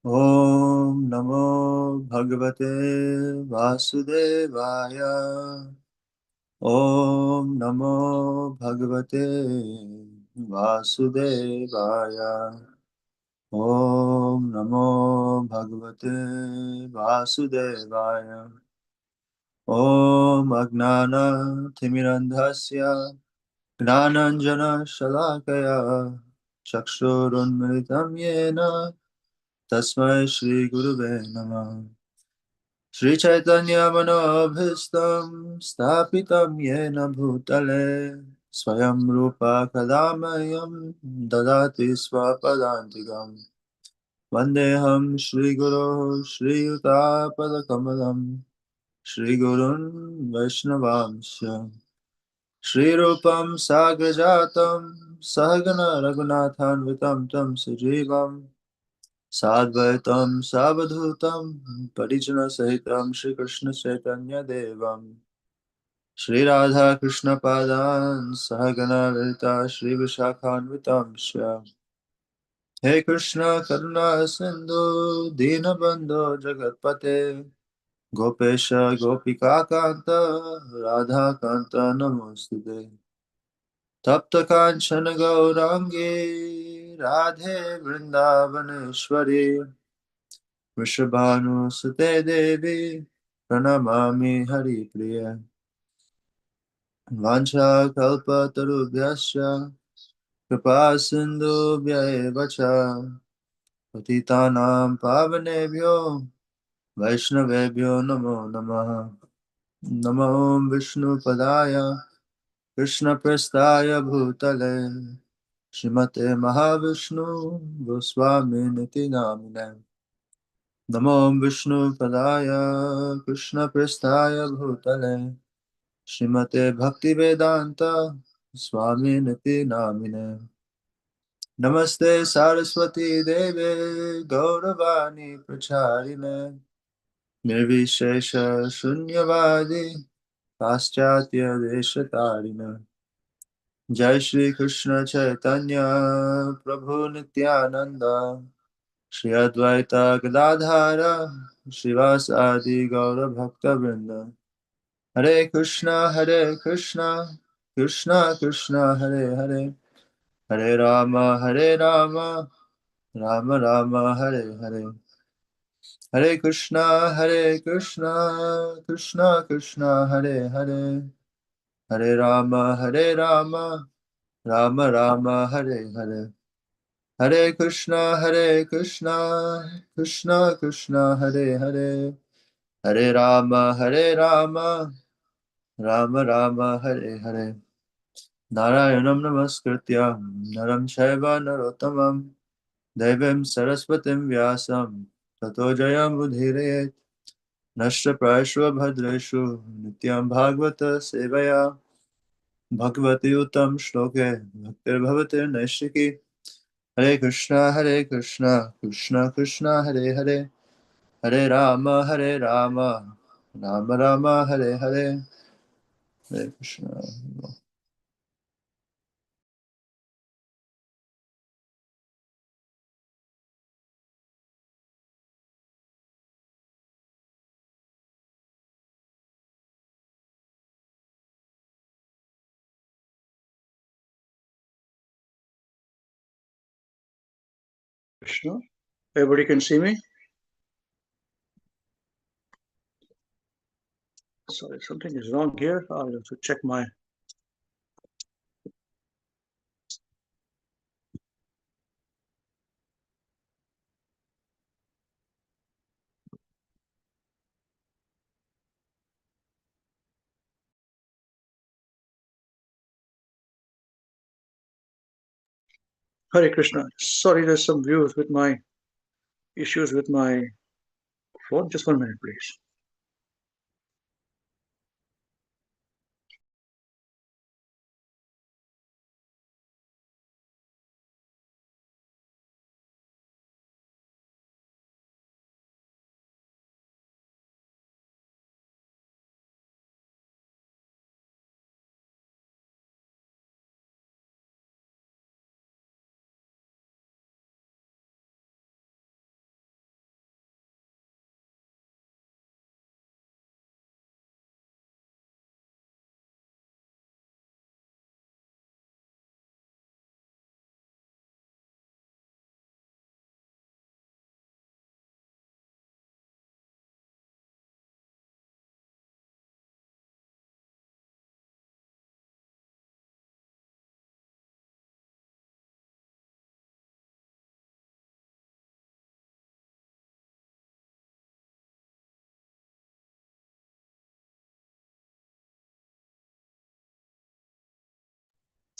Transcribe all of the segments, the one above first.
ॐ नमो भगवते वासुदेवाय। ॐ नमो भगवते वासुदेवाय। ॐ नमो भगवते वासुदेवाय। ॐ अज्ञानतिमिरन्धस्य ज्ञानाञ्जनशलाकया चक्षुरुन्मिलितं येन तस्मै श्रीगुरुवे नमः। श्रीचैतन्यमनोभीष्टं स्थापितं येन भूतले स्वयं रूपा कदा मह्यं ददाति स्वपदान्तिकम्। वन्देऽहं श्रीगुरोः श्रीयुतापदकमलं श्रीगुरुन् वैष्णवांश्च। श्रीरूपं साग्रजातं सहगण रघुनाथान्वितं तं सजीवम् साद्वैतं सावधूतं परिजनसहितं श्रीकृष्णचैतन्यदेवं श्रीराधाकृष्णपादान् सहगणा ललिता श्रीविशाखान्वितांश्च। हे कृष्ण करुणा सिन्धु दीनबन्धो जगत्पते गोपेश गोपिकान्त राधाकान्त नमोऽस्तुते। तप्तकाञ्चन गौराङ्गी राधे वृन्दावनेश्वरी वृषभानुसुते देवी प्रणमामि हरिप्रिय। वाञ्छाकल्पतरुभ्यश्च कृपा सिन्धुभ्य एव च पतितानां पावनेभ्यो वैष्णवेभ्यो नमो नमः। नमो विष्णुपदाय कृष्णप्रेष्ठाय भूतले श्रीमते महाविष्णु गोस्वामिनिति नामिने। नमो विष्णुपदाय कृष्णप्रेष्ठाय भूतले श्रीमते भक्तिवेदांत स्वामिनिति नामिने। नमस्ते सारस्वती देवे गौरवाणी प्रचारिणे निर्विशेष शून्यवादी पाश्चात्य देशतारिणे। जय श्री कृष्ण चैतन्य प्रभु नित्यानंद श्री अद्वैत गदाधर श्रीवासादि गौर भक्त वृंद। हरे कृष्णा कृष्णा कृष्णा हरे हरे हरे राम राम राम हरे हरे। हरे कृष्णा कृष्णा कृष्णा हरे हरे हरे राम राम राम हरे हरे। हरे कृष्णा कृष्णा हरे हरे हरे राम राम राम हरे हरे। नारायणं नमस्कृत्य नरं चैव नरोत्तमं देवीं सरस्वतीं व्यासं ततो जयमुदीरयेत्। नष्टप्रायेषु भद्रेषु नित्यं भागवत सेवया भगवति उत्तम श्लोके भक्तिर्भवति नैष्ठिकी। हरे कृष्णा कृष्णा हरे हरे हरे राम राम राम हरे हरे। हरे Krishna. Krishna. Everybody can see me? Sorry, something is wrong here. I'll have to check my. Hare Krishna. Sorry, there's some views with my issues with my phone. Just 1 minute, please.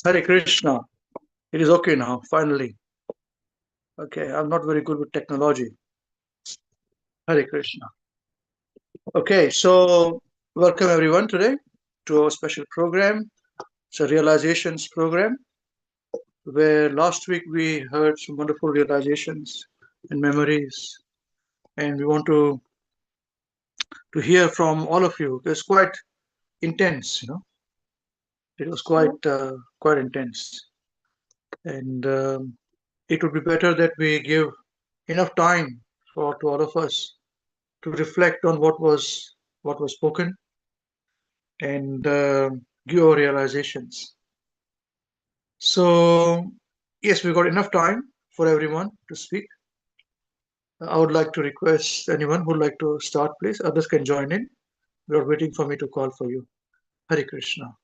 Hare Krishna. It is okay now, finally. Okay, I'm not very good with technology. Hare Krishna. Okay, so welcome everyone today to our special program. It's a realizations program where last week we heard some wonderful realizations and memories, and we want to hear from all of you. It was quite intense, It was quite intense, and it would be better that we give enough time for to all of us to reflect on what was spoken and give our realizations. So yes, we got enough time for everyone to speak. I would like to request anyone who'd like to start, please. Others can join in. You're waiting for me to call for you. Hare Krishna.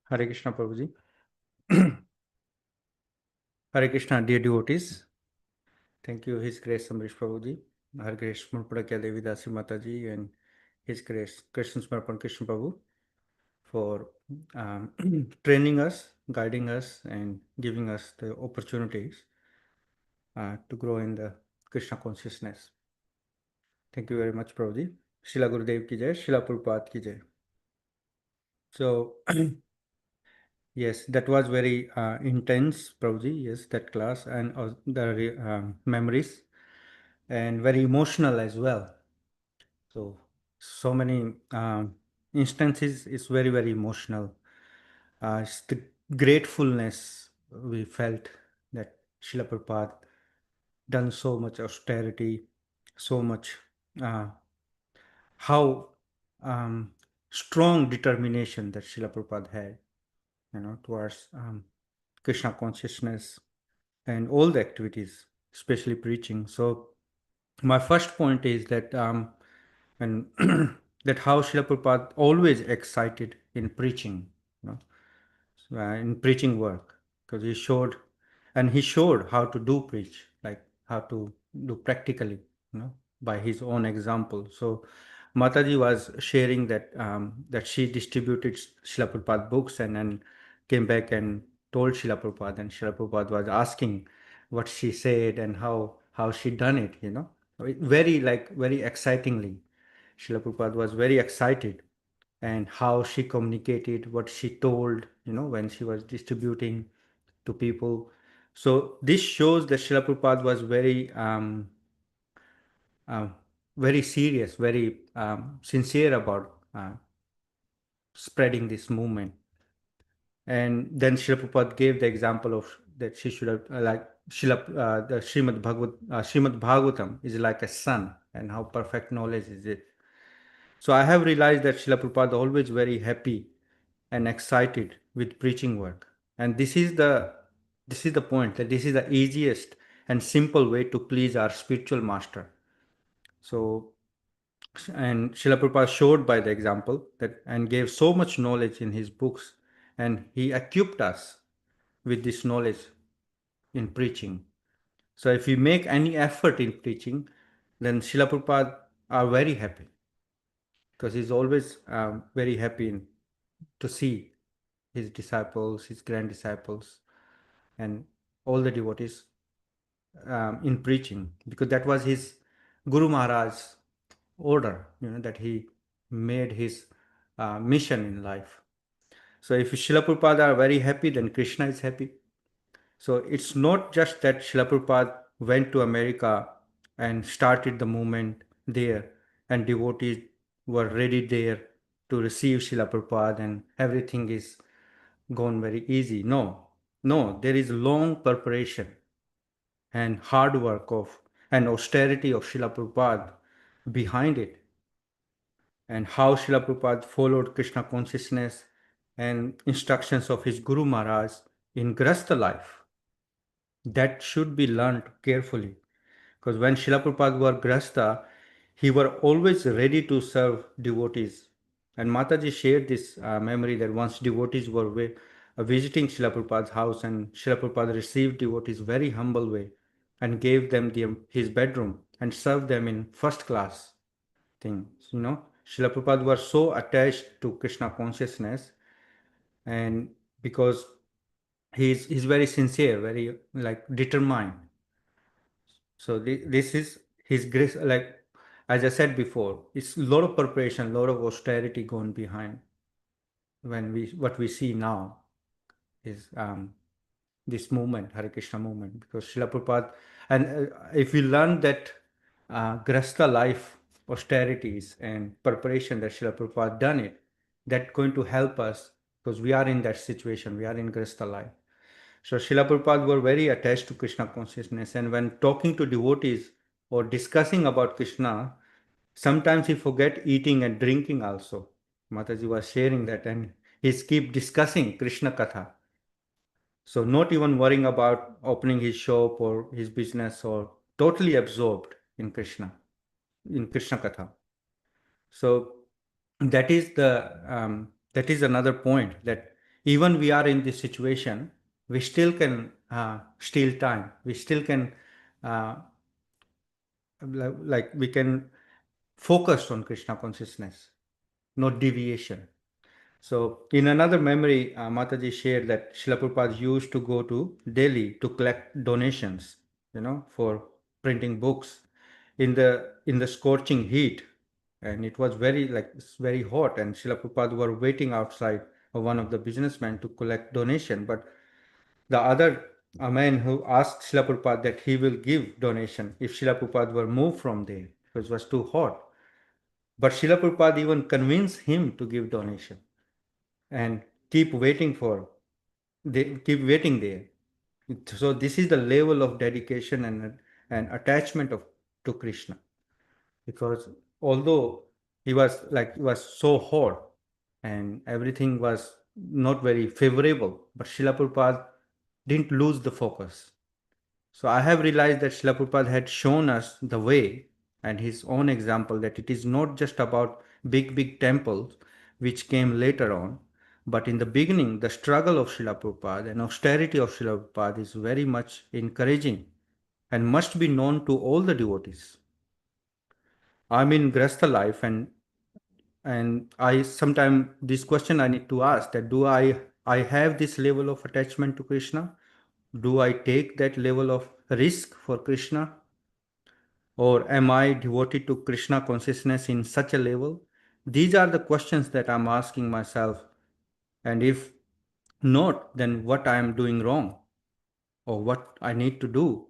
Hare Krishna, Prabhuji. Hare Krishna, dear devotees. Thank you, His Grace Amrish Prabhuji, Hare Krishna Pradakya Devi Dasi Mataji, and His Grace Krishna Smarpan Krishna Prabhu for training us, guiding us, and giving us the opportunities to grow in the Krishna consciousness. Thank you very much, Prabhuji. Srila Gurudev ki jai, Srila Prabhupada ki jai. So, yes, that was very intense, Prabhuji. Yes, that class and the memories, and very emotional as well. So many instances is very, very emotional. It's the gratefulness we felt that Srila Prabhupada done so much austerity, so much uh, how strong determination that Srila Prabhupada had, towards Krishna consciousness and all the activities, especially preaching. So my first point is that and that how Srila Prabhupada always excited in preaching, you know, in preaching work, because he showed how to do preach, like how to do practically, by his own example. So Mataji was sharing that that she distributed Srila Prabhupada books and then came back and told Srila Prabhupada, and Srila Prabhupada was asking what she said and how she done it, very excitingly. Srila Prabhupada was very excited, and how she communicated, what she told, when she was distributing to people. So this shows that Srila Prabhupada was um, very serious, very sincere about spreading this movement. And then Srila Prabhupada gave the example of that she should have, the Srimad Bhagavatam is like a sun, and how perfect knowledge is it. So I have realized that Srila Prabhupada always very happy and excited with preaching work. And this is the point, that this is the easiest and simple way to please our spiritual master. So, and Srila Prabhupada showed by the example that, and gave so much knowledge in his books, and he equipped us with this knowledge in preaching. So if we make any effort in preaching, then Srila Prabhupada are very happy, because he's always very happy to see his disciples, his grand disciples, and all the devotees in preaching, because that was his Guru Maharaj's order, that he made his mission in life. So if Srila Prabhupada are very happy, then Krishna is happy. So it's not just that Srila Prabhupada went to America and started the movement there, and devotees were ready there to receive Srila Prabhupada, and everything is gone very easy. No, there is long preparation and hard work of and austerity of Srila Prabhupada behind it, and how Srila Prabhupada followed Krishna consciousness and instructions of his Guru Maharaj in Grasta life. That should be learned carefully, because when Srila Prabhupada were Grasta, he were always ready to serve devotees. And Mataji shared this memory that once devotees were visiting Srila Prabhupada's house, and Srila Prabhupada received devotees very humble way and gave them his bedroom and served them in first class things. Srila Prabhupada was so attached to Krishna consciousness, and because he's very sincere, very like determined. So this is his grace. Like as I said before, it's a lot of preparation, a lot of austerity gone behind. When what we see now is this movement, Hare Krishna movement, because Srila Prabhupada, and if we learn that Grasta life austerities and preparation that Srila Prabhupada done it, that's going to help us because we are in that situation, we are in Grasta life. So Srila Prabhupada were very attached to Krishna consciousness, and when talking to devotees or discussing about Krishna, sometimes he forget eating and drinking also. Mataji was sharing that, and he keep discussing Krishna Katha. So not even worrying about opening his shop or his business, or totally absorbed in Krishna Katha. So that is another point, that even we are in this situation, we still can steal time. We still can uh, like we can focus on Krishna consciousness, no deviation. So in another memory, Mataji shared that Srila Prabhupada used to go to Delhi to collect donations, for printing books in the scorching heat, and it was it's very hot, and Srila Prabhupada were waiting outside of one of the businessmen to collect donation, but the other a man who asked Srila Prabhupada that he will give donation if Srila Prabhupada were moved from there because it was too hot. But Srila Prabhupada even convinced him to give donation and keep waiting they keep waiting there. So this is the level of dedication and attachment to Krishna, because although he was so hot and everything was not very favorable, but Srila Prabhupada didn't lose the focus. So I have realized that Srila Prabhupada had shown us the way and his own example, that it is not just about big temples which came later on, but in the beginning, the struggle of Srila Prabhupada and austerity of Srila Prabhupada is very much encouraging and must be known to all the devotees. I'm in Grastha life, and I sometimes this question I need to ask, that do I have this level of attachment to Krishna? Do I take that level of risk for Krishna? Or am I devoted to Krishna consciousness in such a level? These are the questions that I'm asking myself. And if not, then what I am doing wrong, or what I need to do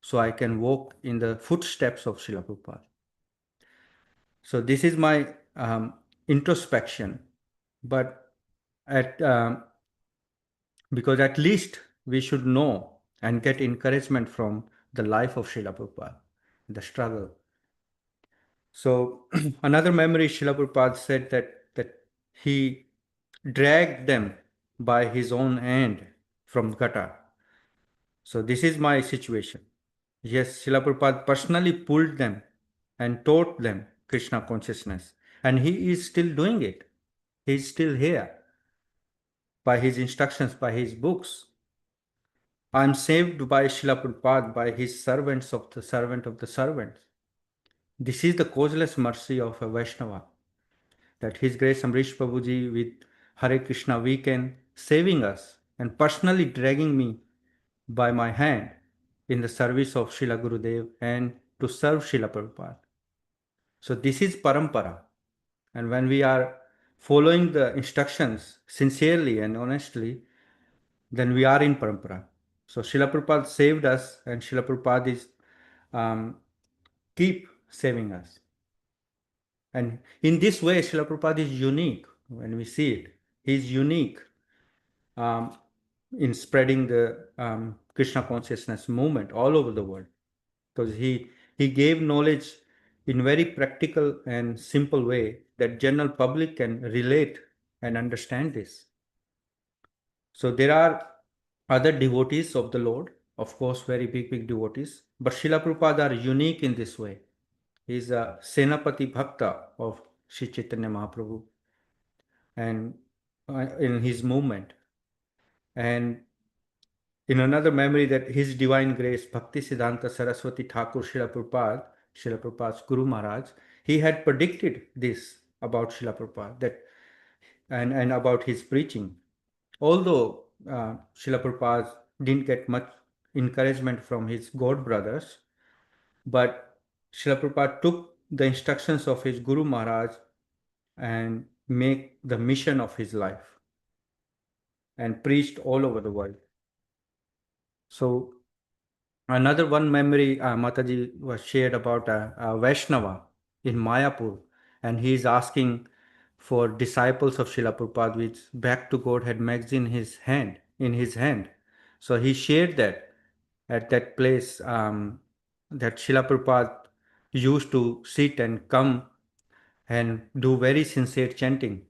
so I can walk in the footsteps of Srila Prabhupada. So this is my introspection. But at because at least we should know and get encouragement from the life of Srila Prabhupada, the struggle. So another memory, Srila Prabhupada said that he dragged them by his own hand from gutter. So this is my situation. Yes, Srila Prabhupada personally pulled them and taught them Krishna consciousness. And he is still doing it. He is still here by his instructions, by his books. I am saved by Srila Prabhupada, by his servants of the servant of the servants. This is the causeless mercy of a Vaishnava, that His Grace Amrish Prabhuji with Hare Krishna WECAN saving us and personally dragging me by my hand in the service of Srila Gurudev and to serve Srila Prabhupada. So this is parampara. And when we are following the instructions sincerely and honestly, then we are in parampara. So Srila Prabhupada saved us, and Srila Prabhupada is keep saving us. And in this way, Srila Prabhupada is unique when we see it. He is unique in spreading the Krishna consciousness movement all over the world, because he gave knowledge in very practical and simple way that general public can relate and understand this. So there are other devotees of the Lord, of course, very big devotees, but Srila Prabhupada are unique in this way. He is a Senapati Bhakta of Sri Chaitanya Mahaprabhu and in his movement. And in another memory, that His Divine Grace Bhakti Siddhanta Saraswati Thakur Srila Prabhupada, Srila Prabhupada's Guru Maharaj, he had predicted this about Srila Prabhupada, that and about his preaching. Although Srila Prabhupada didn't get much encouragement from his god brothers, but Srila Prabhupada took the instructions of his Guru Maharaj and make the mission of his life and preached all over the world. So another one memory Mataji was shared about a Vaishnava in Mayapur, and he is asking for disciples of Srila Prabhupada with Back to Godhead magazine in his hand. So he shared that at that place that Srila Prabhupada used to sit and come and do very sincere chanting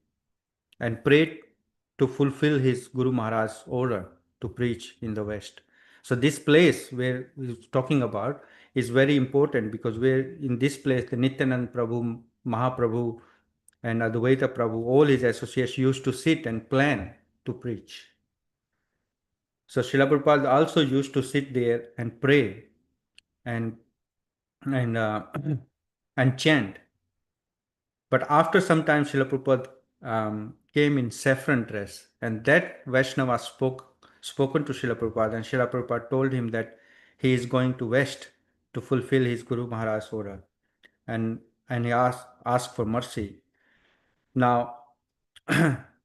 and prayed to fulfill his Guru Maharaj's order to preach in the West. So this place where we're talking about is very important, because where in this place the Nityanand Prabhu, Mahaprabhu and Advaita Prabhu, all his associates used to sit and plan to preach. So Srila Prabhupada also used to sit there and pray and and and chant. But after some time, Srila Prabhupada came in saffron dress, and that Vaishnava spoken to Srila Prabhupada, and Srila Prabhupada told him that he is going to West to fulfill his Guru Maharaj's order, and he asked for mercy. Now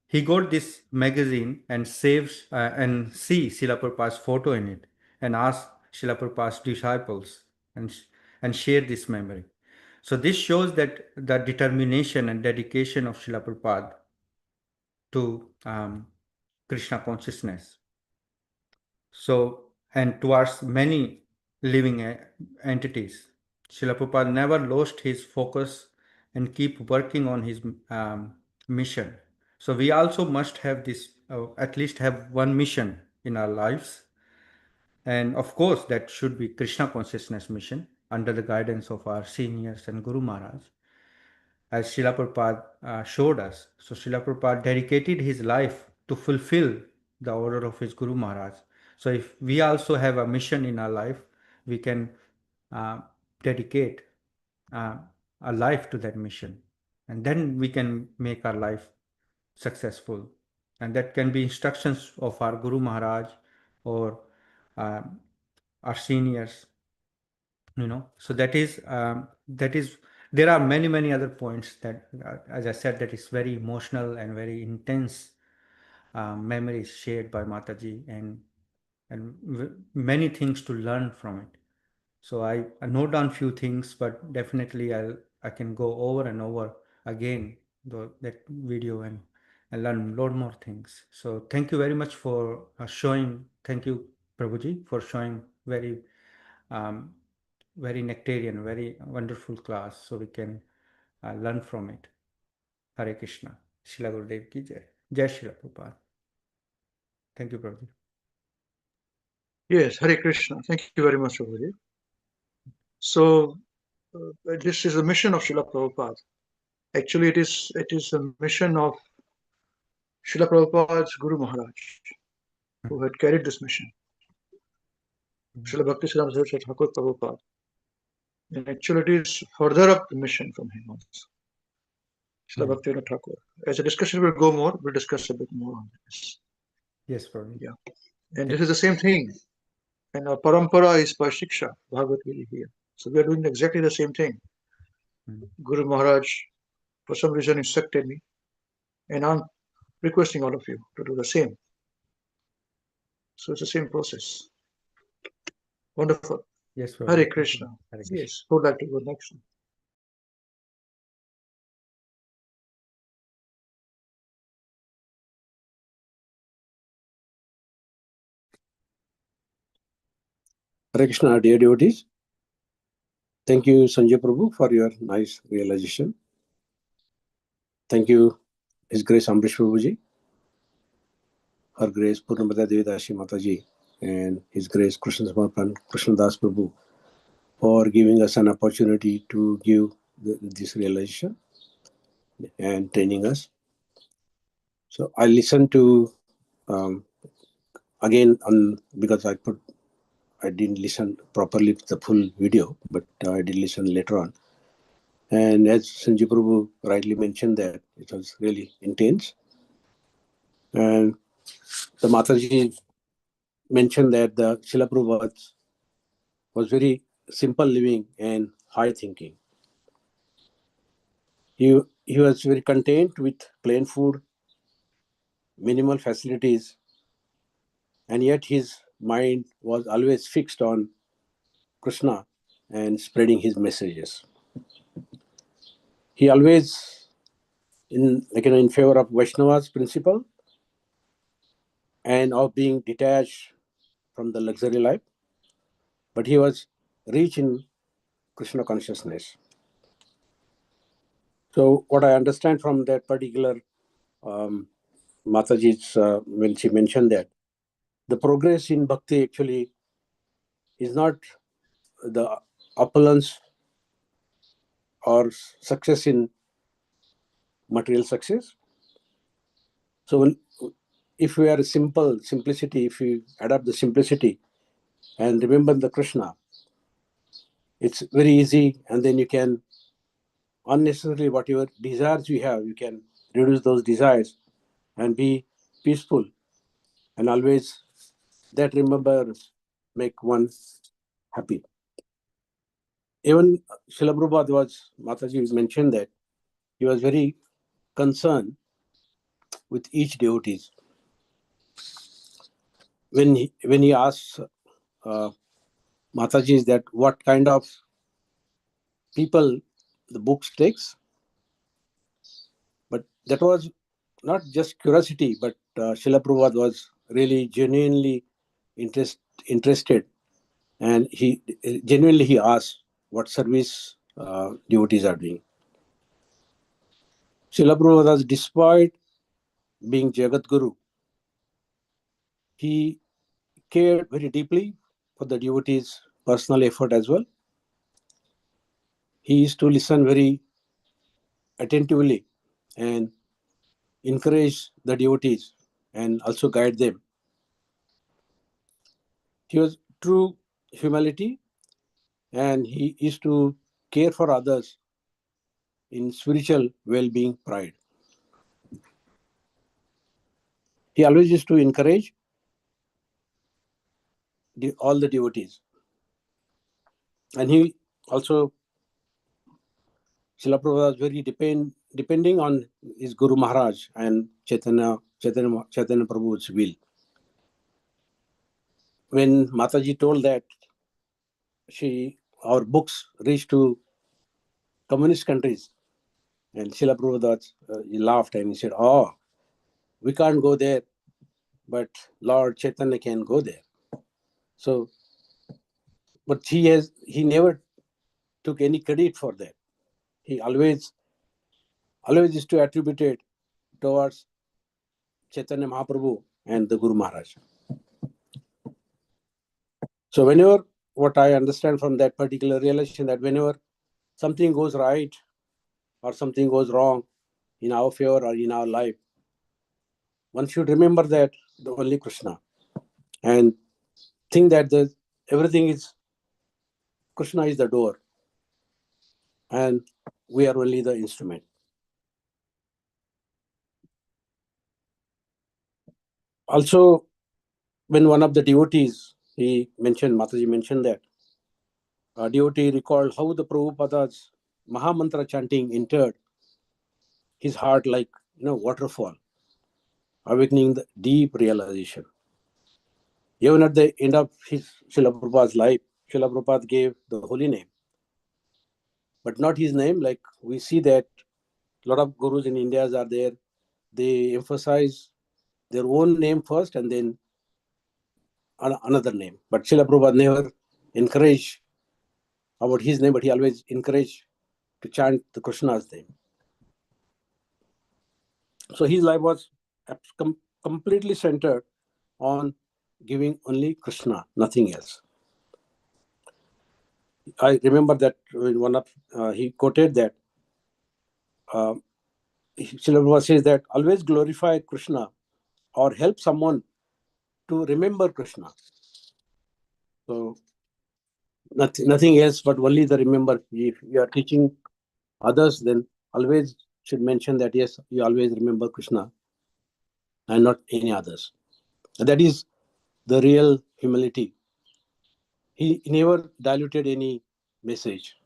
he got this magazine and saves and see Srila Prabhupada's photo in it, and asked Srila Prabhupada's disciples and share this memory. So this shows that the determination and dedication of Srila Prabhupada to Krishna consciousness. So, and towards many living entities, Srila Prabhupada never lost his focus and keep working on his mission. So we also must have this, at least have one mission in our lives. And of course, that should be Krishna consciousness mission under the guidance of our seniors and Guru Maharaj, as Srila Prabhupada showed us. So Srila Prabhupada dedicated his life to fulfill the order of his Guru Maharaj. So if we also have a mission in our life, we can dedicate a life to that mission, and then we can make our life successful. And that can be instructions of our Guru Maharaj or our seniors, so that is there are many other points that as I said, that is very emotional and very intense memories shared by Mataji, and many things to learn from it. So I note down few things, but definitely I can go over and over again that video and learn a lot more things. So thank you very much for showing. Thank you, Prabhuji, for showing um, very nectarian, very wonderful class, so we can learn from it. Hare Krishna. Srila Gurudev ki jai. Jai Srila Prabhupada. Thank you, Prabhuji. Yes, Hare Krishna. Thank you very much, Prabhuji. So this is the mission of Srila Prabhupada. Actually, it is the mission of Srila Prabhupada's Guru Maharaj, who had carried this mission. Srila Bhakti Siddhanta Saraswati Thakur Prabhupada. And actually, it is further up the mission from him also. Srila Bhakti Siddhanta Thakur. As the discussion will go more, we'll discuss a bit more on this. Yes, Prabhuji. Yeah. And this is the same thing. And our parampara is by Shiksha, Bhagavad Gita here. So we are doing exactly the same thing. Guru Maharaj, for some reason, instructed me, and I'm requesting all of you to do the same. So it's the same process. Wonderful. Yes, Prabhuji. Hare Krishna. Hare Krishna. Yes, who would like to go next? Hare Krishna, dear devotees. Thank you, Sanjay Prabhu, for your nice realization. Thank you, His Grace Ambrish Prabhuji, Her Grace Purnamata Devidasi Mataji, and His Grace Krishna Samarpan Krishna Das Prabhu for giving us an opportunity to give this realization and training us. So I listened to again because I didn't listen properly to the full video, but I did listen later on. And as Sanjay Prabhu rightly mentioned, that it was really intense. And the Mataji mentioned that the Srila Prabhupada was very simple living and high thinking. He was very content with plain food, minimal facilities, and yet his mind was always fixed on Krishna and spreading his messages. He always in favor of Vaishnava's principle and of being detached from the luxury life, but he was rich in Krishna consciousness. So what I understand from that particular Mataji's, when she mentioned that, the progress in bhakti actually is not the opulence or success in material success. So if we are simplicity, if we adopt the simplicity and remember the Krishna, it's very easy, and then you can unnecessarily whatever desires you have, you can reduce those desires and be peaceful, and always that remember make one happy. Even Srila Prabhupada Mataji mentioned that he was very concerned with each devotee. When he asked Mataji that what kind of people the books takes, but that was not just curiosity, but Srila Prabhupada was really genuinely interested, and he genuinely asked what service devotees are doing. Srila Prabhupada, despite being Jagat Guru, he cared very deeply for the devotees' personal effort as well. He used to listen very attentively and encourage the devotees and also guide them. He was true humility, and he used to care for others in spiritual well-being pride. He always used to encourage all the devotees. And he also, Srila Prabhupada was very depending on his Guru Maharaj and Chaitanya Prabhu's will. When Mataji told that our books reached to communist countries, and Srila Prabhupada he laughed and he said, "Oh, we can't go there, but Lord Chaitanya can go there." So, but he never took any credit for that. He always used to attribute it towards Chaitanya Mahaprabhu and the Guru Maharaj. So whenever, what I understand from that particular realization, that whenever something goes right or something goes wrong in our favor or in our life, one should remember that the only Krishna, and think that everything is Krishna is the door, and we are only the instrument. Also, when one of the devotees, Mataji mentioned that a devotee recalled how the Prabhupada's Mahamantra chanting entered his heart like waterfall, awakening the deep realization. Even at the end of Srila Prabhupada's life, Srila Prabhupada gave the holy name, but not his name. Like we see that a lot of gurus in India are there, they emphasize their own name first and then another name. But Srila Prabhupada never encouraged about his name, but he always encouraged to chant the Krishna's name. So his life was completely centered on giving only Krishna, nothing else. I remember that he quoted that Srila Prabhupada says that always glorify Krishna or help someone to remember Krishna. So nothing else, but only the remember. If you are teaching others, then always should mention that, yes, you always remember Krishna and not any others. That is the real humility. He never diluted any message.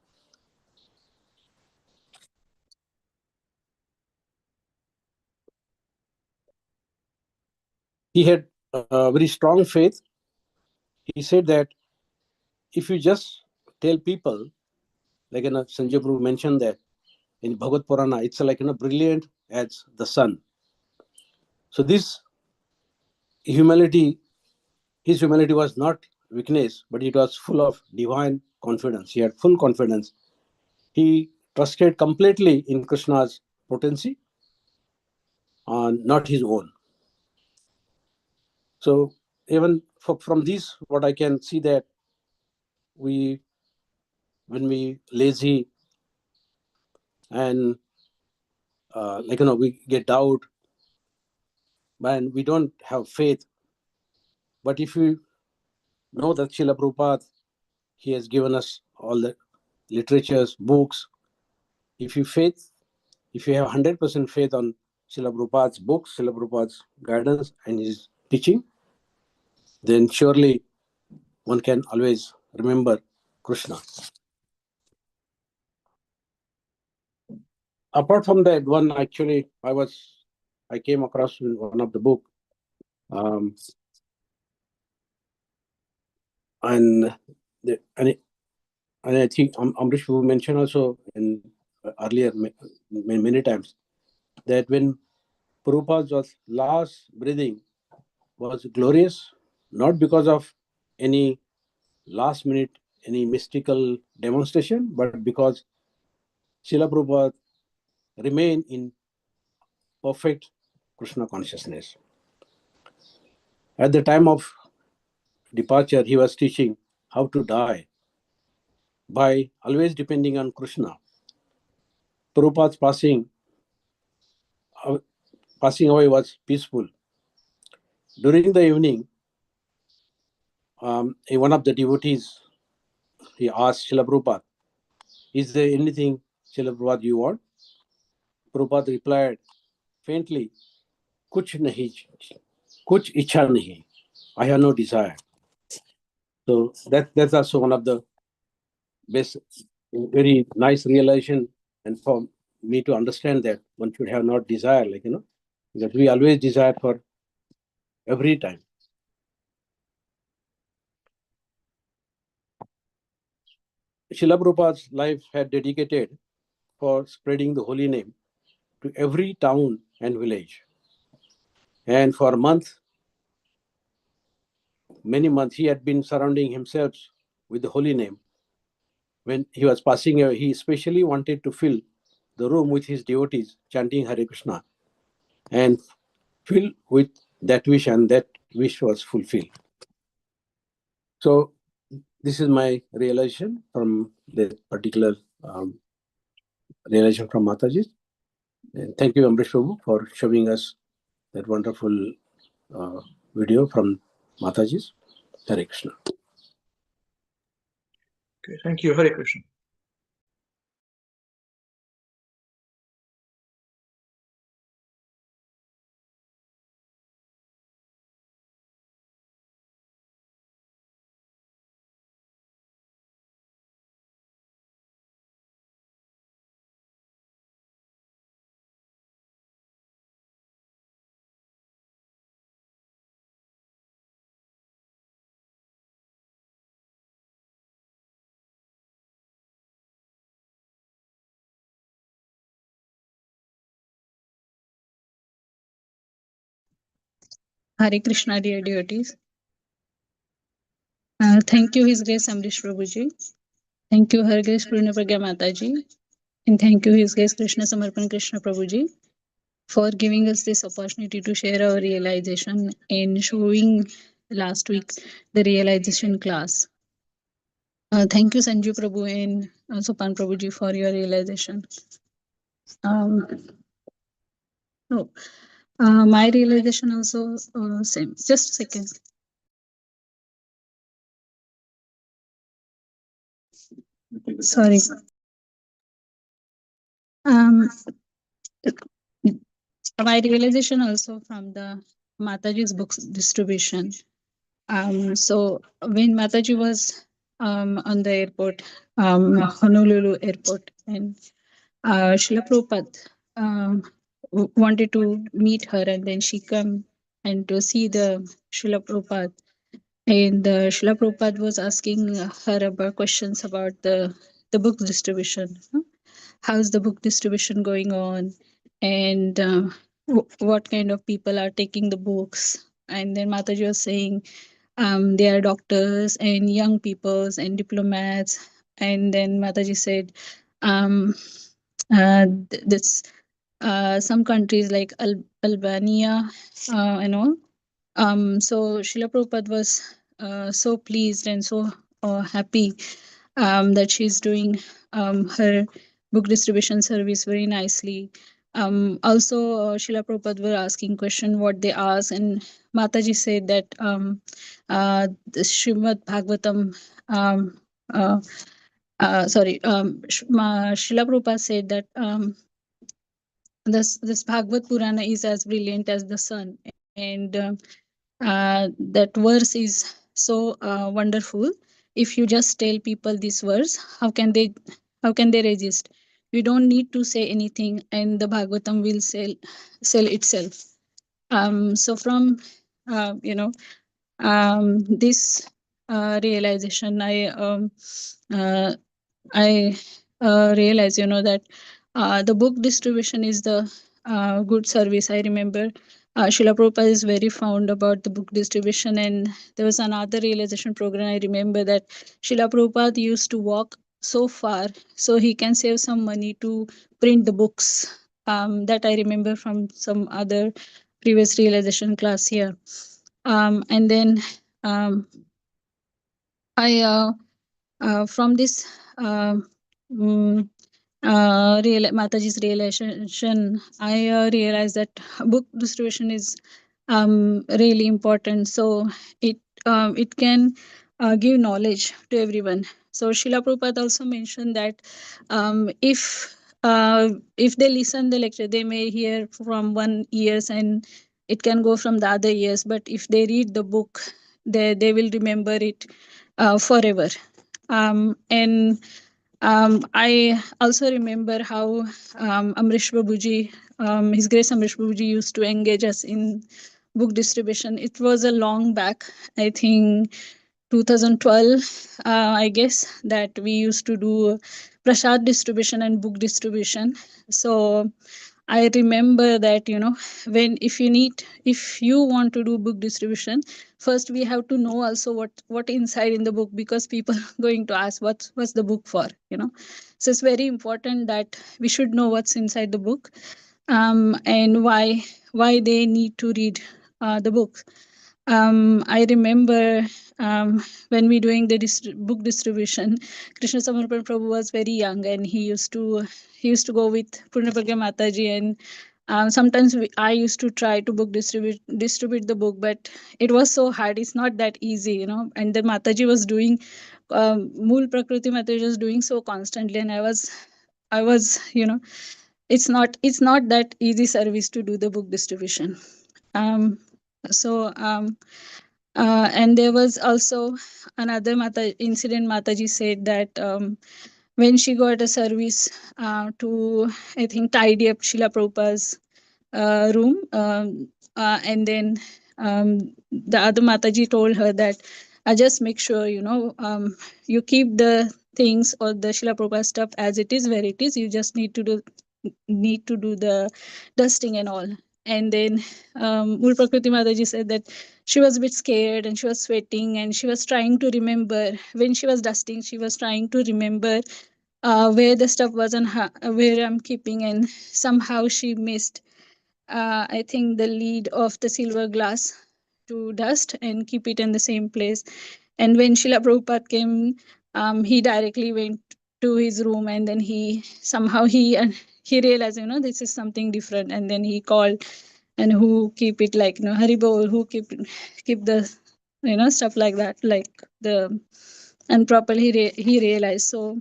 He had a very strong faith. He said that if you just tell people, like Sanjay Prabhu mentioned that in Bhagavad Purana, it's like brilliant as the sun. So this humility, his humility was not weakness, but it was full of divine confidence. He had full confidence. He trusted completely in Krishna's potency, not his own. So even from this, what I can see that when we lazy and we get doubt and we don't have faith. But if you know that Srila Prabhupada, he has given us all the literatures, books. If you have 100% faith on Srila Prabhupada's books, Srila Prabhupada's guidance and his teaching, then surely one can always remember Krishna. Apart from that one, actually, I came across in one of the book, and I think Amrish Prabhu mentioned also in earlier many times that when Prabhupada's last breathing was glorious, not because of any last minute, any mystical demonstration, but because Srila Prabhupada remained in perfect Krishna consciousness. At the time of departure, he was teaching how to die by always depending on Krishna. Prabhupada's passing away was peaceful. During the evening, one of the devotees, he asked Srila Prabhupada, is there anything, Srila Prabhupada, you want? Prabhupada replied faintly, kuch nahi, kuch ichha nahi. I have no desire. So that's also one of the best, very nice realization, and for me to understand that one should have not desire, because we always desire for every time. Srila Prabhupada's life had dedicated for spreading the holy name to every town and village. And for many months, he had been surrounding himself with the holy name. When he was passing away, he especially wanted to fill the room with his devotees chanting Hare Krishna and fill with that wish, and that wish was fulfilled. So this is my realization from the particular realization from Mataji. And thank you, Amrish Prabhu, for showing us that wonderful video from Mataji's. Hare Krishna. Okay, thank you. Hare Krishna. Hare Krishna, dear devotees. Thank you, His Grace Amrish Prabhuji. Thank you, Her Grace Purna Pragya Mataji. And thank you, His Grace Krishna Samarpan Krishna Prabhuji, for giving us this opportunity to share our realization and showing last week the realization class. Thank you, Sanju Prabhu and Sopan Prabhuji, for your realization. My realization also same. Just a second. Sorry. Um, my realization also from the Mataji's books distribution. So when Mataji was on the airport, Honolulu airport, and Srila Prabhupada wanted to meet her, and then she come and to see the Srila Prabhupada. And Srila Prabhupada was asking her about questions about the book distribution. How's the book distribution going on? And what kind of people are taking the books? And then Mataji was saying they are doctors and young peoples and diplomats. And then Mataji said, this some countries like Albania and all. So Srila Prabhupada was so pleased and so happy that she's doing her book distribution service very nicely. Also, Srila Prabhupada were asking question what they asked, and Mataji said that the Srimad Bhagavatam. Srila Prabhupada said that this Bhagavad Purana is as brilliant as the sun, and that verse is so wonderful. If you just tell people this verse, how can they resist? You don't need to say anything, and the Bhagavatam will sell itself. So from this realization, I realize, that the book distribution is the good service. I remember Srila Prabhupada is very fond about the book distribution, and there was another realization program. I remember that Srila Prabhupada used to walk so far so he can save some money to print the books. That I remember from some other previous realization class here. And then I from this Mataji's realization, I realized that book distribution is really important. So it can give knowledge to everyone. So Srila Prabhupada also mentioned that if they listen the lecture, they may hear from one ears and it can go from the other ears. But if they read the book, they will remember it forever. And I also remember how Amrish Babuji, His Grace Amrish Babuji used to engage us in book distribution. It was a long back, I think 2012, I guess, that we used to do prasad distribution and book distribution. So I remember that, when if you want to do book distribution, first we have to know also what inside in the book, because people are going to ask what's the book for. So it's very important that we should know what's inside the book, and why they need to read the book. I remember when we doing the book distribution, Krishna Samarpan Prabhu was very young, and he used to go with Purnapagya Mataji, and sometimes I used to try to distribute the book, but it was so hard. It's not that easy, And then Mataji was doing Mool Prakriti Mataji was doing so constantly, and I was, it's not that easy service to do the book distribution. So and there was also another incident. Mataji said that when she got a service to, I think, tidy up Srila Prabhupada's room, and then the other Mataji told her that just make sure you keep the things or the Srila Prabhupada stuff as it is, where it is. You just need to do the dusting and all. And then Mool Prakriti Mataji said that she was a bit scared and she was sweating, and she was trying to remember when she was dusting. She was trying to remember where the stuff was and where I'm keeping, and somehow she missed, I think, the lid of the silver glass to dust and keep it in the same place. And when Srila Prabhupada came, he directly went to his room, and then he realized, this is something different. And then he called, and who keep it like, Haribol, who keep the, stuff like that, like the, and properly he realized. So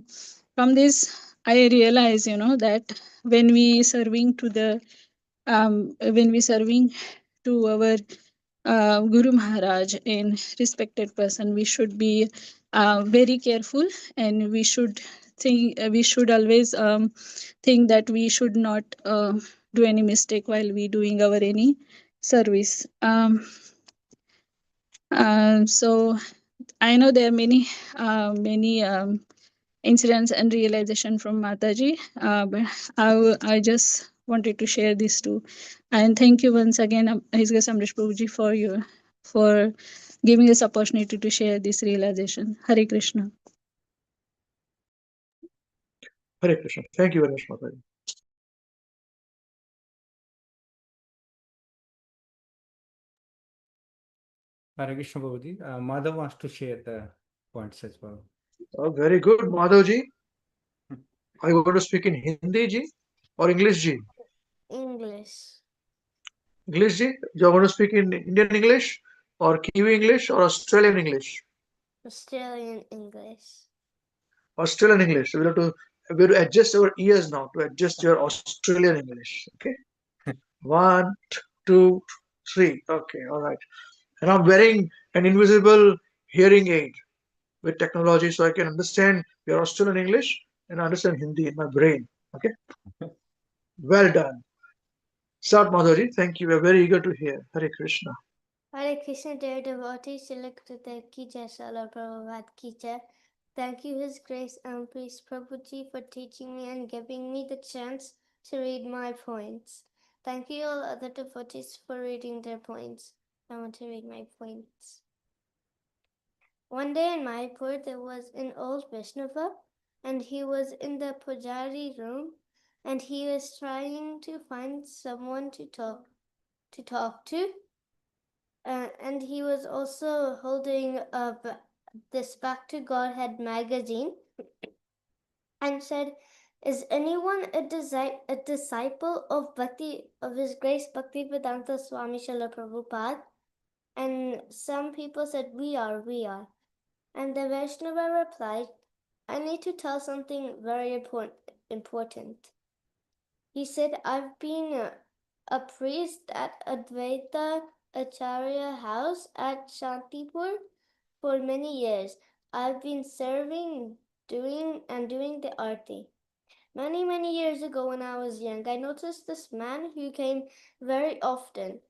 from this I realize, that when we serving to the when we serving to our Guru Maharaj and respected person, we should be very careful, and we should think, we should always think that we should not do any mistake while we doing our any service. So I know there are many incidents and realization from Mataji, but I just wanted to share this too. And thank you once again, His Grace Amrish Prabhuji, for giving us opportunity to share this realization. Hare Krishna. Hare Krishna. Thank you very much, Mataji. Hare Krishna Prabhuji. Madhav wants to share the points as well. Oh, very good, Madhavji. Are you going to speak in Hindi, ji, or English, ji? English. English, ji? You're going to speak in Indian English, or Kiwi English, or Australian English? Australian English. Australian English. So we have to adjust our ears now to adjust your Australian English. Okay. 1, 2, 3. Okay. All right. And I'm wearing an invisible hearing aid with technology, so I can understand your Australian English and understand Hindi in my brain. Okay. Well done. Start, Madhuri. Thank you. We're very eager to hear. Hare Krishna. Hare Krishna, dear devotees, Srila Srila Prabhupada ki jai. Thank you, His Grace Amrish Prabhuji, for teaching me and giving me the chance to read my points. Thank you all other devotees for reading their points. I want to read my points. One day in Mayapur, there was an old Vaishnava, and he was in the Pujari room, and he was trying to find someone to talk to. And he was also holding up this Back to Godhead magazine and said, "Is anyone a disciple of His Grace Bhaktivedanta Swami Srila Prabhupada?" And some people said, we are. And the Vaishnava replied, "I need to tell something very important. He said, "I've been a priest at Advaita Acharya house at Shantipur for many years. I've been serving, doing the arti. Many years ago when I was young, I noticed this man who came very often.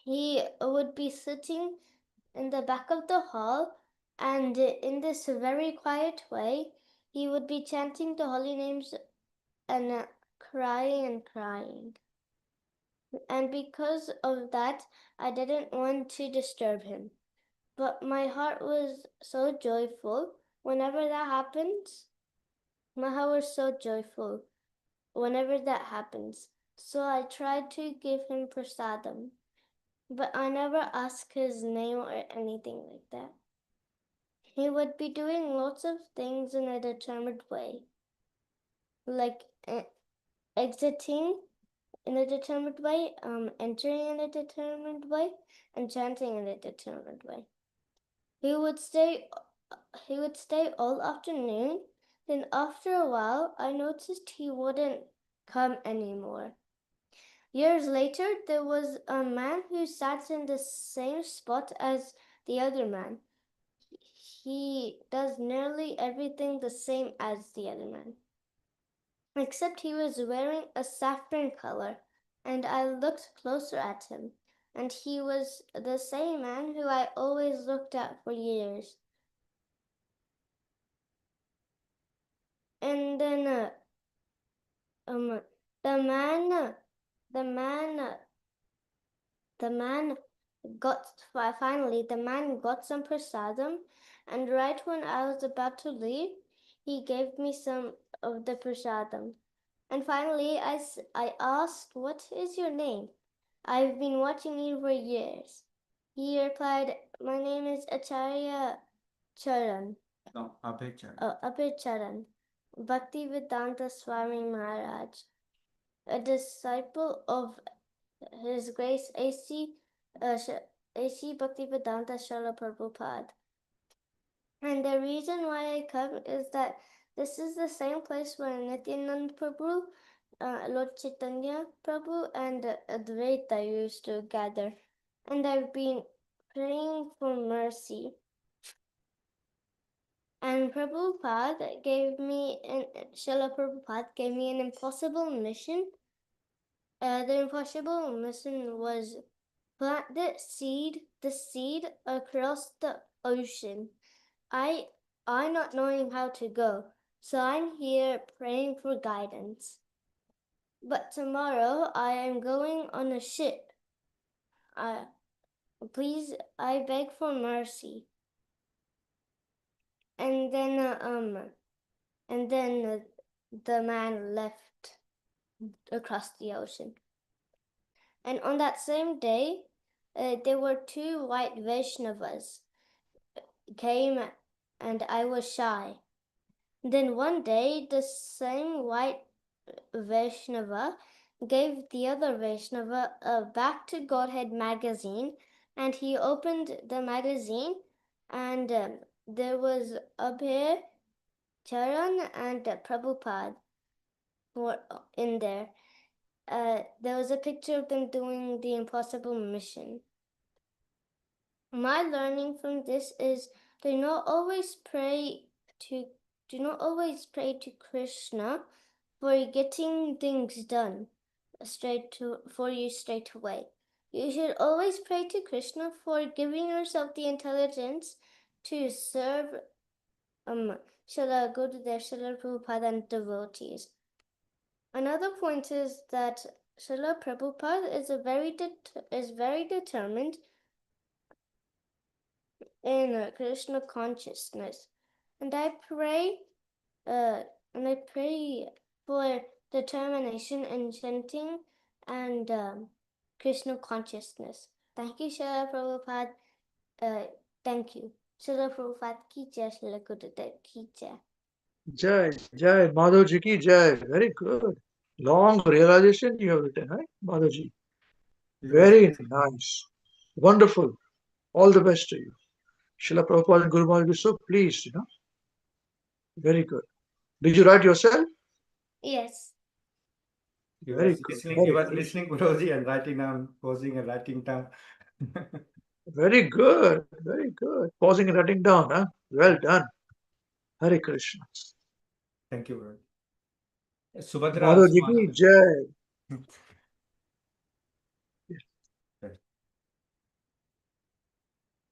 He would be sitting in the back of the hall, and in this very quiet way, he would be chanting the holy names and crying. And because of that, I didn't want to disturb him. But my heart was so joyful whenever that happens. My heart was so joyful whenever that happens. So I tried to give him prasadam. But I never asked his name or anything like that. He would be doing lots of things in a determined way, like exiting in a determined way, entering in a determined way, and chanting in a determined way. He would stay all afternoon. Then after a while, I noticed he wouldn't come anymore. Years later, there was a man who sat in the same spot as the other man. He does nearly everything the same as the other man, except he was wearing a saffron color, and I looked closer at him, and he was the same man who I always looked at for years. And then the man got some prasadam, and right when I was about to leave, he gave me some of the prasadam. And finally, I asked, "What is your name? I've been watching you for years." He replied, "My name is Acharya Charan." No, Abhay Charan. Abhay Charan, Bhaktivedanta Swami Maharaj, a disciple of His Grace A.C. Bhaktivedanta Srila Prabhupada. And the reason why I come is that This is the same place where Nityanand Prabhu, Lord Chaitanya Prabhu, and Advaita used to gather. And I've been praying for mercy. And Prabhupada gave me, Srila Prabhupada gave me an impossible mission. The impossible mission was plant the seed across the ocean. I not knowing how to go, so I'm here praying for guidance. But tomorrow I am going on a ship. Please, I beg for mercy. And then the man left across the ocean. And on that same day, there were two white Vaishnavas came, and I was shy. Then one day, the same white Vaishnava gave the other Vaishnava a Back to Godhead magazine, and he opened the magazine, and there was Abhay, Charan, and Prabhupada were in there. There was a picture of them doing the impossible mission. My learning from this is do not always pray to Krishna for getting things done for you straight away. You should always pray to Krishna for giving yourself the intelligence to serve Srila Gurudev, Srila Prabhupada, and devotees. Another point is that Srila Prabhupada is very determined in Krishna consciousness, and I pray for determination in chanting and Krishna consciousness. Thank you, Srila Prabhupada. Thank you. Srila Prabhupada ki jai, Srila Gurudev ki jai. Jai, Jai, Madhavji ki Jai. Very good. Long realization you have written, right, Madhavji? Very nice. Wonderful. All the best to you. Srila Prabhupada and Guru Maharaj will be so pleased, Very good. Did you write yourself? Yes. He Very was good, listening, very he was good. listening, Guruji, and writing down, pausing and writing down. Very good. Very good. Pausing and writing down, huh? Well done. Hare Krishna. Thank you, Guruji. Subhadra also Madhavji ki asked. Jai.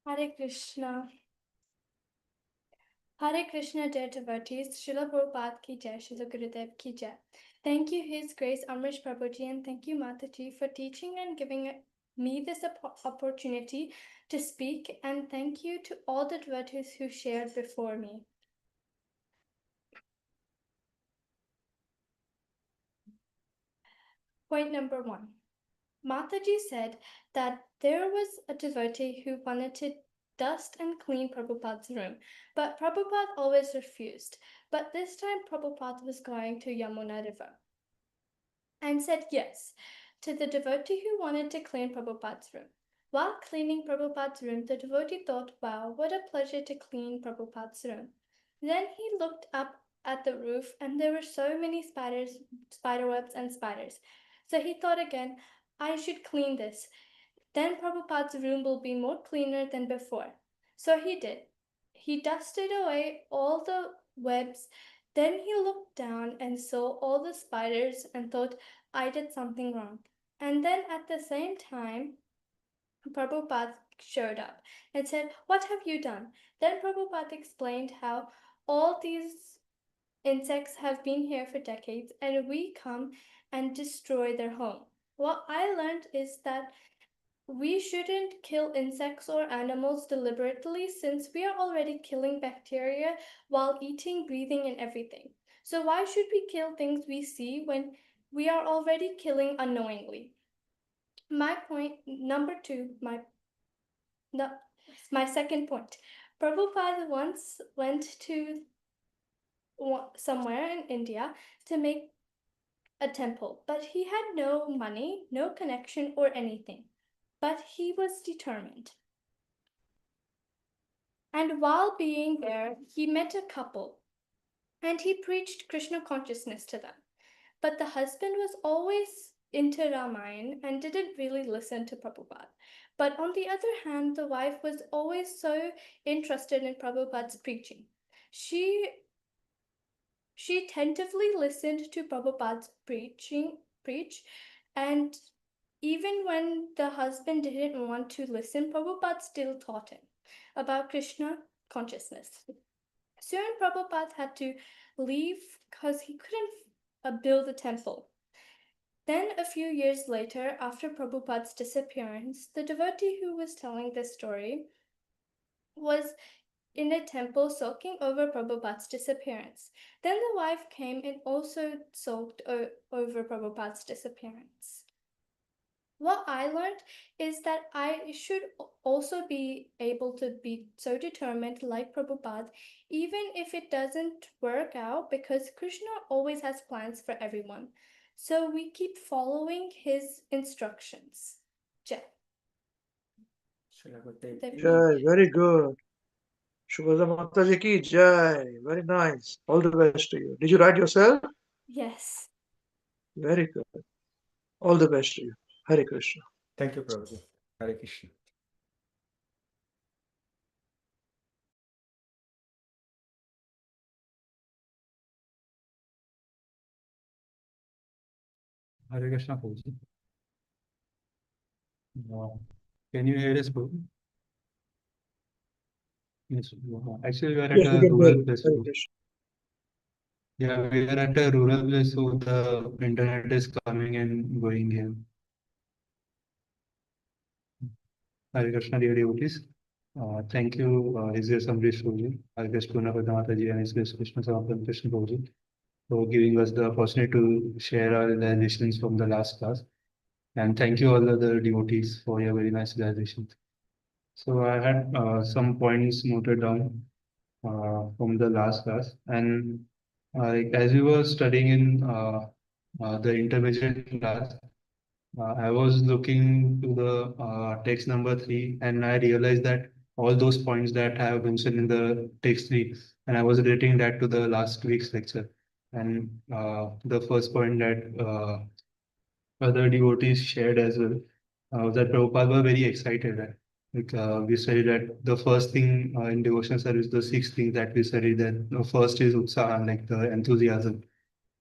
Hare Krishna. Hare Krishna, dear devotees. Srila Prabhupada ki jai, Srila Gurudev ki jai. Thank you, His Grace Amrish Prabhuji, and thank you, Mataji, for teaching and giving me this opportunity to speak. And thank you to all the devotees who shared before me. Point number 1. Mataji said that there was a devotee who wanted to dust and clean Prabhupada's room, but Prabhupada always refused. But this time Prabhupada was going to Yamuna River and said yes to the devotee who wanted to clean Prabhupada's room. While cleaning Prabhupada's room, the devotee thought, wow, what a pleasure to clean Prabhupada's room. Then he looked up at the roof and there were so many spiderwebs and spiders. So he thought again, I should clean this. Then Prabhupada's room will be more cleaner than before. So he did. He dusted away all the webs. Then he looked down and saw all the spiders and thought, I did something wrong. And then at the same time, Prabhupada showed up and said, what have you done? Then Prabhupada explained how all these insects have been here for decades and we come and destroy their home. What I learned is that we shouldn't kill insects or animals deliberately since we are already killing bacteria while eating, breathing, and everything. So why should we kill things we see when we are already killing unknowingly? My point number 2, my second point. Prabhupada once went to somewhere in India to make a temple, but he had no money, no connection, or anything. But he was determined. And while being there, he met a couple. and he preached Krishna consciousness to them. But the husband was always into Ramayana and didn't really listen to Prabhupada. But on the other hand, the wife was always so interested in Prabhupada's preaching. She tentatively listened to Prabhupada's preach, and even when the husband didn't want to listen, Prabhupada still taught him about Krishna consciousness. Soon Prabhupada had to leave because he couldn't build a temple. Then, a few years later, after Prabhupada's disappearance, the devotee who was telling this story was in a temple sulking over Prabhupada's disappearance. Then the wife came and also sulked over Prabhupada's disappearance. What I learned is that I should also be able to be so determined like Prabhupada, even if it doesn't work out, because Krishna always has plans for everyone. So we keep following his instructions. Jai. Jai, very good. Shubhada Mataji ki Jai. Very nice. All the best to you. Did you write yourself? Yes. Very good. All the best to you. Hare Krishna. Thank you, Prabhuji. Hare Krishna. Hare Krishna, Prabhuji. Can you hear us, Prabhu? Yes. Actually, we are at Yes, we a can hear rural you. place. Hare Prabhu. Krishna. Yeah, we are at a rural place, so the internet is coming and going here. Hare Krishna, dear devotees. Thank you, His Grace Amrish Prabhuji, Hare Krishna Prabhupada Mataji, and His Grace Krishna Samapan Krishna Prabhuji, for giving us the opportunity to share our realizations from the last class. And thank you all the other devotees for your very nice realizations. So I had some points noted down from the last class, and as we were studying in the intermediate class, I was looking to the text number 3, and I realized that all those points that I have mentioned in the text 3, and I was relating that to the last week's lecture. And the first point that other devotees shared as well, that Prabhupada were very excited. Like we studied that the first thing in devotional service, the 6 things that we studied, that the first is utsaha, like the enthusiasm.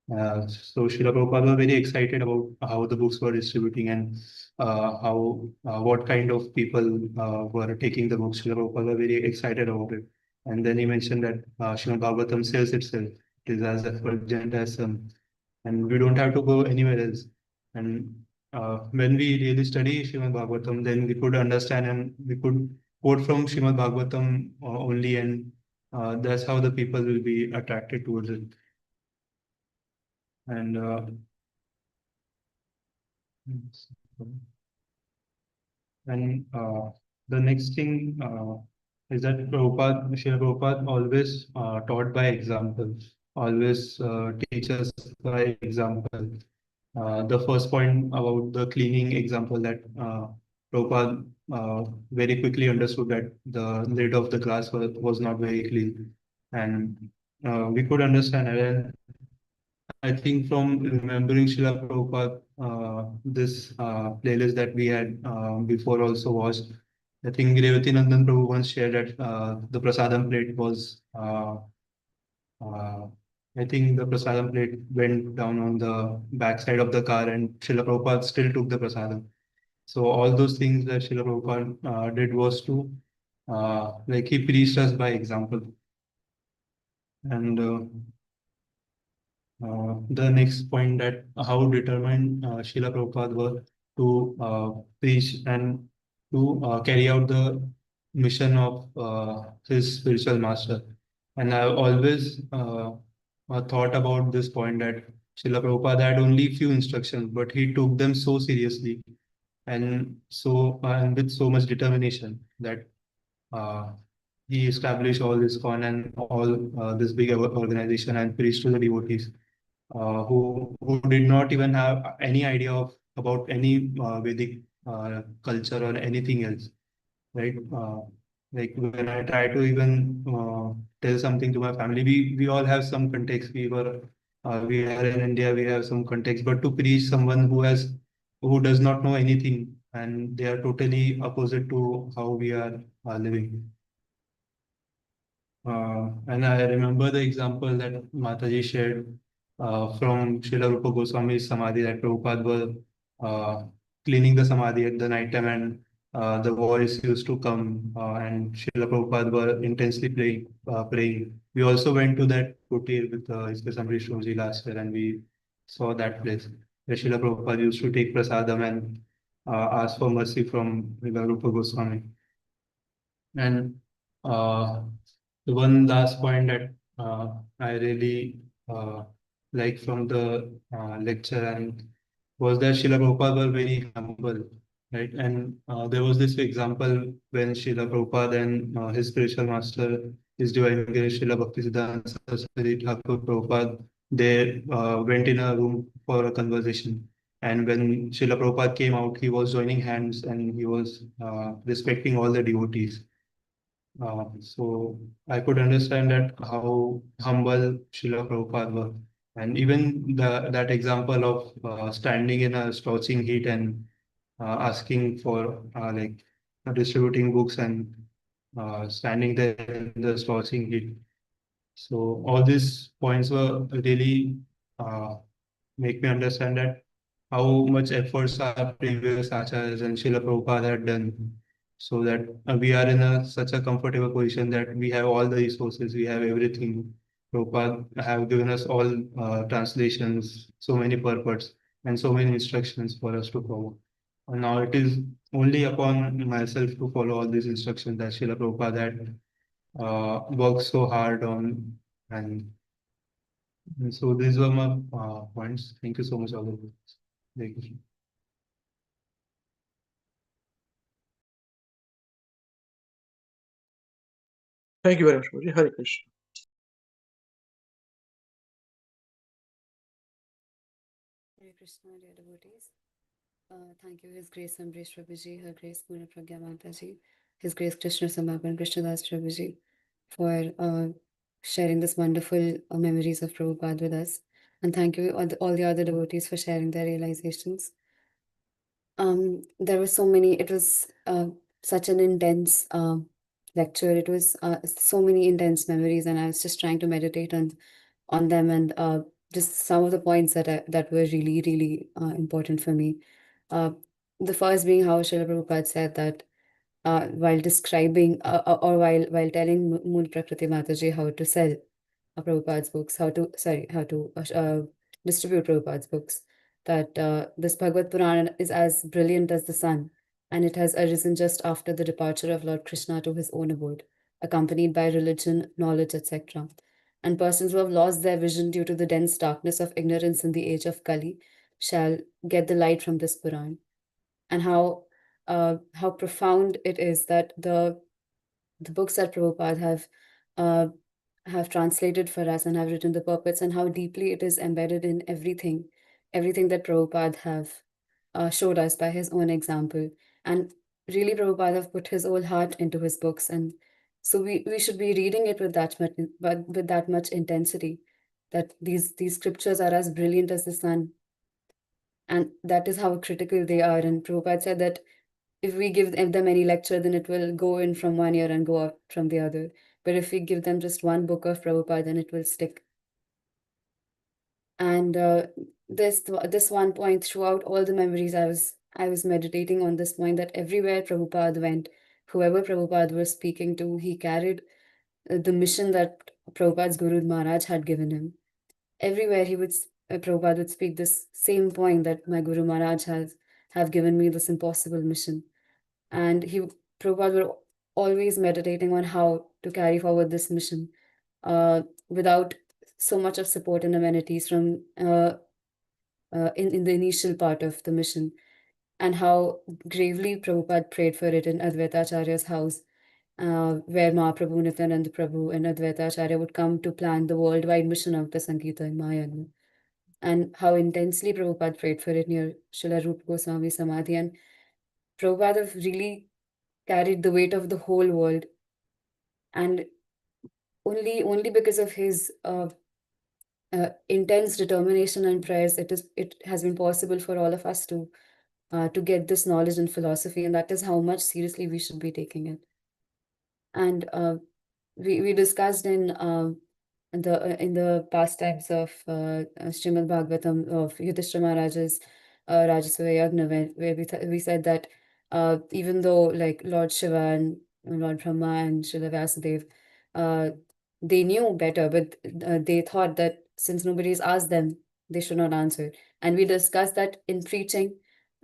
So Srila Prabhupada were very excited about how the books were distributing and how what kind of people were taking the books. Srila Prabhupada were very excited about it. And then he mentioned that Srimad Bhagavatam says itself, it is as effulgent as sun, and we don't have to go anywhere else. And when we really study Srimad Bhagavatam, then we could understand and we could quote from Srimad Bhagavatam only, and that's how the people will be attracted towards it. And the next thing is that Srila Prabhupada always taught by example, always teaches by example. The first point about the cleaning example, that Prabhupada very quickly understood that the lid of the glass was not very clean. And we could understand, and I think from remembering Srila Prabhupada, this playlist that we had before also watched, I think Revati Nandan Prabhu once shared that the prasadam plate was, uh, I think the prasadam plate went down on the back side of the car, and Srila Prabhupada still took the prasadam. So all those things that Srila Prabhupada did was to, like he preached us by example. And the next point, that how determined Srila Prabhupada were to preach and to carry out the mission of his spiritual master. And I always thought about this point, that Srila Prabhupada had only few instructions, but he took them so seriously and and with so much determination, that uh, he established all this con and all this big organization and preached to the devotees who did not even have any idea of about any Vedic culture or anything else, right? like when I try to even tell something to my family, we all have some context. We are in India, we have some context, but to preach someone who does not know anything and they are totally opposite to how we are living. And I remember the example that Mataji shared from Srila Rupa Goswami's Samadhi, that Prabhupada was cleaning the Samadhi at the night time, and the voice used to come and Srila Prabhupada were intensely praying. We also went to that kutir with His Grace Amrish Prabhuji last year, and we saw that place where Srila Prabhupada used to take prasadam and ask for mercy from Srila Rupa Goswami. And the one last point that I really like from the lecture and was that Srila Prabhupada were very humble, right? And there was this example when Srila Prabhupada and his spiritual master, his divine grace, Srila Bhaktisiddhanta Saraswati Thakur Prabhupada, they went in a room for a conversation. And when Srila Prabhupada came out, he was joining hands and he was respecting all the devotees. So I could understand that how humble Srila Prabhupada was. And even that example of standing in a scorching heat and asking for distributing books and standing there in the scorching heat. So all these points were really make me understand that how much efforts our previous acharyas and Srila Prabhupada had done so that we are in such a comfortable position that we have all the resources, we have everything. Prabhupada have given us all translations, so many purports, and so many instructions for us to follow. And now it is only upon myself to follow all these instructions that Srila Prabhupada had worked so hard on. And so these were my points. Thank you so much, all of you. Thank you. Thank you very much, Prabhuji. Hare Krishna. Hare Krishna, dear devotees. Thank you, His Grace Amrish Prabhuji, Her Grace Purna Pragya Mataji, His Grace Krishna Samapan Krishnadas Prabhuji, for sharing this wonderful memories of Prabhupada with us. And thank you all the other devotees for sharing their realizations. There were so many, it was such an intense lecture. It was so many intense memories, and I was just trying to meditate on them, and just some of the points that were really, really important for me. The first being how Srila Prabhupada said that while describing or while telling Mool Prakriti Mataji how to sell Prabhupada's books, how to distribute Prabhupada's books, that this Bhagavad Purana is as brilliant as the sun, and it has arisen just after the departure of Lord Krishna to his own abode, accompanied by religion, knowledge, etc. And persons who have lost their vision due to the dense darkness of ignorance in the age of Kali shall get the light from this Puran. And how profound it is that the books that Prabhupada have translated for us and have written the purports, and how deeply it is embedded in everything that Prabhupada have showed us by his own example. And really, Prabhupada have put his whole heart into his books, and so we should be reading it with that much intensity, that these scriptures are as brilliant as the sun, and that is how critical they are. And Prabhupada said that if we give them any lecture, then it will go in from one ear and go out from the other. But if we give them just one book of Prabhupada, then it will stick. And this one point throughout all the memories, I was meditating on this point, that everywhere Prabhupada went, whoever Prabhupada was speaking to, he carried the mission that Prabhupada's Guru Maharaj had given him. Everywhere Prabhupada would speak this same point, that my Guru Maharaj have given me this impossible mission. And Prabhupada were always meditating on how to carry forward this mission without so much of support and amenities from in the initial part of the mission, and how gravely Prabhupada prayed for it in Advaita Acharya's house, where Mahaprabhu, Nityananda Prabhu, and Advaita Acharya would come to plan the worldwide mission of the Sankirtan in Mayana, and how intensely Prabhupada prayed for it near Srila Rupa Goswami Samadhi. And Prabhupada really carried the weight of the whole world And only because of his intense determination and prayers, it has been possible for all of us to get this knowledge and philosophy, and that is how much seriously we should be taking it. And we discussed in the pastimes of Srimad Bhagavatam of Yudhishthira Maharaj's Rajasva Yagna, where we said that even though like Lord Shiva and Lord Brahma and Srila Vyasadeva, they knew better, but they thought that since nobody's asked them, they should not answer. And we discussed that in preaching,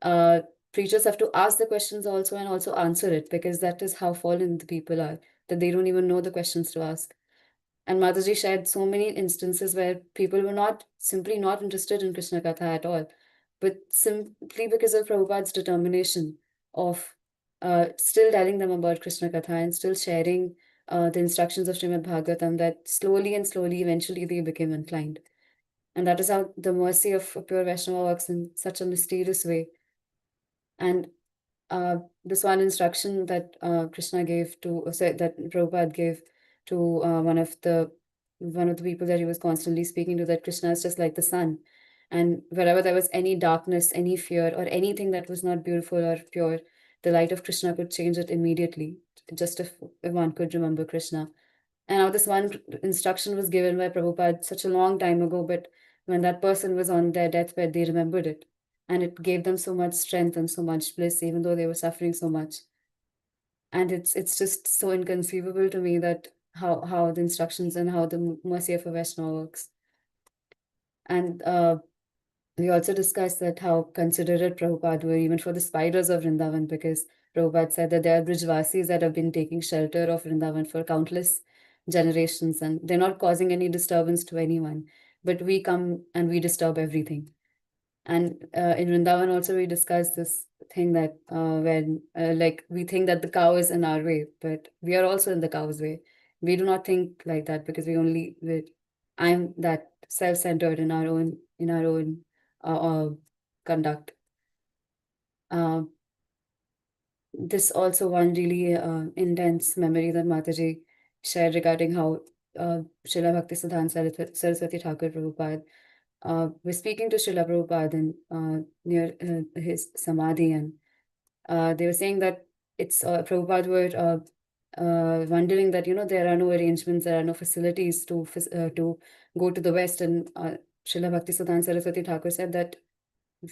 preachers have to ask the questions also and also answer it, because that is how fallen the people are, that they don't even know the questions to ask. And Mataji shared so many instances where people were simply not interested in Krishna Katha at all, but simply because of Prabhupada's determination of still telling them about Krishna Katha and still sharing the instructions of Srimad Bhagavatam, that slowly and slowly, eventually they became inclined. And that is how the mercy of pure Vaishnava works in such a mysterious way. And this one instruction that Krishna gave to, that Prabhupada gave to one of the people that he was constantly speaking to, that Krishna is just like the sun. And wherever there was any darkness, any fear, or anything that was not beautiful or pure, the light of Krishna could change it immediately, just if one could remember Krishna. And now this one instruction was given by Prabhupada such a long time ago, but when that person was on their deathbed, they remembered it. And it gave them so much strength and so much bliss, even though they were suffering so much. And it's just so inconceivable to me that how the instructions and how the mercy of a Vaishnava works. And we also discussed that how considerate Prabhupada were even for the spiders of Vrindavan, because Prabhupada said that there are Brijvasis that have been taking shelter of Vrindavan for countless generations, and they're not causing any disturbance to anyone. But we come and we disturb everything. And in Vrindavan also we discussed this thing that when like we think that the cow is in our way, but we are also in the cow's way. We do not think like that, because I'm that self-centered in our own conduct. This also one really intense memory that Mataji shared regarding how Srila Bhakti Siddhanta Saraswati Thakur Prabhupada was speaking to Srila Prabhupada near his Samadhi, and they were saying that it's Prabhupada were wondering that there are no arrangements, there are no facilities to go to the West, and Srila Bhakti Siddhanta Saraswati Thakur said that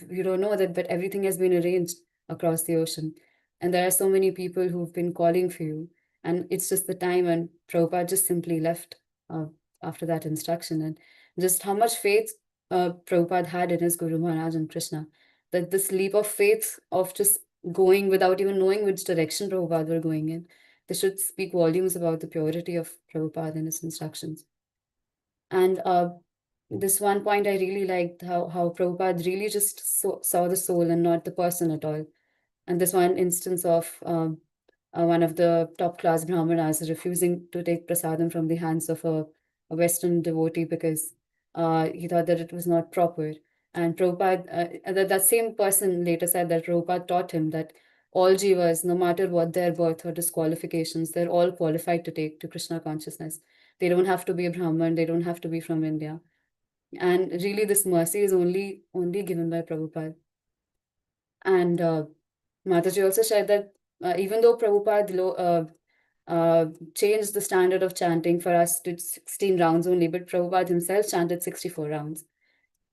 you don't know that, but everything has been arranged across the ocean, and there are so many people who've been calling for you, and it's just the time. And Prabhupada just simply left after that instruction, and just how much faith Prabhupada had in his Guru Maharaj and Krishna, that this leap of faith of just going without even knowing which direction Prabhupada were going in, this should speak volumes about the purity of Prabhupada and his instructions. And this one point I really liked, how Prabhupada really just saw the soul and not the person at all. And this one instance of one of the top class Brahmanas refusing to take prasadam from the hands of a Western devotee because he thought that it was not proper. And Prabhupada, that same person later said that Prabhupada taught him that all jivas, no matter what their birth or disqualifications, they're all qualified to take to Krishna consciousness. They don't have to be a Brahman, they don't have to be from India. And really this mercy is only given by Prabhupada. And Mataji also shared that even though Prabhupada changed the standard of chanting for us to 16 rounds only, but Prabhupada himself chanted 64 rounds.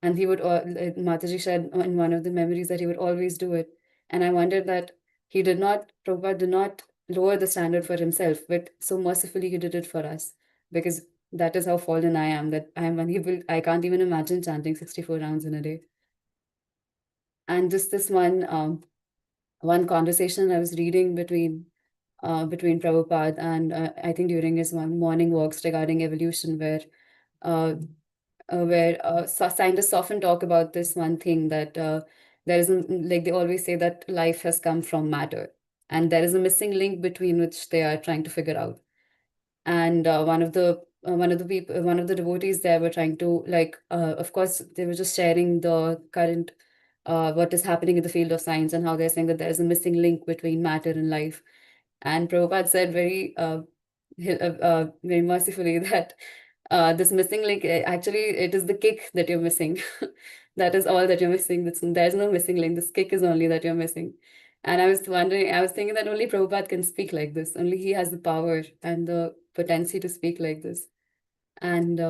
And he would, Mataji shared in one of the memories that he would always do it. And I wondered that Prabhupada did not lower the standard for himself, but so mercifully he did it for us, because that is how fallen I am, that I am unable, I can't even imagine chanting 64 rounds in a day. And just this one conversation I was reading between Prabhupada and I think during his one morning walks regarding evolution, where scientists often talk about this one thing, that there isn't, like they always say that life has come from matter, and there is a missing link between which they are trying to figure out. And one of the devotees there were trying to, of course they were just sharing the current what is happening in the field of science, and how they're saying that there is a missing link between matter and life. And Prabhupada said very very mercifully that this missing link, actually, it is the kick that you're missing. That is all that you're missing. There's no missing link. This kick is only that you're missing. And I was thinking that only Prabhupada can speak like this. Only he has the power and the potency to speak like this. And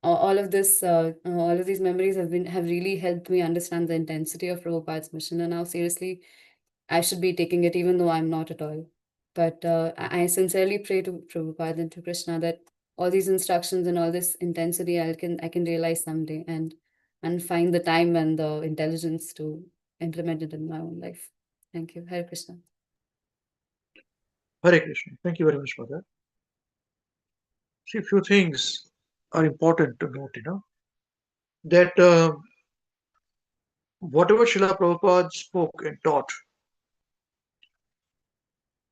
all of this, all of these memories have really helped me understand the intensity of Prabhupada's mission and how seriously I should be taking it, even though I'm not at all. But I sincerely pray to Prabhupada and to Krishna that all these instructions and all this intensity I can realize someday and find the time and the intelligence to implement it in my own life. Thank you. Hare Krishna. Hare Krishna. Thank you very much for that. See, a few things are important to note, that whatever Srila Prabhupada spoke and taught,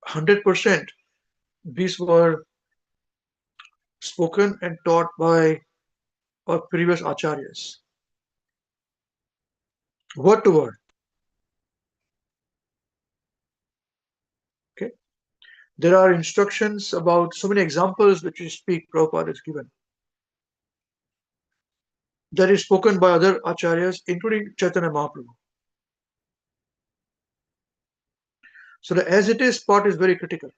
100% these were spoken and taught by our previous acharyas, word to word. Okay, there are instructions about so many examples which you speak, Prabhupada has given, that is spoken by other acharyas, including Chaitanya Mahaprabhu. So the as it is part is very critical.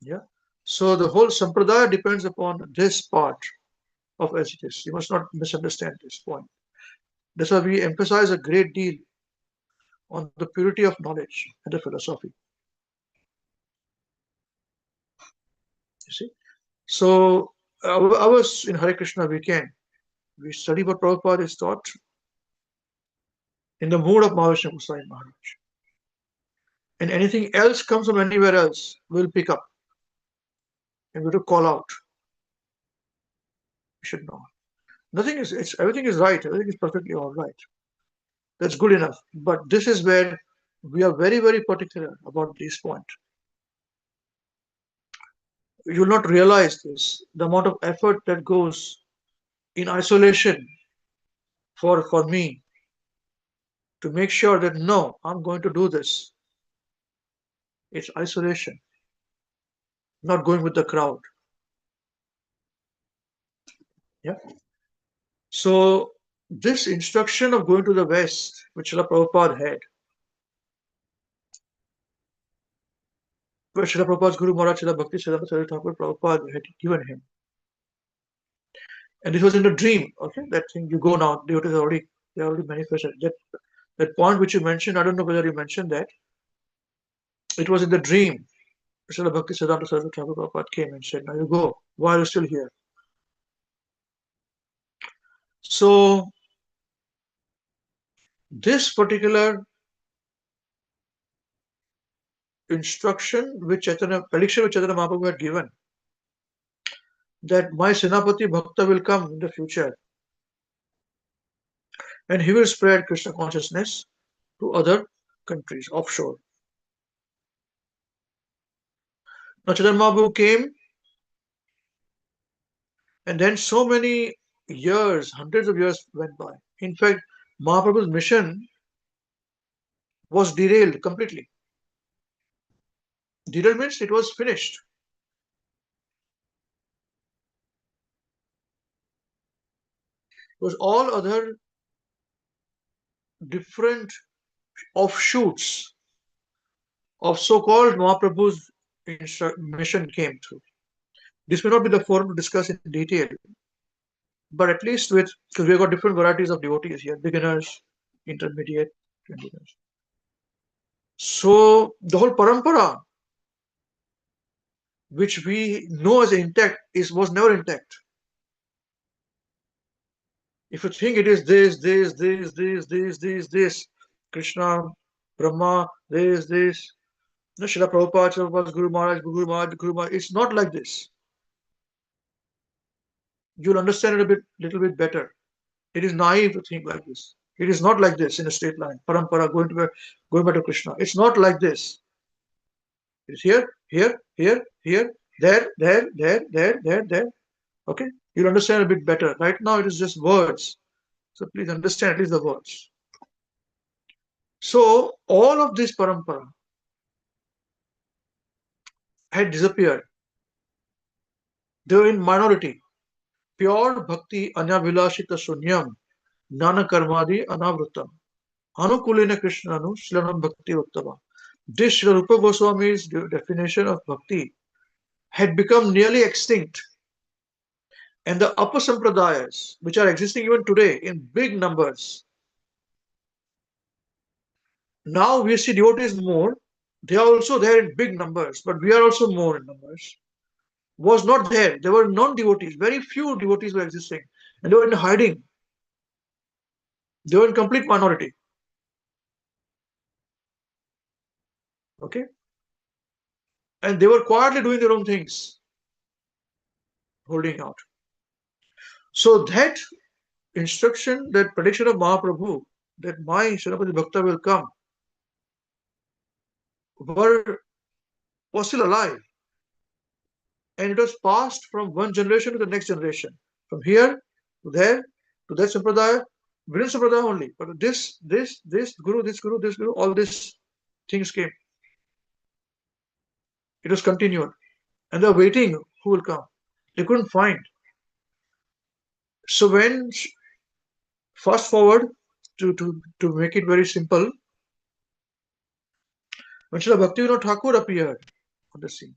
Yeah. So the whole sampradaya depends upon this part of as it is. You must not misunderstand this point. That's why we emphasize a great deal on the purity of knowledge and the philosophy. You see? So ours in Hare Krishna WECAN, we study what Prabhupada is taught in the mood of Mahavishnu Goswami Maharaj. And anything else comes from anywhere else, we'll pick up. And we will call out. We should know. Everything is right, everything is perfectly all right. That's good enough. But this is where we are very, very particular about this point. You will not realize this, the amount of effort that goes in isolation for me to make sure that no, I'm going to do this. It's isolation, not going with the crowd. Yeah. So this instruction of going to the West, which Srila Prabhupada had, where Srila Prabhupada's Guru Maharaj, Srila Bhakti Siddhanta Saraswati Thakur Prabhupada had given him. And this was in a dream, okay? That thing, you go now, devotees already manifested. That point which you mentioned, I don't know whether you mentioned that. It was in the dream. Srila Bhakti Siddhanta Saraswati Thakur Prabhupada came and said, now you go. Why are you still here? So this particular instruction which prediction which Chaitanya Mahaprabhu had given, that my Senapati Bhakta will come in the future and he will spread Krishna consciousness to other countries offshore. Now Chaitanya Mahaprabhu came, and then so many years, hundreds of years went by. In fact, Mahaprabhu's mission was derailed completely. Derailed means it was finished. It was all other different offshoots of so-called Mahaprabhu's mission came through. This may not be the forum to discuss in detail, but at least because we've got different varieties of devotees here, beginners, intermediate, beginners. So the whole parampara, which we know as intact, was never intact. If you think it is this, Krishna, Brahma, this, no, Srila Prabhupada, Guru Maharaj, it's not like this. You'll understand it little bit better. It is naive to think like this. It is not like this in a straight line. Parampara, going back to Krishna. It's not like this. It's here, there. Okay? You'll understand a bit better. Right now it is just words. So please understand at least the words. So all of this parampara had disappeared. They were in minority. Pure bhakti anyavilashita sunyam nana karmadi anavrutam. Anukulina Krishnanu Shlanam Bhakti Uttama. This Srila Rupa Goswami's definition of bhakti had become nearly extinct. And the upper sampradayas, which are existing even today in big numbers, now we see devotees more. They are also there in big numbers, but we are also more in numbers. Was not there. There were non-devotees. Very few devotees were existing. And they were in hiding. They were in complete minority. Okay? And they were quietly doing their own things, holding out. So that instruction, that prediction of Mahaprabhu, that my Shanapati Bhakta will come, was still alive. And it was passed from one generation to the next generation. From here to there, to that Sampradaya, within Sampradaya only. But this Guru, all these things came. It was continued. And they were waiting who will come. They couldn't find. So when, fast forward to make it very simple, when Srila Bhaktivinoda Thakur appeared on the scene,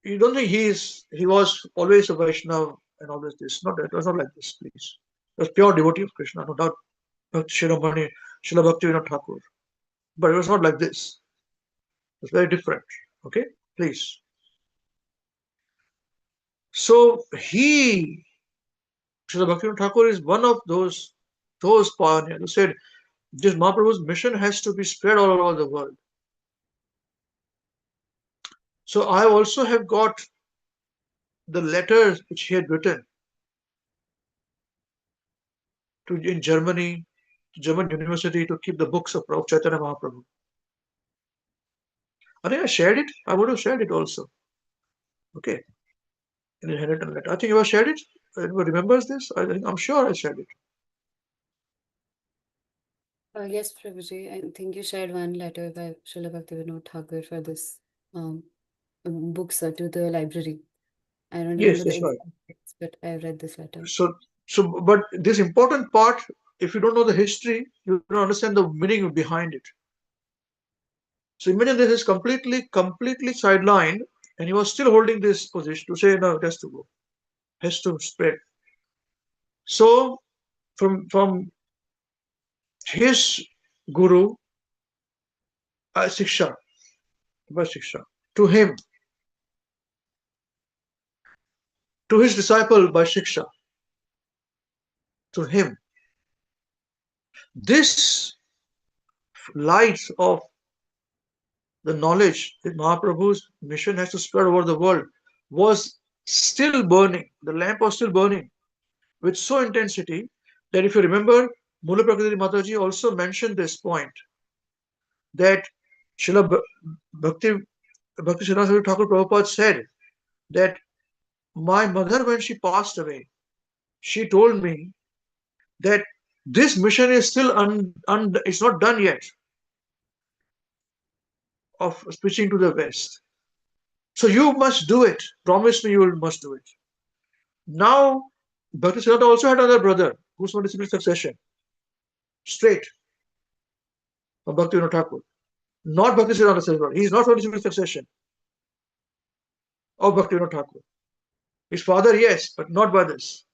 you don't think he was always a Vaishnava and all this. Not that. It was not like this, please. It was pure devotee of Krishna, no doubt. Srila Bhaktivinoda Thakur. But it was not like this. It was very different. Okay? Please. So Srila Bhaktivinoda Thakur is one of those pioneers who said this Mahaprabhu's mission has to be spread all over the world. So I also have got the letters which he had written in Germany, to German university, to keep the books of Chaitanya Mahaprabhu. I think I shared it. I would have shared it also. Okay. In the handwritten letter. I think you have shared it. Anyone remembers this? I'm sure I shared it. Yes, Prabhuji. I think you shared one letter by Srila Bhaktivinoda Thakur for this books to the library. I don't Yes, remember the that's right. exact text, but I read this letter. But this important part, if you don't know the history, you don't understand the meaning behind it. So imagine this is completely sidelined, and he was still holding this position to say, no, it has to go, has to spread. So from his guru, Siksha, to him, to his disciple by Shiksha, to him, this light of the knowledge that Mahaprabhu's mission has to spread over the world was still burning. The lamp was still burning with so intensity that, if you remember, Mula Prakriti Mataji also mentioned this point, that Srila Bhakti Siddhanta Thakur Prabhupada said that my mother, when she passed away, she told me that this mission is still it's not done yet, of switching to the West. So you must do it. Promise me you must do it. Now, Bhakti Siddhanta also had another brother who's from disciplic succession, straight from Bhakti Thakur. Not Bhakti Siddhanta brother. He is not from disciplic succession of Bhakti Thakur. His father, yes, but not by this.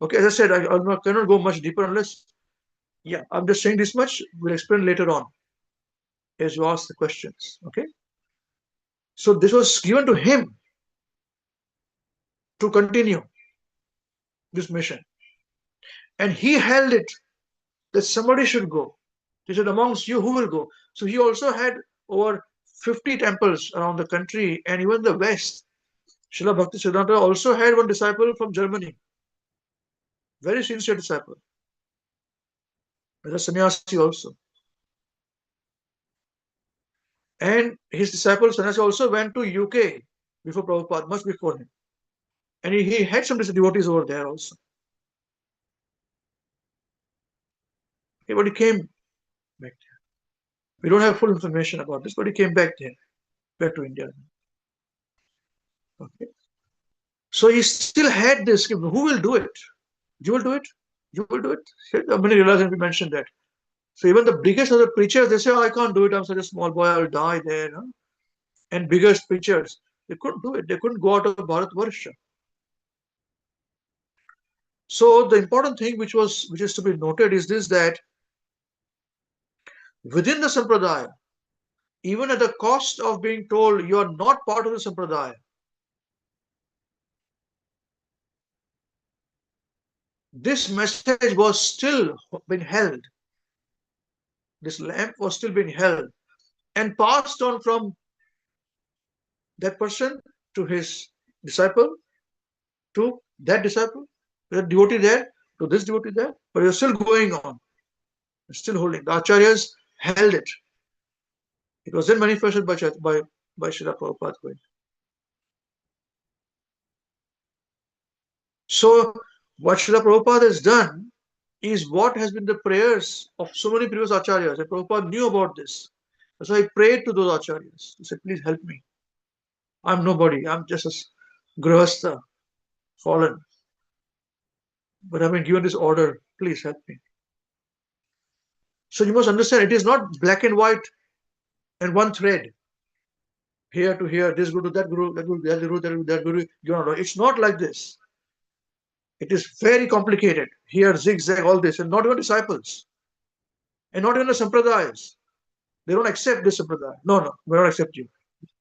Okay, as I said, I cannot go much deeper unless, I'm just saying this much. We'll explain later on as you ask the questions. Okay. So this was given to him to continue this mission. And he held it that somebody should go. He said, amongst you, who will go? So he also had over 50 temples around the country and even the West. Srila Bhakti Siddhanta also had one disciple from Germany, very sincere disciple. As a sannyasi also. And his disciple sannyasi also went to UK before Prabhupada, much before him. And he had some devotees over there also. Okay, but he came back there. We don't have full information about this, but he came back there, back to India. Okay. So he still had this. Who will do it? You will do it. You will do it. Many realized we mentioned that. So even the biggest of the preachers, they say, "Oh, I can't do it. I'm such a small boy. I'll die there." No? And biggest preachers, they couldn't do it. They couldn't go out of Bharatvarsha. So the important thing which is to be noted is this, that within the sampradaya, even at the cost of being told you are not part of the sampradaya, this message was still being held. This lamp was still being held and passed on from that person to his disciple, to that disciple, the devotee there, to this devotee there, but you're still going on, still holding. The acharyas held it. It was then manifested by Srila Prabhupada. So what Srila Prabhupada has done is what has been the prayers of so many previous acharyas, and Prabhupada knew about this. That's why he prayed to those acharyas. He said, please help me. I'm nobody. I'm just a grihastha, fallen. But I've been given this order. Please help me. So you must understand, it is not black and white and one thread. Here to here, this guru to that guru, that guru, that guru, that guru. You know, it's not like this. It is very complicated. Here, zigzag, all this, and not even disciples. And not even the sampradayas. They don't accept this sampradaya. No, we don't accept you.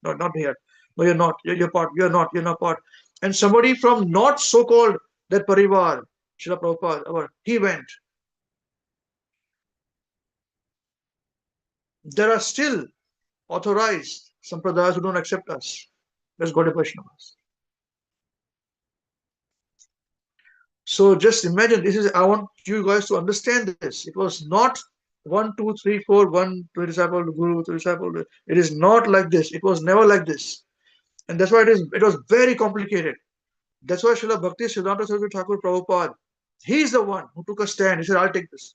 No, not here. No, you're not. You're part. You're not part. And somebody from not so-called that parivar, Srila Prabhupada, he went. There are still authorized sampradayas who don't accept us. That's Gaudiya Vaishnavas. So just imagine, I want you guys to understand this. It was not 1, 2, 3, 4, 1 to disciple, to guru, to disciple. It is not like this. It was never like this. And that's why it was very complicated. That's why Srila Bhakti Siddhanta Saraswati Thakur Prabhupada, he is the one who took a stand. He said, I'll take this.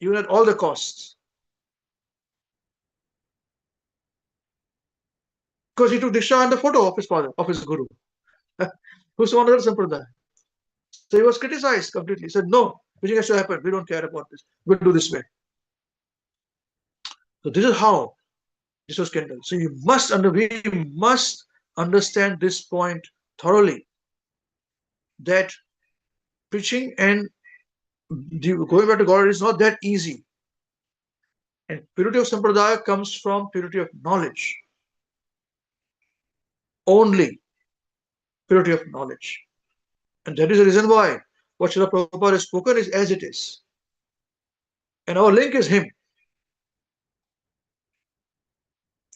Even at all the costs. Because he took Diksha and the photo of his father, of his guru, who's one other Sampradaya. So he was criticized completely. He said, no, which has to happen. We don't care about this. We'll do this way. So this is how this was kindled. So we must understand this point thoroughly, that preaching and going back to God is not that easy. And purity of sampradaya comes from purity of knowledge. Only purity of knowledge. And that is the reason why what Srila Prabhupada has spoken is as it is. And our link is him.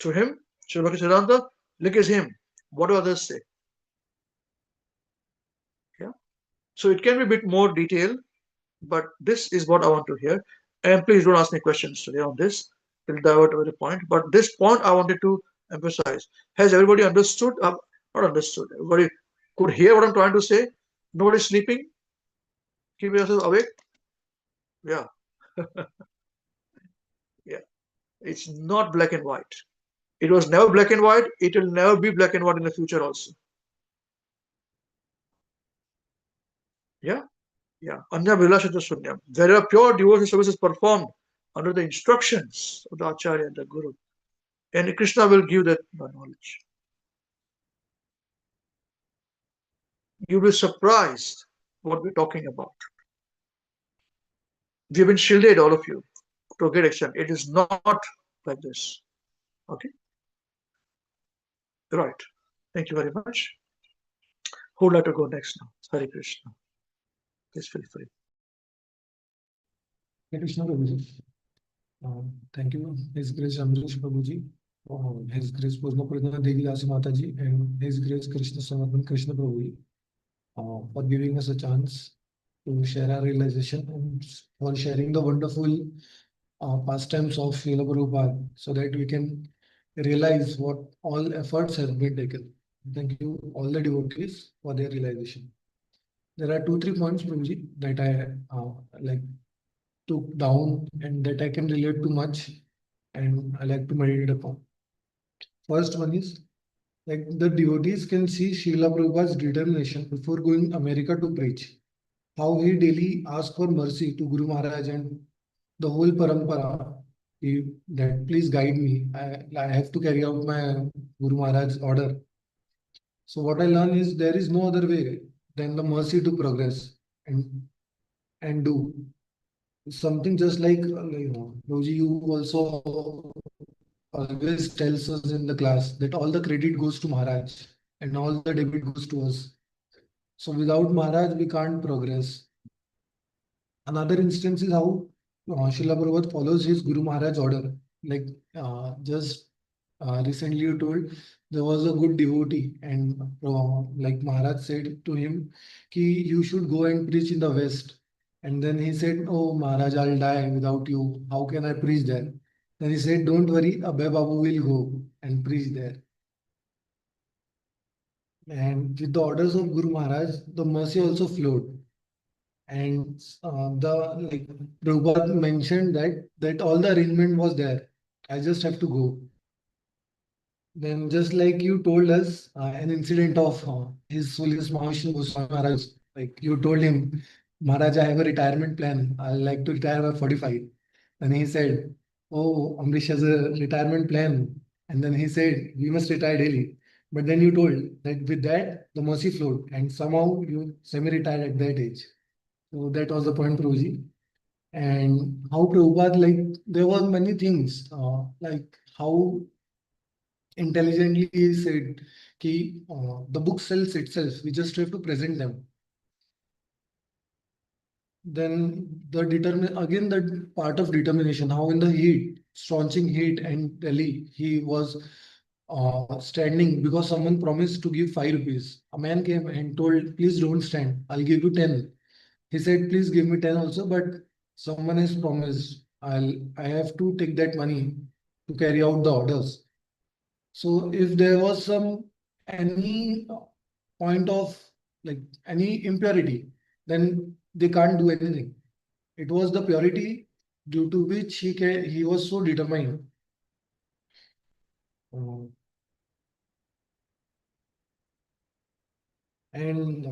To him, Srila Bhakti Siddhanta, link is him. What do others say? Yeah. So it can be a bit more detailed, but this is what I want to hear. And please don't ask me questions today on this. We'll divert away the point. But this point I wanted to emphasize. Has everybody understood? Not understood. Everybody could hear what I'm trying to say? Nobody's sleeping? Keep yourself awake? Yeah. Yeah. It's not black and white. It was never black and white. It will never be black and white in the future also. Yeah. Yeah. Anya Vilashita Sunyam. There are pure devotional services performed under the instructions of the Acharya and the Guru. And Krishna will give that knowledge. You'll be surprised what we're talking about. We've been shielded, all of you, to a great extent. It is not like this. Okay? Right. Thank you very much. Who would like to go next now? Hare Krishna. Please feel free. Hare Krishna Prabhuji. Thank you, His Grace Amrish Prabhuji, His Grace Purnapurna Devi Dasi Mataji, and His Grace Krishna Samarpan Krishna Prabhuji for giving us a chance to share our realization and for sharing the wonderful pastimes of Srila Prabhupada so that we can realize what all efforts have been taken. Thank you all the devotees for their realization. There are 2-3 points, Prabhuji, that I like took down and that I can relate to much and I like to meditate upon. First one is like the devotees can see Srila Prabhupada's determination before going America to preach. How he daily asked for mercy to Guru Maharaj and the whole parampara. That please guide me. I have to carry out my Guru Maharaj's order. So what I learned is there is no other way than the mercy to progress and do something just like Roji, you also always tells us in the class that all the credit goes to Maharaj and all the debit goes to us. So without Maharaj, we can't progress. Another instance is how Srila Prabhupada follows his Guru Maharaj order. Like just recently you told there was a good devotee and like Maharaj said to him, ki you should go and preach in the West. And then he said, oh Maharaj, I'll die without you. How can I preach there? Then he said, don't worry, Abhay Babu will go and preach there. And with the orders of Guru Maharaj, the mercy also flowed. And like Prabhupada mentioned that all the arrangement was there. I just have to go. Then just like you told us an incident of His Holiness Mahavishnu Goswami Maharaj, like you told him, Maharaj, I have a retirement plan. I like to retire by 45. And he said, oh, Amrish has a retirement plan. And then he said, we must retire daily. But then you told that with that, the mercy flowed. And somehow you semi-retired at that age. So that was the point, Prabhuji. And how Prabhupada, like, there were many things, like how intelligently he said, ki, the book sells itself, we just have to present them. Then again, the part of determination, how in the heat, scorching heat and Delhi, he was standing because someone promised to give 5 rupees. A man came and told, please don't stand, I'll give you 10. He said, please give me 10 also, but someone has promised I have to take that money to carry out the orders. So if there was any point of like any impurity, then they can't do anything. It was the purity due to which he was so determined. And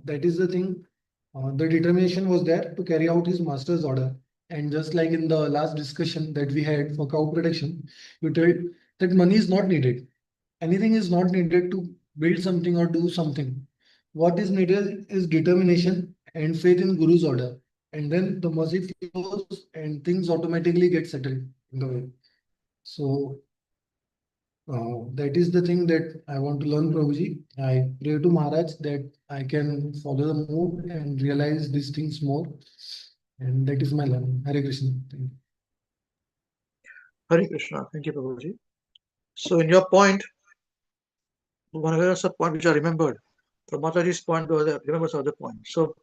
that is the thing. The determination was there to carry out his master's order. And just like in the last discussion that we had for cow protection, you told that money is not needed. Anything is not needed to build something or do something. What is needed is determination and faith in Guru's order. And then the mercy flows and things automatically get settled in the way. So that is the thing that I want to learn, Prabhuji. I pray to Maharaj that I can follow the mood and realize these things more. And that is my learning. Hare Krishna. Thank you. Hare Krishna. Thank you, Prabhuji. So in your point, one other point which I remembered, from Mataji's point, I remember some other point. So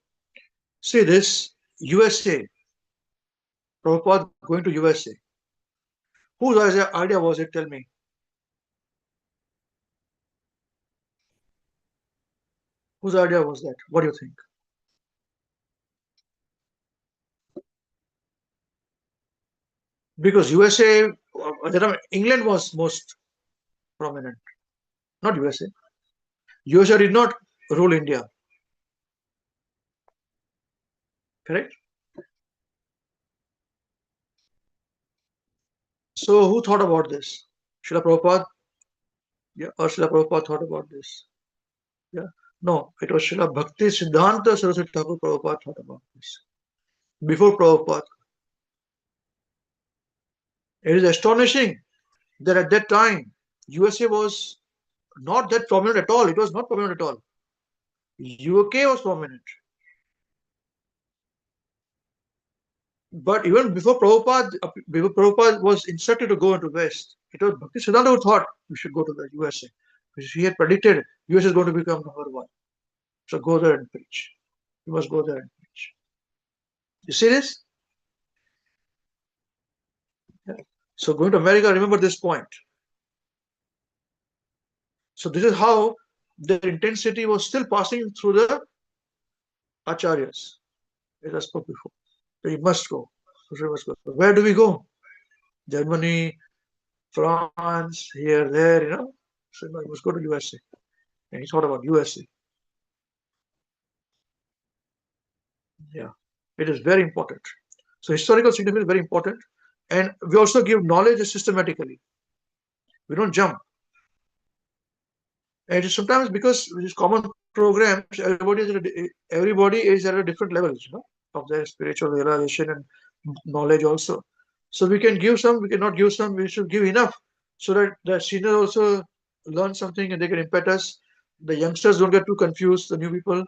see this, USA, Prabhupada going to USA. Whose idea was it? Tell me. Whose idea was that? What do you think? Because USA, England was most prominent, not USA. USA did not rule India. Correct? So who thought about this? Srila Prabhupada? Yeah, or Srila Prabhupada thought about this? Yeah. No, it was Srila Bhakti Siddhanta Saraswati Thakur Prabhupada thought about this. Before Prabhupada. It is astonishing that at that time, USA was not that prominent at all. It was not prominent at all. UK was prominent. But even before Prabhupada was instructed to go into West, it was Bhakti Siddhanta who thought we should go to the USA. Because he had predicted USA is going to become number 1. So go there and preach. You must go there and preach. You see this? Yeah. So going to America, remember this point. So this is how the intensity was still passing through the acharyas, as I spoke before. So you must go. So we must go. Where do we go? Germany, France, here, there, you know. So no, we must go to USA. And he thought about USA. Yeah, it is very important. So historical significance is very important. And we also give knowledge systematically. We don't jump. And it's sometimes because these common programs, everybody is at a different levels, you know, of their spiritual realization and knowledge also. So we can give some, we cannot give some, we should give enough so that the seniors also learn something and they can impact us. The youngsters don't get too confused, the new people.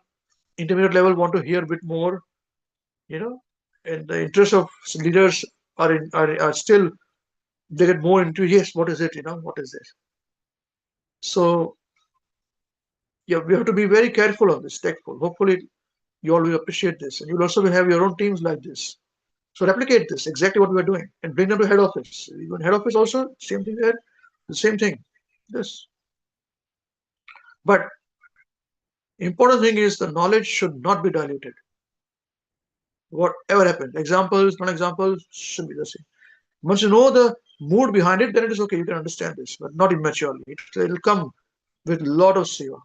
Intermediate level want to hear a bit more, you know, and the interest of leaders are still, they get more into, yes, what is it, you know, what is this? So yeah, we have to be very careful on this, tactful. Hopefully you all will appreciate this, and you'll also have your own teams like this. So replicate this, exactly what we are doing, and bring them to head office. Even head office also, same thing there, the same thing. This. But important thing is the knowledge should not be diluted. Whatever happens, examples, non-examples should be the same. Once you know the mood behind it, then it is okay, you can understand this, but not immaturely. It will come with a lot of seva.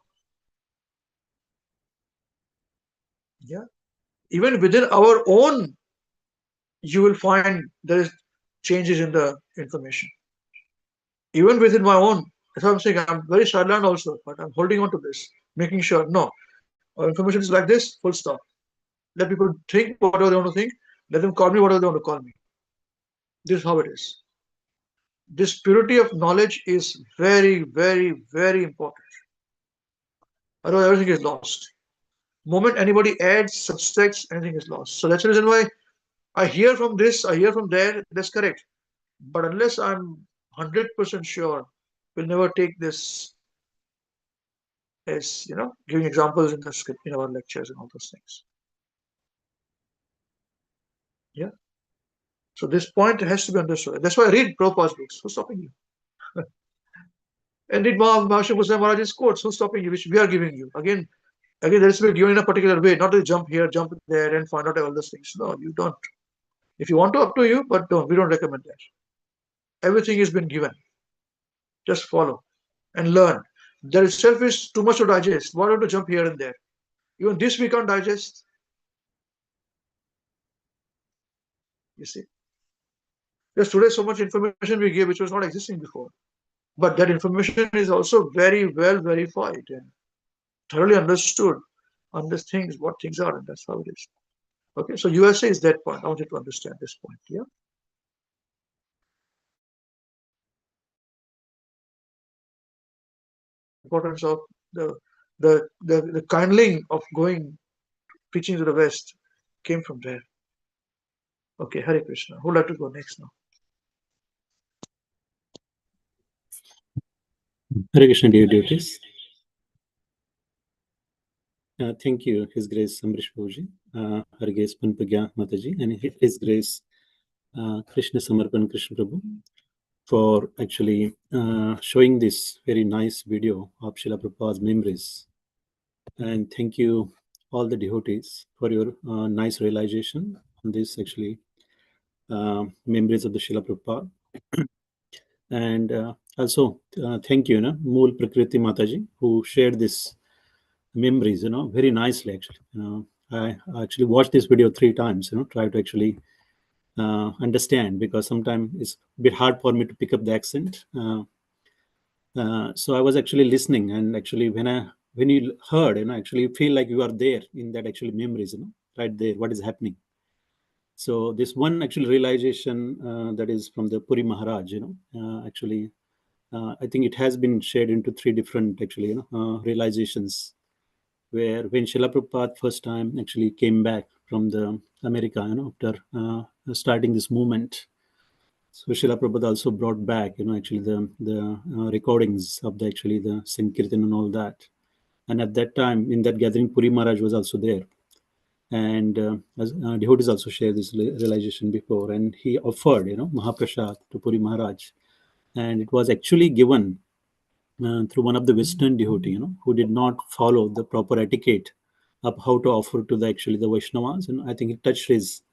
Yeah. Even within our own, you will find there is changes in the information. Even within my own, that's what I'm saying. I'm very silent also, but I'm holding on to this, making sure no, our information is like this, full stop. Let people think whatever they want to think. Let them call me whatever they want to call me. This is how it is. This purity of knowledge is very, very, very important. Otherwise, everything is lost. Moment anybody adds, subtracts, anything is lost. So that's the reason why I hear from this, I hear from there. That's correct. But unless I'm 100% sure, we'll never take this as, you know, giving examples in the script, in our lectures and all those things. Yeah. So this point has to be understood. That's why I read Prabhupada's books. Who's stopping you? And read Mahashya Goswami Maharaj's quotes. Who's stopping you? Which we are giving you. Again, there is to be given in a particular way, not to jump here, jump there, and find out all those things. No, you don't. If you want to, up to you, but don't. We don't recommend that. Everything has been given. Just follow and learn. There itself is too much to digest. Why don't you jump here and there? Even this we can't digest. You see. There's today so much information we give which was not existing before. But that information is also very well verified and thoroughly understood on these things, what things are, and that's how it is. Okay, so USA is that point. I want you to understand this point. Yeah. Importance of the kindling of going preaching to the West came from there. Okay, Hare Krishna. Who would like to go next now? Hare Krishna, dear devotees. Thank you, His Grace Amrish Prabhuji, Her Grace Panpagya Mataji, and His Grace Krishna Samarpan Krishna Prabhu for actually showing this very nice video of Srila Prabhupada's memories. And thank you all the devotees for your nice realization on this actually memories of the Srila Prabhupada. And also thank you, Mool Prakriti Mataji, who shared this memories, very nicely actually. I actually watched this video 3 times, try to actually understand, because sometimes it's a bit hard for me to pick up the accent. So I was actually listening, and actually when you heard, actually you feel like you are there in that actually memories, right there, what is happening. So this one actually realization that is from the Puri Maharaj, actually I think it has been shared into 3 different actually, realizations, where when Srila Prabhupada first time actually came back from the America, after starting this movement. So Srila Prabhupada also brought back, actually the recordings of the actually the Sankirtan and all that. And at that time, in that gathering, Puri Maharaj was also there. And as devotees also shared this realization before, and he offered, Mahaprasad to Puri Maharaj, and it was actually given through one of the Western devotee, who did not follow the proper etiquette of how to offer to the actually the Vaishnavas, and I think it touched his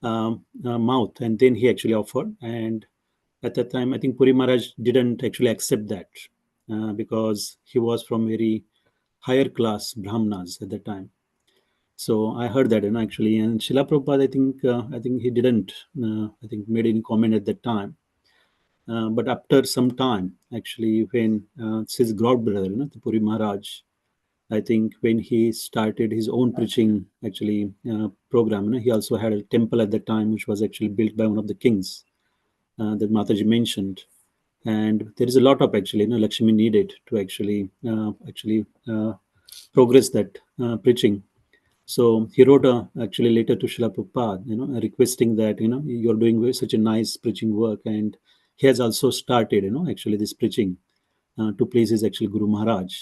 mouth, and then he actually offered. And at that time, I think Puri Maharaj didn't actually accept that because he was from very higher class Brahmanas at that time. So I heard that, actually, and Srila Prabhupada, I think he didn't, I think, made any comment at that time. But after some time, actually, when his god brother, the Puri Maharaj, I think when he started his own preaching actually program, he also had a temple at that time, which was actually built by one of the kings that Mataji mentioned. And there is a lot of actually, Lakshmi needed to actually progress that preaching. So he wrote a actually letter to Srila Prabhupada, requesting that, you're doing such a nice preaching work. And he has also started, actually this preaching to please his actually Guru Maharaj.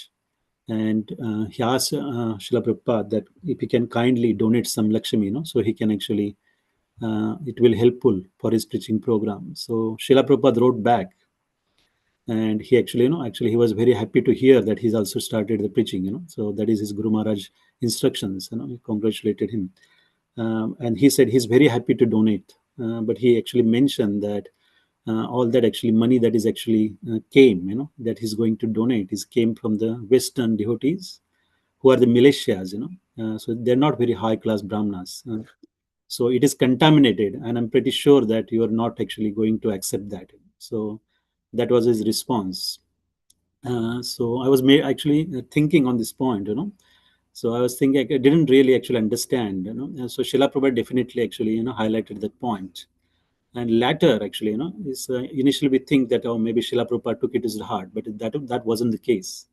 And he asked Srila Prabhupada that if he can kindly donate some Lakshmi, so he can actually, it will helpful for his preaching program. So Srila Prabhupada wrote back, and he actually, he was very happy to hear that he's also started the preaching, so that is his Guru Maharaj instructions, he congratulated him. And he said he's very happy to donate, but he actually mentioned that all that actually money that is actually came, that he's going to donate came from the Western devotees who are the militias, so they're not very high class Brahmanas. So it is contaminated, and I'm pretty sure that you are not actually going to accept that. So that was his response. So I was actually thinking on this point, So I was thinking I didn't really actually understand, So Srila Prabhupada definitely actually, highlighted that point. And later, actually, is initially we think that maybe Srila Prabhupada took it as heart, but that wasn't the case.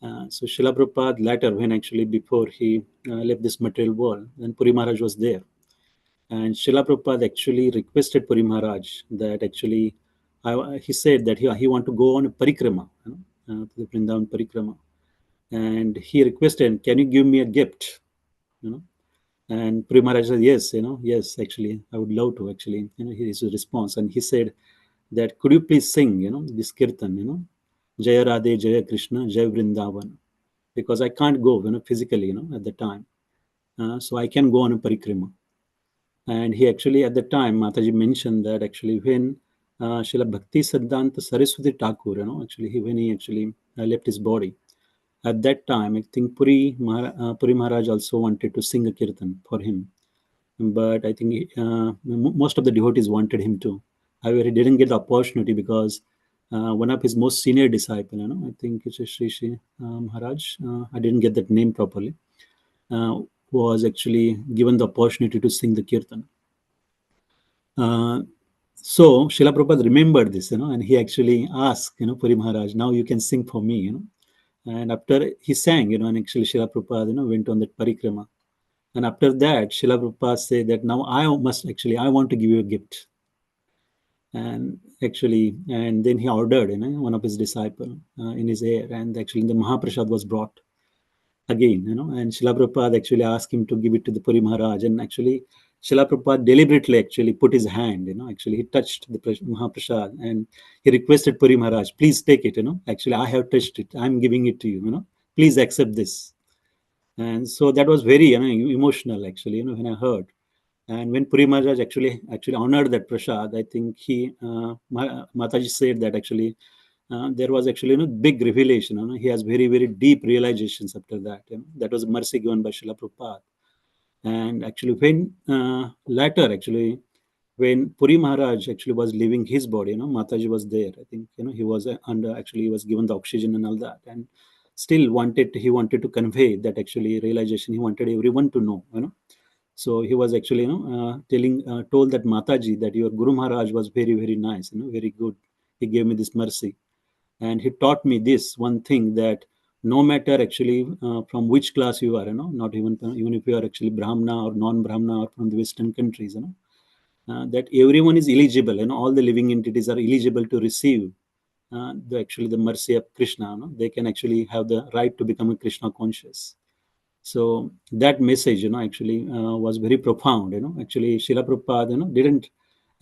So Srila Prabhupada later, when actually before he left this material world, then Puri Maharaj was there. And Srila Prabhupada actually requested Puri Maharaj that actually, he said that he want to go on a parikrama, to the Vrindavan parikrama. And he requested, can you give me a gift? And Puri Maharaj said, yes, yes, actually, I would love to actually, his response. And he said that, could you please sing, this kirtan, Jaya Radhe, Jaya Krishna, Jaya Vrindavan, because I can't go, physically, at the time. So I can go on a parikrama. And he actually, at the time, Mataji mentioned that actually when Srila Bhakti Siddhanta Saraswati Thakur, actually, when he actually left his body, at that time, I think Puri Maharaj also wanted to sing a kirtan for him. But I think most of the devotees wanted him to. However, he didn't get the opportunity because one of his most senior disciples, I think it's Sri Maharaj, I didn't get that name properly, was actually given the opportunity to sing the kirtan. So Srila Prabhupada remembered this, and he actually asked, Puri Maharaj, now you can sing for me, And after he sang, and actually Srila Prabhupada, went on that parikrama. And after that, Srila Prabhupada said that now I want to give you a gift. And actually, and then he ordered, one of his disciples in his ear, and actually the Mahaprasad was brought again, and Srila Prabhupada actually asked him to give it to the Puri Maharaj. And actually, Srila Prabhupada deliberately actually put his hand, actually he touched the Mahaprasad and he requested Puri Maharaj, please take it, actually I have touched it, I'm giving it to you, please accept this. And so that was very emotional actually, when I heard. And when Puri Maharaj actually honored that prasad, I think he Mataji said that actually there was actually big revelation. He has very, very deep realizations after that. That was mercy given by Srila Prabhupada. And actually when later actually when Puri Maharaj actually was leaving his body, Mataji was there. I think he was he was given the oxygen and all that, and still he wanted to convey that actually realization. He wanted everyone to know, So he was actually, told that Mataji that your Guru Maharaj was very, very nice, very good. He gave me this mercy. And he taught me this one thing, that no matter actually from which class you are, not even if you are actually Brahmana or non-Brahmana or from the Western countries, that everyone is eligible, all the living entities are eligible to receive the mercy of Krishna. They can actually have the right to become a Krishna conscious. So that message, was very profound. Actually, Srila Prabhupada, didn't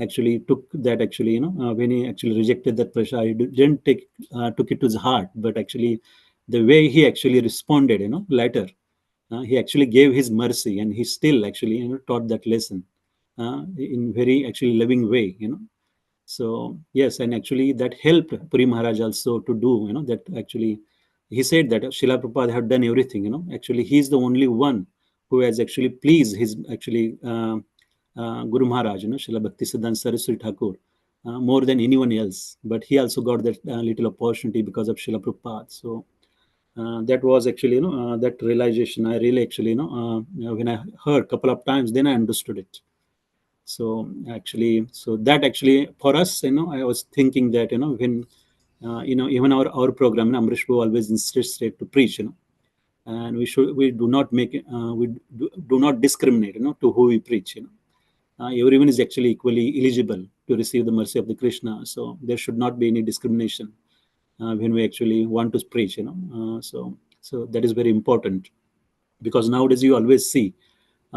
actually took that when he actually rejected that prasad, he didn't took it to his heart, but actually the way he actually responded, later, he actually gave his mercy, and he still actually taught that lesson. in very actually loving way, So yes, and actually that helped Puri Maharaj also to do, that actually he said that Srila Prabhupada had done everything, Actually, he's the only one who has actually pleased his actually Guru Maharaj, Srila Bhaktisiddhanta Saraswati Thakur, more than anyone else. But he also got that little opportunity because of Srila Prabhupada. So that was actually, that realization. I really actually, when I heard a couple of times, then I understood it. So actually, so that actually for us, I was thinking that, when, even our program, Amrish Bhu always insists to preach, and we do not make, we do not discriminate, to who we preach, everyone is actually equally eligible to receive the mercy of the Krishna. So there should not be any discrimination when we actually want to preach, so that is very important, because nowadays you always see,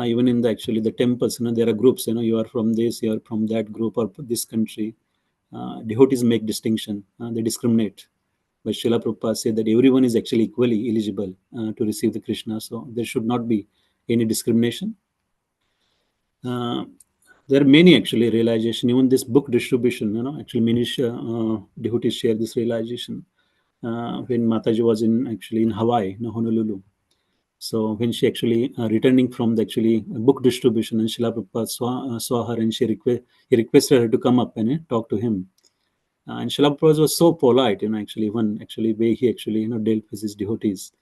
even in the temples, there are groups, you are from this, you are from that group or this country. Devotees make distinction, they discriminate. But Srila Prabhupada said that everyone is actually equally eligible to receive the Krishna, so there should not be any discrimination. There are many actually realization, even this book distribution, actually many devotees share this realization. When Mataji was in Hawaii, Honolulu. So when she actually returning from the actually book distribution, and Srila Prabhupada saw her, and he requested her to come up and talk to him. And Srila Prabhupada was so polite, actually one actually way he actually dealt with his devotees.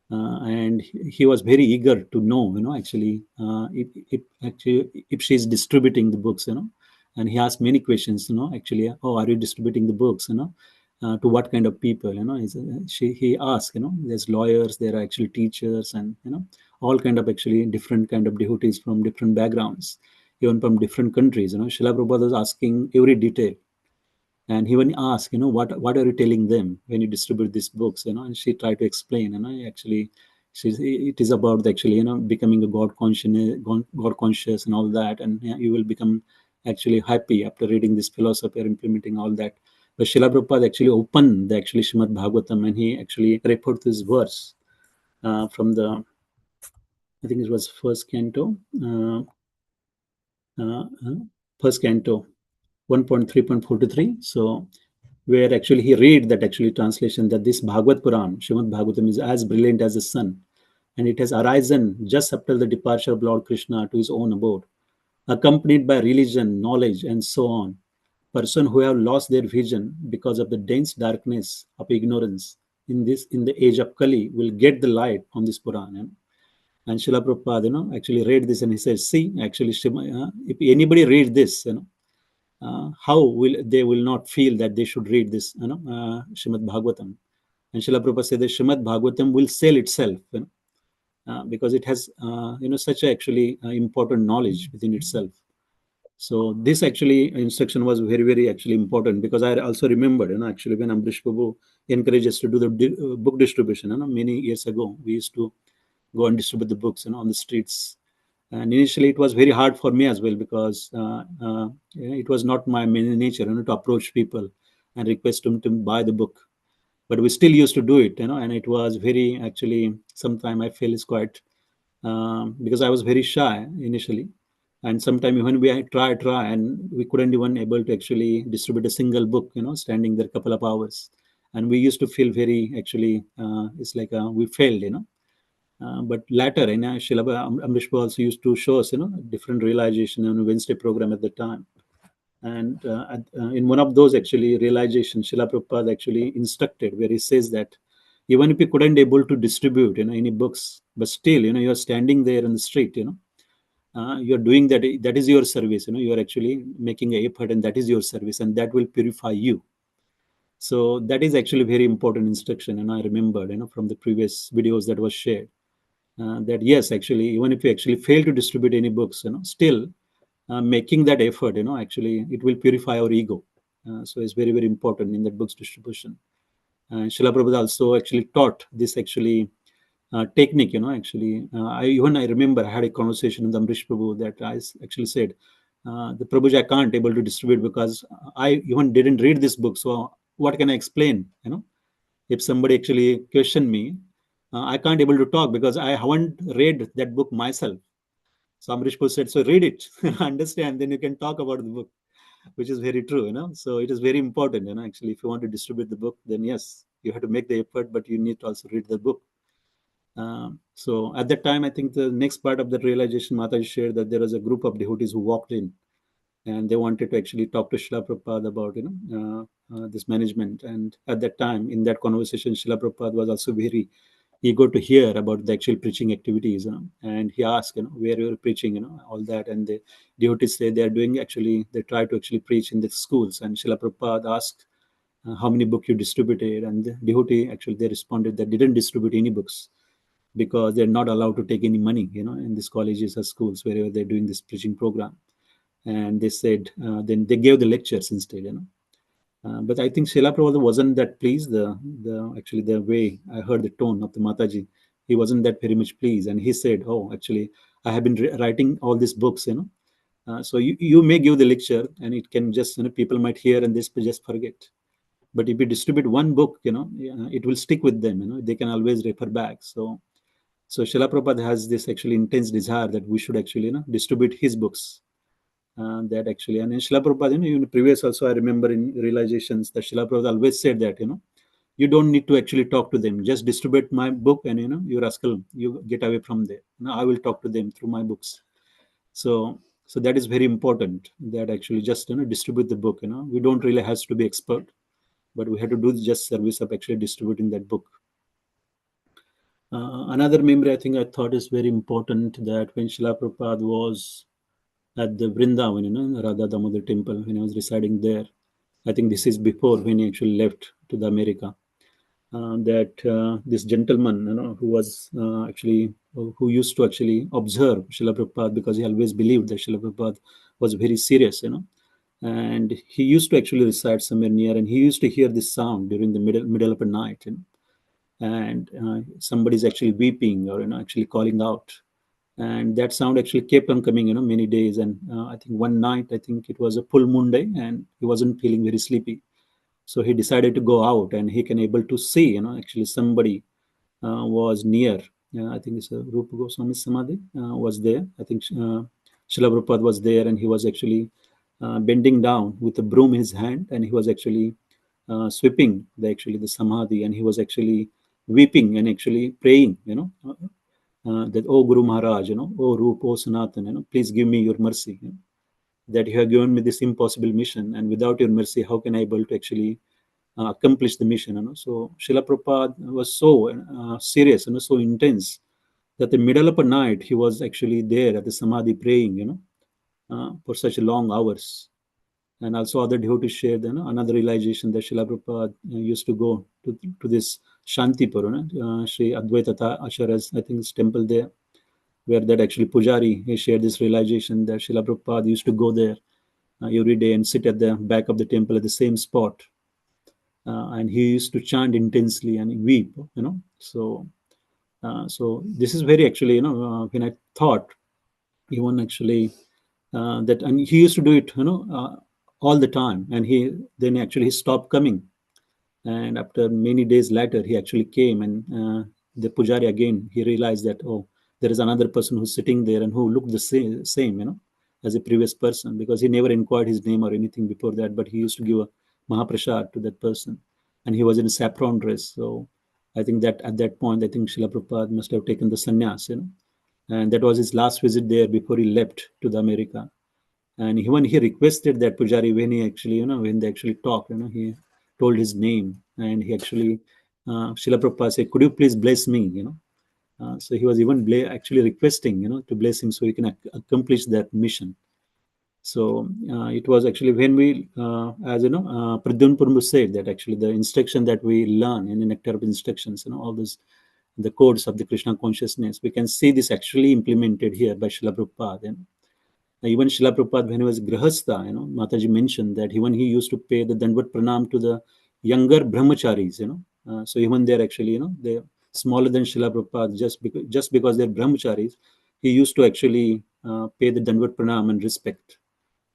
And he was very eager to know, actually, if she's distributing the books, and he asked many questions, actually, oh, are you distributing the books, to what kind of people, he asked, there's lawyers, there are actually teachers, and, all kind of actually different kind of devotees from different backgrounds, even from different countries, Srila Prabhupada was asking every detail. And he even asked, what are you telling them when you distribute these books, and she tried to explain, actually, it is about actually, becoming a God conscious and all that, and you will become actually happy after reading this philosophy or implementing all that. But Srila Prabhupada actually opened the actually Srimad Bhagavatam, and he actually referred to this verse from the, I think it was first canto, 1.3.43. So where actually he read that actually translation that this Bhagavad Puran, Srimad Bhagavatam, is as brilliant as the sun, and it has arisen just after the departure of Lord Krishna to his own abode, accompanied by religion, knowledge, and so on. Person who have lost their vision because of the dense darkness of ignorance in the age of Kali will get the light from this Puran. And Srila Prabhupada, actually read this, and he says, see, actually, if anybody read this, how will they will not feel that they should read this, Srimad Bhagavatam. And Srila Prabhupada said that Srimad Bhagavatam will sell itself, because it has, such a actually important knowledge within itself. So this actually instruction was very, very actually important, because I also remembered, actually when Amrish Prabhu encouraged us to do the book distribution, many years ago, we used to go and distribute the books, on the streets. And initially it was very hard for me as well, because it was not my nature, to approach people and request them to buy the book. But we still used to do it, and it was very actually, sometimes I feel it's quite, because I was very shy initially. And sometimes even we try, and we couldn't even able to actually distribute a single book, standing there a couple of hours. And we used to feel very actually, it's like we failed, but later, Srila Amrish also used to show us, different realization on a Wednesday program at the time. And in one of those actually realizations, Srila Prabhupada actually instructed, where he says that even if you couldn't able to distribute, any books, but still, you're standing there in the street, you're doing that. That is your service. You're actually making an effort, and that is your service, and that will purify you. So that is actually very important instruction, and I remembered, from the previous videos that was shared. That yes, actually, even if you actually fail to distribute any books, still making that effort, actually it will purify our ego. So it's very, very important in that books distribution. Srila Prabhupada also actually taught this actually technique, actually. I remember I had a conversation with Amrish Prabhu that I actually said, the Prabhuji, I can't able to distribute because I even didn't read this book. So what can I explain? If somebody actually question me, I can't able to talk because I haven't read that book myself. So Amrish Puri said, so read it, understand, then you can talk about the book, which is very true, So it is very important, actually, if you want to distribute the book, then yes, you have to make the effort, but you need to also read the book. So at that time, I think the next part of that realization, Mataji shared that there was a group of devotees who walked in, and they wanted to actually talk to Srila Prabhupada about, this management. And at that time, in that conversation, Srila Prabhupada was also very eager to hear about the actual preaching activities, and he asked, where you are preaching, all that. And the devotees say they are doing they try to actually preach in the schools. And Srila Prabhupada asked, how many books you distributed? And the devotee, actually, they responded that they didn't distribute any books because they're not allowed to take any money, in these colleges or schools, wherever they're doing this preaching program. And they said, then they gave the lectures instead, but I think Srila Prabhupada wasn't that pleased. Actually, the way I heard the tone of the Mataji, he wasn't that very much pleased. And he said, oh, actually, I have been writing all these books, so you may give the lecture and it can just, people might hear and this just forget. But if you distribute one book, it will stick with them, they can always refer back. So Srila Prabhupada has this actually intense desire that we should actually, distribute his books. That actually, and in Srila Prabhupada, in previous also, I remember in realizations that Srila Prabhupada always said that, you don't need to actually talk to them. Just distribute my book and, you're rascal, you get away from there. I will talk to them through my books. So that is very important, that actually just, distribute the book, we don't really have to be expert, but we have to do just service of actually distributing that book. Another memory I think I thought is very important, that when Srila Prabhupada was at the Vrindavan, Radha Damodar temple, when I was residing there, I think this is before when he actually left to the America, that this gentleman, who was who used to actually observe Srila Prabhupada, because he always believed that Srila Prabhupada was very serious, and he used to actually reside somewhere near, and he used to hear this sound during the middle of the night, and somebody's actually weeping or actually calling out, and that sound actually kept on coming many days. And I think one night, I think it was a full moon day, and he wasn't feeling very sleepy, so he decided to go out, and he can able to see actually somebody was near. I think it's Rupa Goswami Samadhi was there. I think Srila Prabhupada was there, and he was actually bending down with a broom in his hand, and he was actually sweeping the Samadhi, and he was actually weeping and actually praying, that, oh Guru Maharaj, oh Rup, oh Sanatan, please give me your mercy, that you have given me this impossible mission, and without your mercy, how can I able to actually accomplish the mission? So Srila Prabhupada was so serious, so intense, that the middle of the night he was actually there at the Samadhi praying, for such long hours. And also other devotees shared another realization, that Srila Prabhupada used to go to this Shantipur, Sri Advaita Acharya's, I think, temple there, where that actually Pujari, he shared this realization that Srila Prabhupada used to go there every day and sit at the back of the temple at the same spot, and he used to chant intensely and weep, so this is very actually, when I thought, even actually that, and he used to do it all the time, and then actually he stopped coming, and after many days later he actually came, and the Pujari again, he realized that, oh, there is another person who's sitting there and who looked the same, as a previous person, because he never inquired his name or anything before that, but he used to give a Mahaprasad to that person, and he was in a saffron dress. So I think that at that point, I think Srila Prabhupada must have taken the sannyas, and that was his last visit there before he left to the America. And even he requested that Pujari, when he actually, when they actually talked, he told his name, and he actually, Srila Prabhupada said, could you please bless me, so he was even actually requesting, to bless him so he can accomplish that mission. So it was actually when we, as Pradyumna Purmu said, that actually the instruction that we learn in the Nectar of Instructions, all those, the codes of the Krishna consciousness, we can see this actually implemented here by Srila Prabhupada. Even Srila Prabhupada, when he was Grihastha, Mataji mentioned that even he used to pay the Dandvat Pranam to the younger brahmacharis, so even they're actually, they're smaller than Srila Prabhupada, just because they're brahmacharis, he used to actually pay the Dandvat Pranam and respect.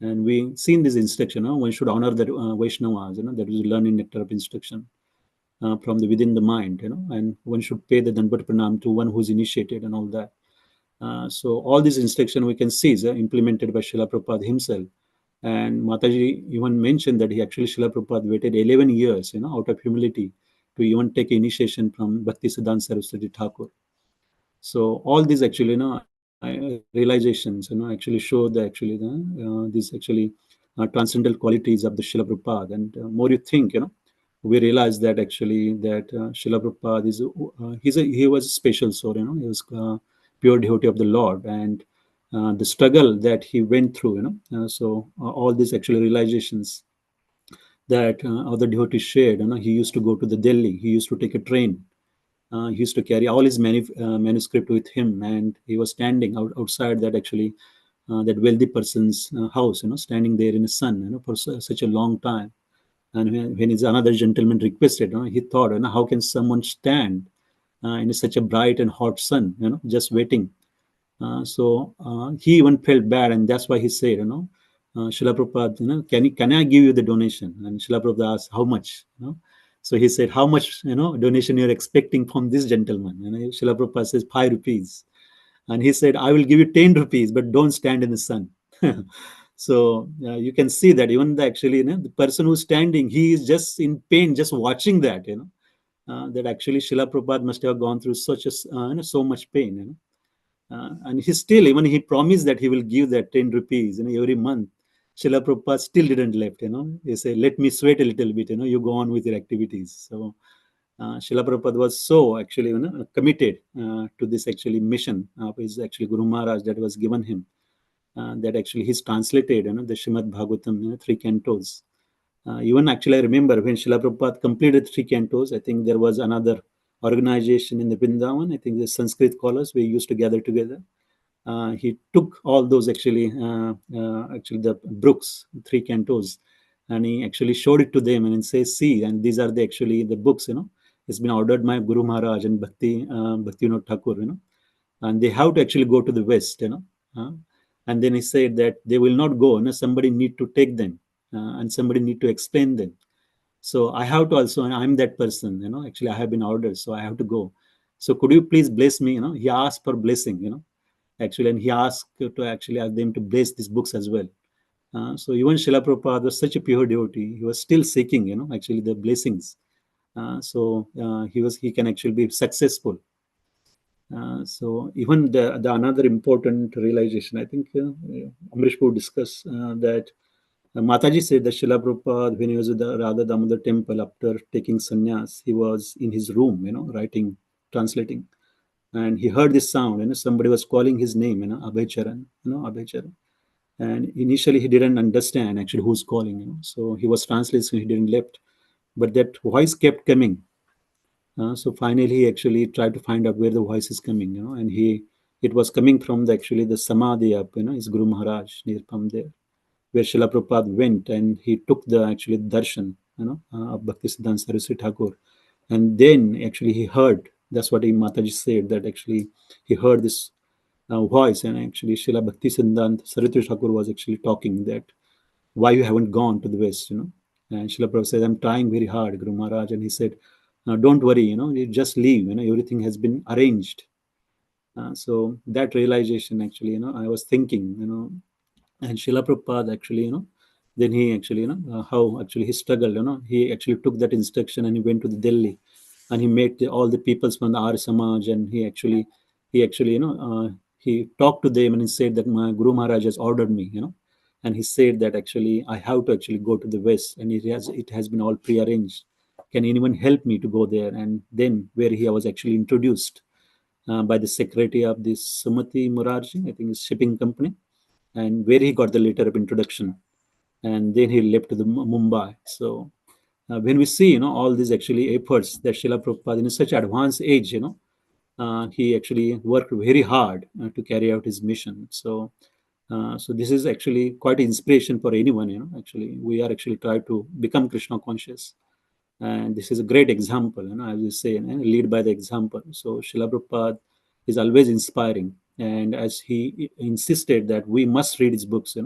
And we seen this instruction, one should honor the Vaishnavas, that we learn in Nectar of Instruction from the within the mind, and one should pay the Dandvat Pranam to one who's initiated and all that. So all these instruction we can see is implemented by Srila Prabhupada himself. And Mataji even mentioned that he actually, Srila Prabhupada waited 11 years, out of humility to even take initiation from Bhaktisiddhanta Saraswati Thakur. So all these actually, realizations, actually show the actually these actually transcendental qualities of the Srila Prabhupada. And more you think, we realize that actually that Srila Prabhupada is he was a special soul, he was pure devotee of the Lord, and the struggle that he went through, all these actually realizations that other devotees shared. He used to go to the Delhi, he used to take a train, he used to carry all his manuscript with him, and he was standing outside that actually that wealthy person's house, standing there in the sun, for such a long time. And when his another gentleman requested, he thought, how can someone stand in such a bright and hot sun, just waiting? So he even felt bad, and that's why he said, Srila Prabhupada, can I give you the donation? And Srila Prabhupada asked, how much? So he said, how much, donation you're expecting from this gentleman? Srila Prabhupada says, 5 rupees. And he said, I will give you 10 rupees, but don't stand in the sun. So you can see that even actually, the person who's standing, he is just in pain, just watching that, that actually Srila Prabhupada must have gone through such a, so much pain, and he still, even he promised that he will give that 10 rupees, every month. Srila Prabhupada still didn't left, he said, let me sweat a little bit, you go on with your activities. So Srila Prabhupada was so actually committed to this actually mission of his actually Guru Maharaj that was given him, that actually he's translated the Srimad Bhagavatam 3 cantos. Even actually I remember when Srila Prabhupada completed 3 cantos, I think there was another organization in the Vrindavan, I think the Sanskrit scholars, we used to gather together. He took all those actually the books, 3 cantos, and he actually showed it to them and says, see, and these are the actually the books, it's been ordered by Guru Maharaj and Bhakti Vinod Thakur, and they have to actually go to the West, and then he said that they will not go, somebody need to take them, and somebody need to explain them. So I have to also, and I'm that person, actually I have been ordered, so I have to go. So could you please bless me? He asked for blessing, actually, and he asked to actually ask them to bless these books as well. So even Srila Prabhupada was such a pure devotee, he was still seeking, actually the blessings. So he can actually be successful. So even the another important realization, I think Amrish will discuss that Mataji said that Srila Prabhupada, when he was at the Radha Damodar temple after taking sannyas, he was in his room, writing, translating, and he heard this sound, somebody was calling his name, Abhay Charan, Abhay Charan. And initially he didn't understand actually who's calling, so he was translating, he didn't left, but that voice kept coming. So finally he actually tried to find out where the voice is coming, and it was coming from actually the Samadhi of, his Guru Maharaj near from there, where Srila Prabhupada went and he took the actually darshan, of Bhaktisiddhanta Saraswati Thakur. And then actually he heard, that's what Mataji said, that actually he heard this voice, and actually Srila Bhaktisiddhanta Saraswati Thakur was actually talking that, why you haven't gone to the West, And Srila Prabhupada said, I'm trying very hard, Guru Maharaj. And he said, don't worry, you just leave, everything has been arranged. So that realization actually, I was thinking, and Srila Prabhupada actually, then he actually, how actually he struggled, he actually took that instruction and he went to the Delhi, and he met all the peoples from the Arya Samaj, and he actually, he talked to them and he said that my Guru Maharaj has ordered me, and he said that actually I have to actually go to the West, and it has been all prearranged. Can anyone help me to go there? And then where he was actually introduced by the secretary of this Sumati Murarji, I think it's shipping company, and where he got the letter of introduction, and then he left to the Mumbai. So when we see, all these actually efforts that Srila Prabhupada in such advanced age, he actually worked very hard to carry out his mission. So this is actually quite inspiration for anyone, actually we are actually trying to become Krishna conscious, and this is a great example, as you say, lead by the example. So Srila Prabhupada is always inspiring, and as he insisted that we must read his books,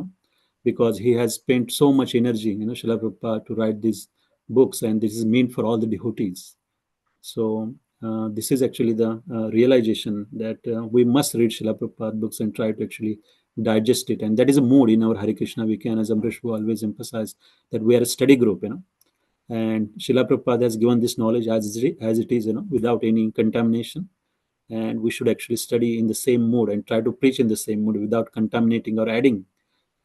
because he has spent so much energy, Srila Prabhupada, to write these books, and this is meant for all the devotees. So this is actually the realization that we must read Srila Prabhupada books and try to actually digest it. And that is a mood in our Hare Krishna WECAN, as Amrish will always emphasize, that we are a study group, and Srila Prabhupada has given this knowledge as it is, without any contamination. And we should actually study in the same mood and try to preach in the same mood without contaminating or adding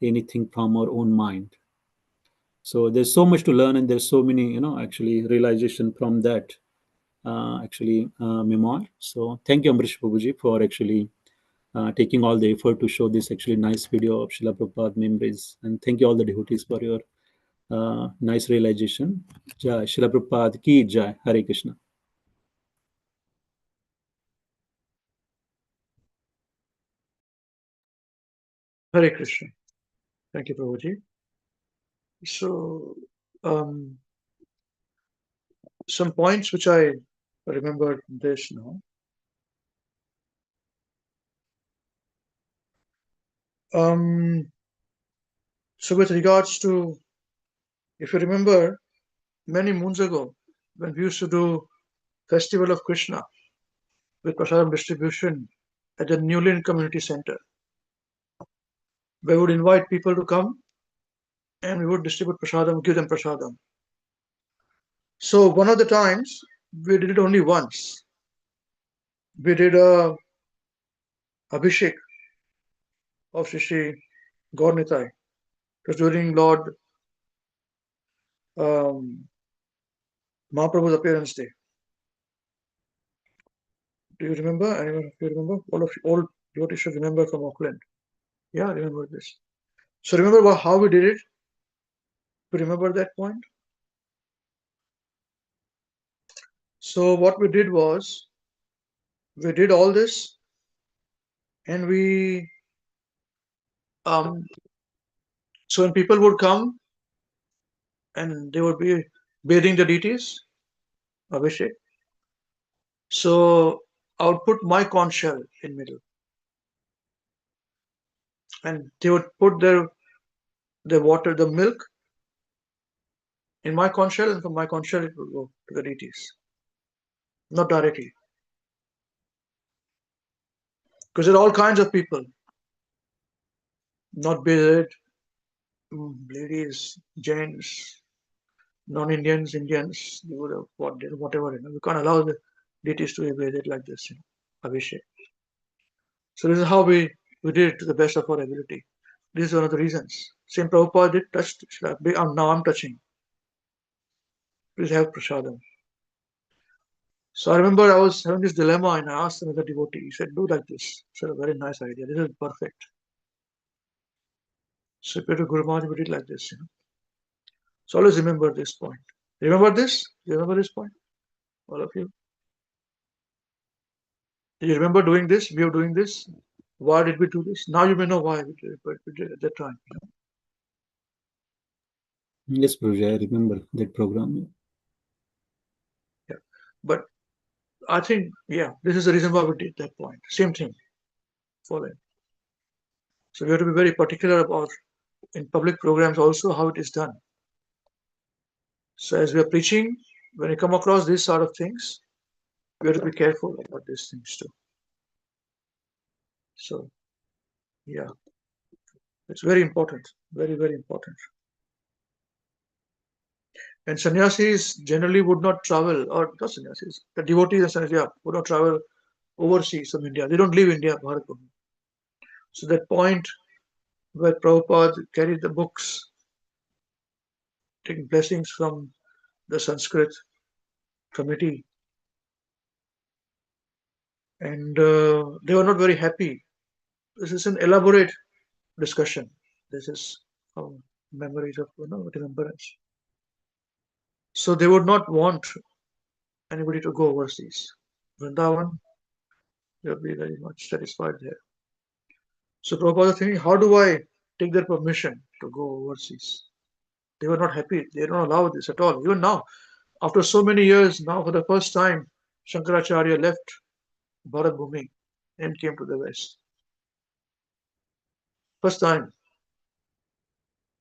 anything from our own mind. So there's so much to learn, and there's so many, actually realization from that memoir. So thank you, Amrish Prabhuji, for actually taking all the effort to show this actually nice video of Srila Prabhupada Memories. And thank you all the devotees for your nice realization. Jai Srila Prabhupada ki Jai. Hare Krishna. Hare Krishna. Thank you, Prabhuji. So, some points which I remembered this now. So with regards to, if you remember, many moons ago, when we used to do Festival of Krishna with prasadam distribution at the Newland Community Center, we would invite people to come and we would distribute prasadam, give them prasadam. So one of the times, we did it only once. We did a Abhishek of Shri Gaurnitai. It was during Lord Mahaprabhu's appearance day. Do you remember? Anyone of you remember? All devotees should remember from Auckland. Yeah, I remember this. So remember how we did it? You remember that point? So what we did was, we did all this, and we so when people would come and they would be bathing the deities, Abhishek. So I would put my conch shell in middle, and they would put their water, the milk, in my conch shell, and from my conch shell it would go to the deities, not directly, because there are all kinds of people, not bathed, ladies, gents, non-Indians, Indians, they would have whatever. We can't allow the deities to be bathed like this, Abhishek. So this is how we did it to the best of our ability. This is one of the reasons. Same Prabhupada did touch. Now I'm touching. Please have prasadam. So I remember I was having this dilemma, and I asked another devotee. He said, "Do like this." I said, "A very nice idea. This is perfect." So Peter Guru Maharaj, we did like this. So always remember this point. Remember this? You remember this point? All of you? Do you remember doing this? We were doing this. Why did we do this? Now you may know why we did it, but we did it at that time. Yes, Prabhuji, I remember that program. Yeah. But I think, this is the reason why we did that point. Same thing. Following. So we have to be very particular about, in public programs also, how it is done. So as we are preaching, when you come across these sort of things, we have to be careful about these things too. So, it's very important, very, very important. And sannyasis generally would not travel, or not sannyasis, the devotees and sannyasis would not travel overseas from India. They don't leave India, Bharat. So that point where Prabhupada carried the books, taking blessings from the Sanskrit committee, and they were not very happy. This is an elaborate discussion. This is memories of remembrance. So they would not want anybody to go overseas. Vrindavan, they'll be very much satisfied there. So Prabhupada was thinking, how do I take their permission to go overseas? They were not happy. They don't allow this at all. Even now, after so many years, now for the first time, Shankaracharya left Bharat Bhumi and came to the West. First time,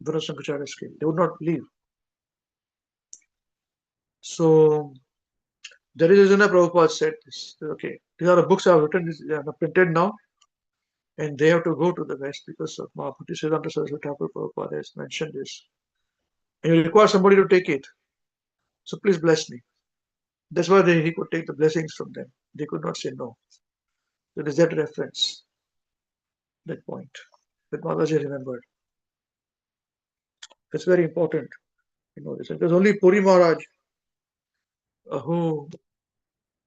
Bharat Shankaracharya came. They would not leave. So There is a reason Prabhupada said this. Okay, these are the books I have written, they are printed now, and they have to go to the West because of Mahaprabhu Siddhanta Saraswati Thakur Prabhupada has mentioned this. And you require somebody to take it. So please bless me. That's why he could take the blessings from them. They could not say no. So there's that reference, that point that Mataji remembered. It's very important, you know this. It was only Puri Maharaj who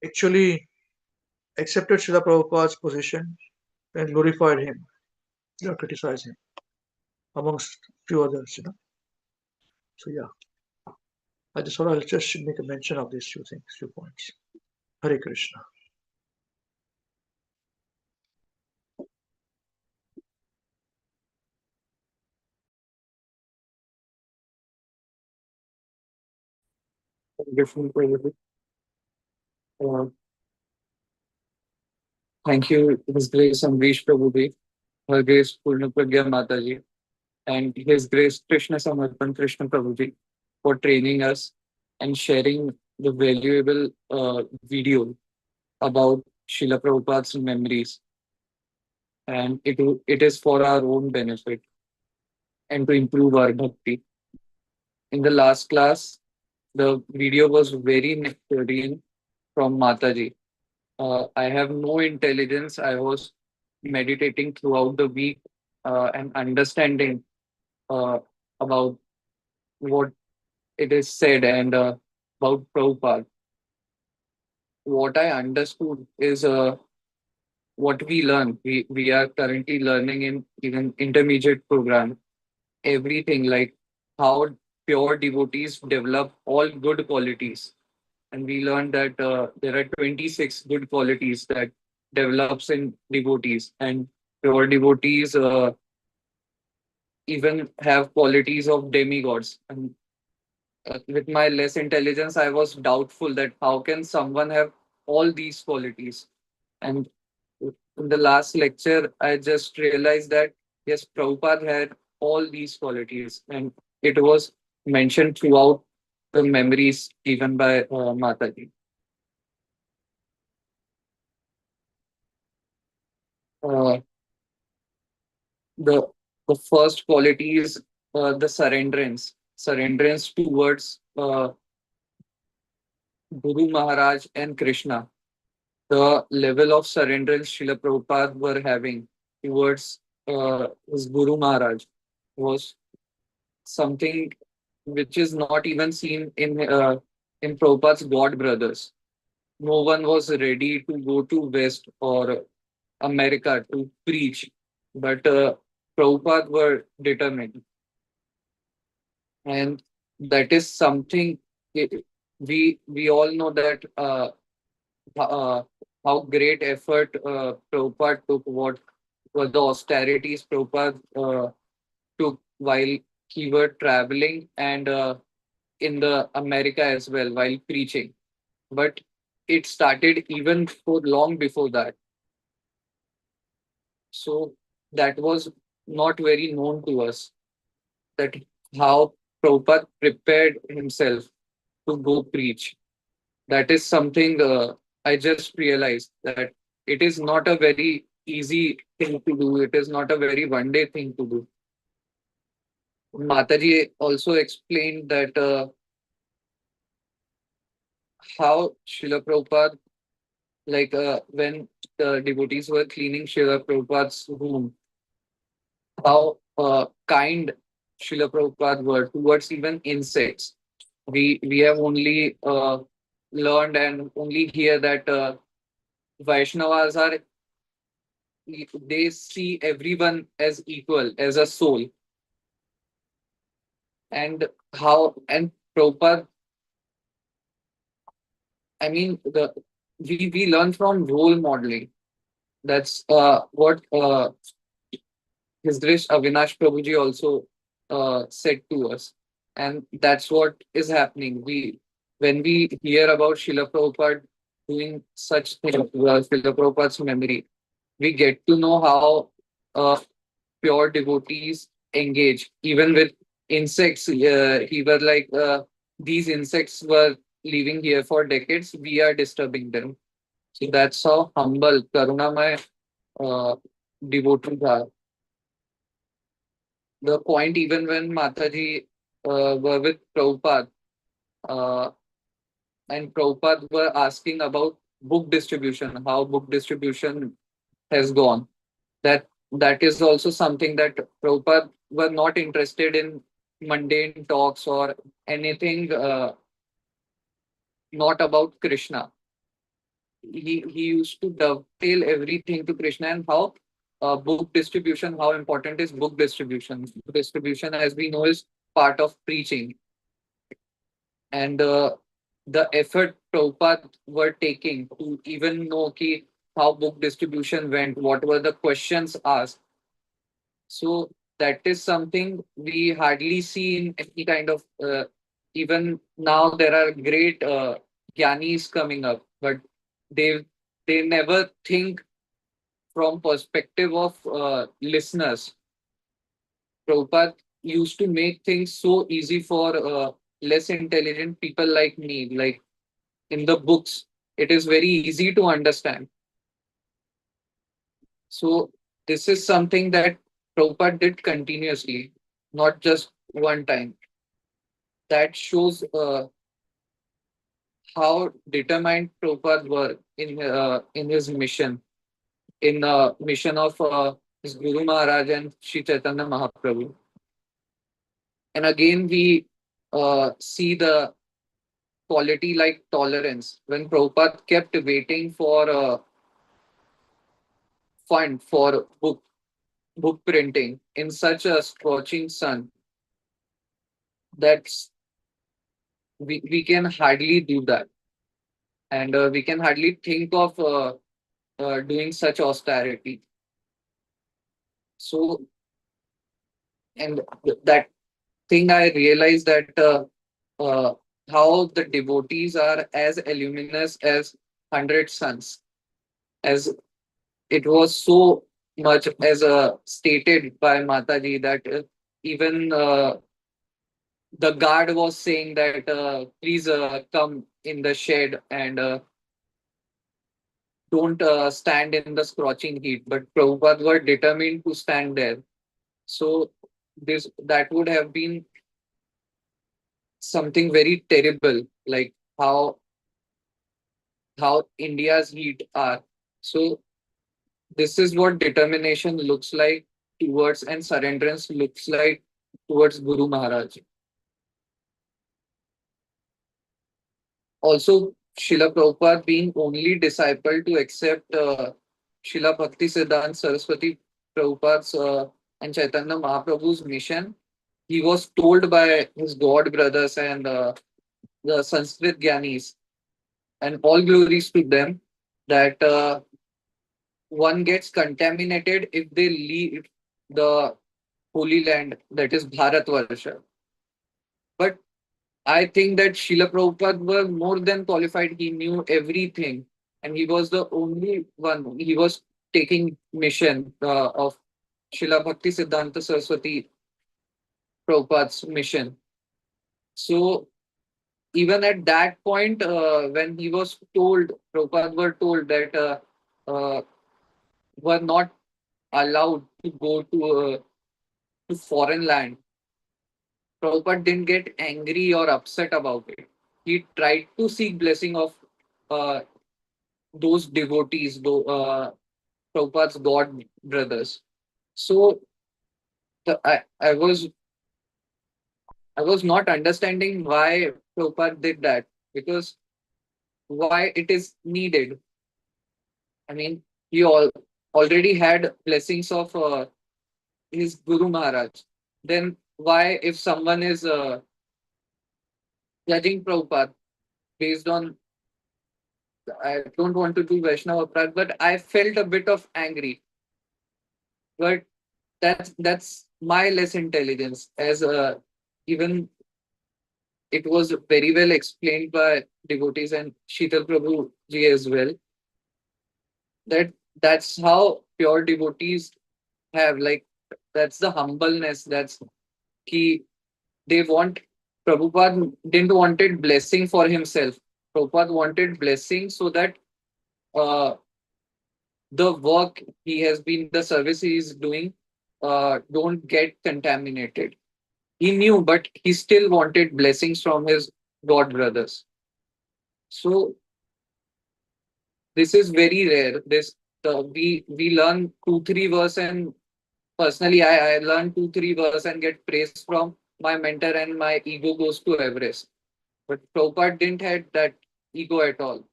actually accepted Srila Prabhupada's position and glorified him, not criticized him, amongst few others, you know. So yeah, I just thought I'll just make a mention of these few things, few points. Hare Krishna. Different way of it. Thank you, His Grace Amrish Prabhuji, Her Grace Purna Pragya Mataji, and His Grace Krishna Samarpan Krishna Prabhuji for training us and sharing the valuable video about Srila Prabhupada's memories. And it is for our own benefit and to improve our bhakti. In the last class, the video was very nectarian from Mataji. I have no intelligence. I was meditating throughout the week and understanding about what it is said and about Prabhupada. What I understood is what we learn. We are currently learning in even intermediate program. Everything like how pure devotees develop all good qualities. And we learned that there are 26 good qualities that develops in devotees, and pure devotees even have qualities of demigods. And with my less intelligence, I was doubtful that how can someone have all these qualities. And in the last lecture, I just realized that yes, Prabhupada had all these qualities, and it was mentioned throughout the memories given by Mataji. Uh, the the first quality is the surrenderance towards Guru Maharaj and Krishna. The level of surrenderance Srila Prabhupada were having towards his Guru Maharaj was something which is not even seen in Prabhupada's God brothers. No one was ready to go to West or America to preach, but Prabhupada were determined, and that is something we all know that how great effort Prabhupada took, what were the austerities Prabhupada took while he were traveling and in the America as well while preaching. But it started even for long before that. So that was not very known to us, that how Prabhupada prepared himself to go preach. That is something I just realized that it is not a very easy thing to do. It is not a very one day thing to do. Mataji also explained that how Srila Prabhupada, like when the devotees were cleaning Srila Prabhupada's room, how kind Srila Prabhupada were towards even insects. We have only learned and only hear that Vaishnavas are, they see everyone as equal, as a soul. And how, and Prabhupada, I mean, we learn from role modeling. That's what His Grace Avinash Prabhuji also said to us. And that's what is happening. When we hear about Srila Prabhupada doing such things, Srila Prabhupada's memory, we get to know how pure devotees engage. Even with insects, he was like, these insects were living here for decades, we are disturbing them. So that's how humble, karunamay devotees are. The point, even when Mataji were with Prabhupada, uh, and Prabhupada were asking about book distribution, how book distribution has gone. That is also something that Prabhupada were not interested in mundane talks or anything not about Krishna. He used to dovetail everything to Krishna, and how book distribution, how important is book distribution. Distribution, as we know, is part of preaching. And the effort Prabhupada were taking to even know how book distribution went, what were the questions asked. So that is something we hardly see in any kind of, even now there are great Gyanis coming up, but they they never think from perspective of listeners. Prabhupada used to make things so easy for less intelligent people like me. Like in the books, it is very easy to understand. So this is something that Prabhupada did continuously, not just one time. That shows how determined Prabhupada were in his mission, in mission of his Guru Maharaj and Sri Chaitanya Mahaprabhu. And again, we see the quality like tolerance. When Prabhupada kept waiting for a fund for book printing in such a scorching sun, that's we can hardly do that. And we can hardly think of doing such austerity. So, and that thing I realized that how the devotees are as luminous as 100 suns, as it was so much as stated by Mataji that even the guard was saying that please come in the shed and don't stand in the scorching heat. But Prabhupada were determined to stand there. So that would have been something very terrible, like how India's heat are. So this is what determination looks like towards, and surrenderance looks like towards Guru Maharaj. Also, Srila Prabhupada being only disciple to accept Srila Bhakti Siddhanta Saraswati Prabhupada's and Chaitanya Mahaprabhu's mission, he was told by his god brothers and the Sanskrit Gyanis, and all glories to them, that one gets contaminated if they leave the holy land, that is Bharatvarsha. But I think that Srila Prabhupada was more than qualified. He knew everything, and he was the only one. He was taking mission of Srila Bhakti Siddhanta Saraswati Prabhupada's mission. So even at that point, when he was told, Prabhupada were told that were not allowed to go to foreign land, Prabhupada didn't get angry or upset about it. He tried to seek blessing of uh, those devotees, Prabhupada's god brothers. So I was not understanding why Prabhupada did that, because why it is needed. I mean, he already had blessings of his Guru Maharaj. Then why, if someone is judging Prabhupada based on, I don't want to do Vaishnava Aparad, but I felt a bit of angry. But that's my less intelligence, as even it was very well explained by devotees and Sheetal Prabhu ji as well, that that's how pure devotees have, like, that's the humbleness, that's key. They want Prabhupada didn't wanted blessing for himself. Prabhupada wanted blessing so that the work he has been, the service he is doing, don't get contaminated. He knew, but he still wanted blessings from his God brothers. So this is very rare. We learn 2-3 verse, and personally I learn 2-3 verse and get praise from my mentor, and my ego goes to Everest. But Prabhupada didn't have that ego at all.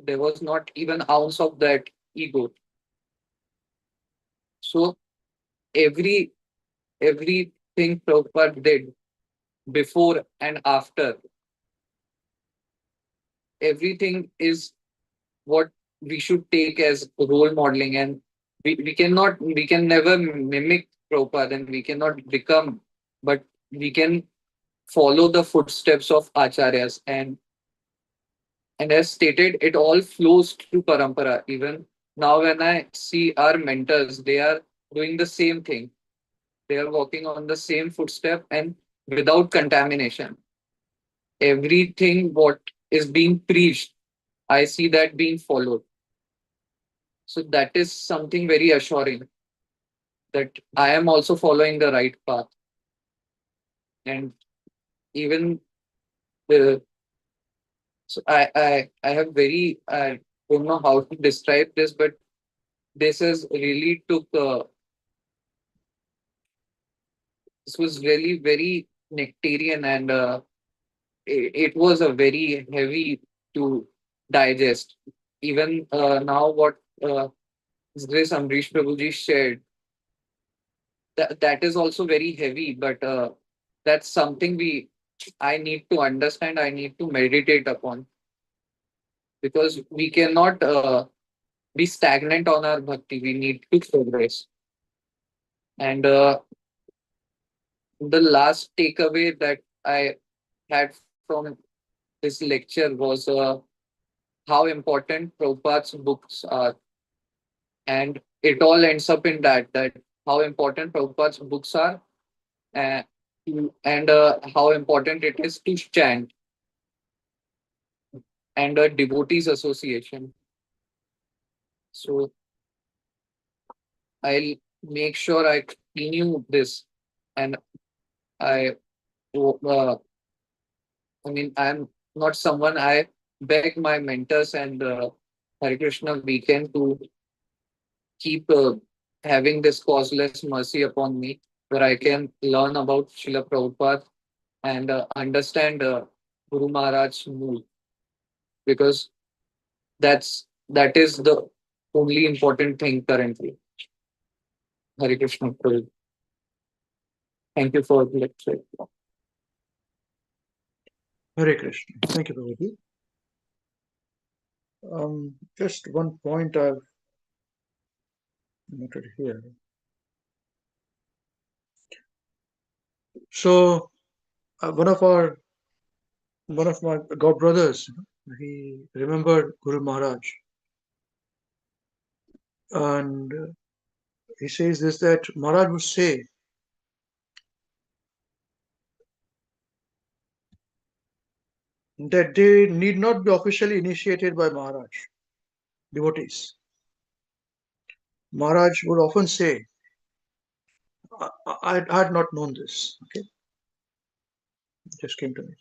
There was not even ounce of that ego. So everything Prabhupada did before and after, everything is what we should take as role modeling, and we can never mimic Prabhupada, and we cannot become, but we can follow the footsteps of acharyas, and as stated, it all flows through parampara. Even now when I see our mentors, they are doing the same thing. They are walking on the same footstep and without contamination. Everything what is being preached, I see that being followed. So that is something very assuring, that I am also following the right path. And even the so I have very, I don't know how to describe this, but this is really took this was really very nectarian, and it was a very heavy to digest. Even now what this Amrish Prabhuji shared, that is also very heavy, but that's something I need to understand, I need to meditate upon, because we cannot be stagnant on our bhakti. We need to progress. And the last takeaway that I had from this lecture was how important Prabhupada's books are. And it all ends up in that how important Prabhupada's books are, uh, and how important it is to chant, and a devotees association. So I'll make sure I continue this, and I, I mean, I'm not someone. I beg my mentors and Hare Krishna WECAN to keep having this causeless mercy upon me, where I can learn about Srila Prabhupada and understand Guru Maharaj's mood, because that is the only important thing currently. Hare Krishna Prabhu. Thank you for the lecture. Hare Krishna. Thank you, Prabhuji. Just one point I've noted here. So one of my god brothers, he remembered Guru Maharaj, and he says this, that Maharaj would say that they need not be officially initiated by Maharaj, devotees. Maharaj would often say, I had not known this. Okay, it just came to me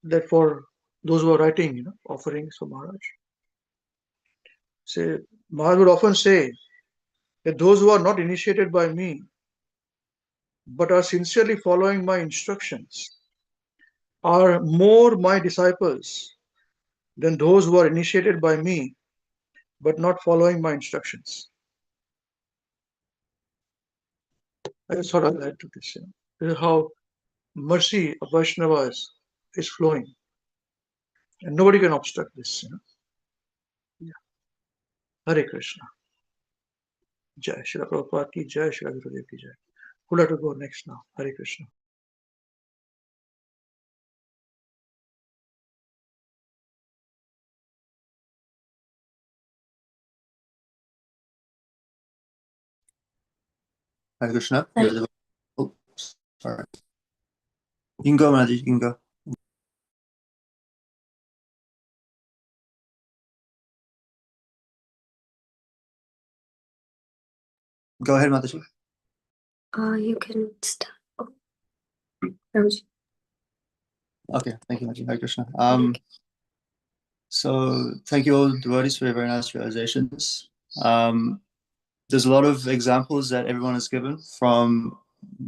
that for those who are writing, offerings for Maharaj, say Maharaj would often say that those who are not initiated by me but are sincerely following my instructions are more my disciples than those who are initiated by me but not following my instructions. I just thought I'll add to this. This is how mercy of Vaishnavas is flowing, and nobody can obstruct this. Yeah. Hare Krishna. Jai Srila Prabhupada ki Jai, Srila Gurudev ki Jai. Who'd like to go next now? Hare Krishna. Hare Krishna. Oh, sorry. You can go, Mataji. You can go. Go ahead, Mataji. You can start. Oh. Prabhuji. Okay, thank you, Mataji. Hare Krishna. So thank you all devotees for your very nice realizations. There's a lot of examples that everyone has given from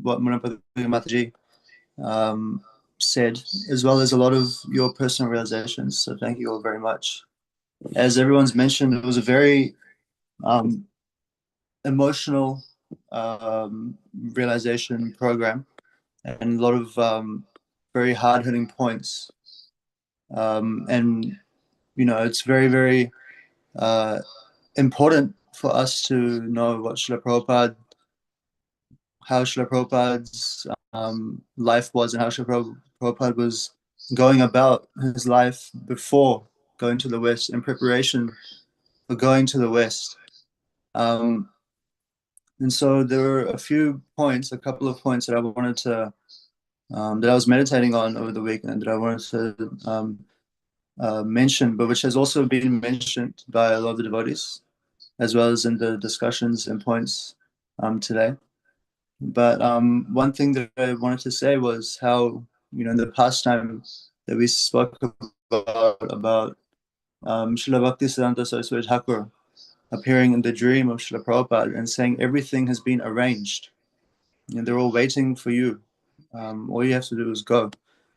what Munapati Mataji said, as well as a lot of your personal realizations. So thank you all very much. As everyone's mentioned, it was a very emotional realization program and a lot of very hard-hitting points. And, you know, it's very, very important for us to know what how Srila Prabhupada's life was and how Srila Prabhupada was going about his life before going to the West, in preparation for going to the West. And so there were a couple of points that I wanted to, that I was meditating on over the weekend that I wanted to mention, but which has also been mentioned by a lot of the devotees, as well as in the discussions and points today. But one thing that I wanted to say was how, you know, in the past time that we spoke about Srila Bhaktisiddhanta Saraswati Thakur appearing in the dream of Srila Prabhupada and saying everything has been arranged and they're all waiting for you. All you have to do is go.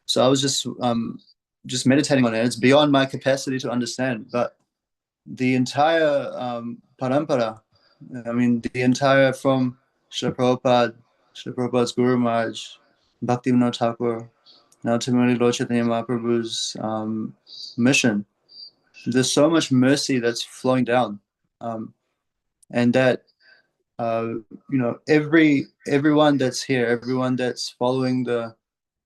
So I was just meditating on it. It's beyond my capacity to understand, but the entire parampara, I mean, the entire from Srila Prabhupada's Guru Maharaj, Bhaktivinoda Thakur, now to Murli Lord Chaitanya Mahaprabhu's mission. There's so much mercy that's flowing down, and that you know, everyone that's here, everyone that's following the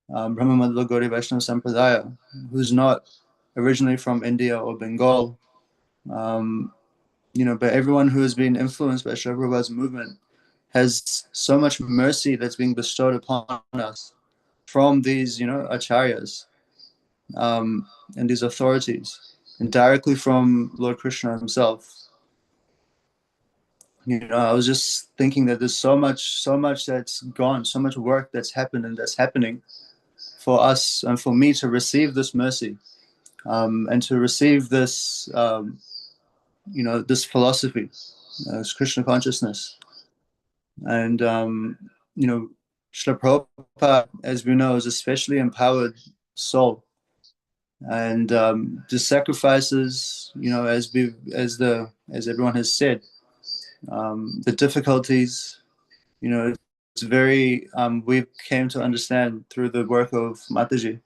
Brahma Madhva Gaudiya Vaishnava Sampradaya, who's not originally from India or Bengal, you know, but everyone who has been influenced by Srila Prabhupada's movement has so much mercy that's being bestowed upon us from these, you know, acharyas and these authorities, and directly from Lord Krishna himself. You know, I was just thinking that there's so much that's gone, so much work that's happened and that's happening for us and for me to receive this mercy and to receive this, you know, this philosophy, this Krishna consciousness. And, you know, Srila Prabhupada, as we know, is a specially empowered soul. And the sacrifices, you know, as everyone has said, the difficulties, you know, it's very, we came to understand through the work of Mataji,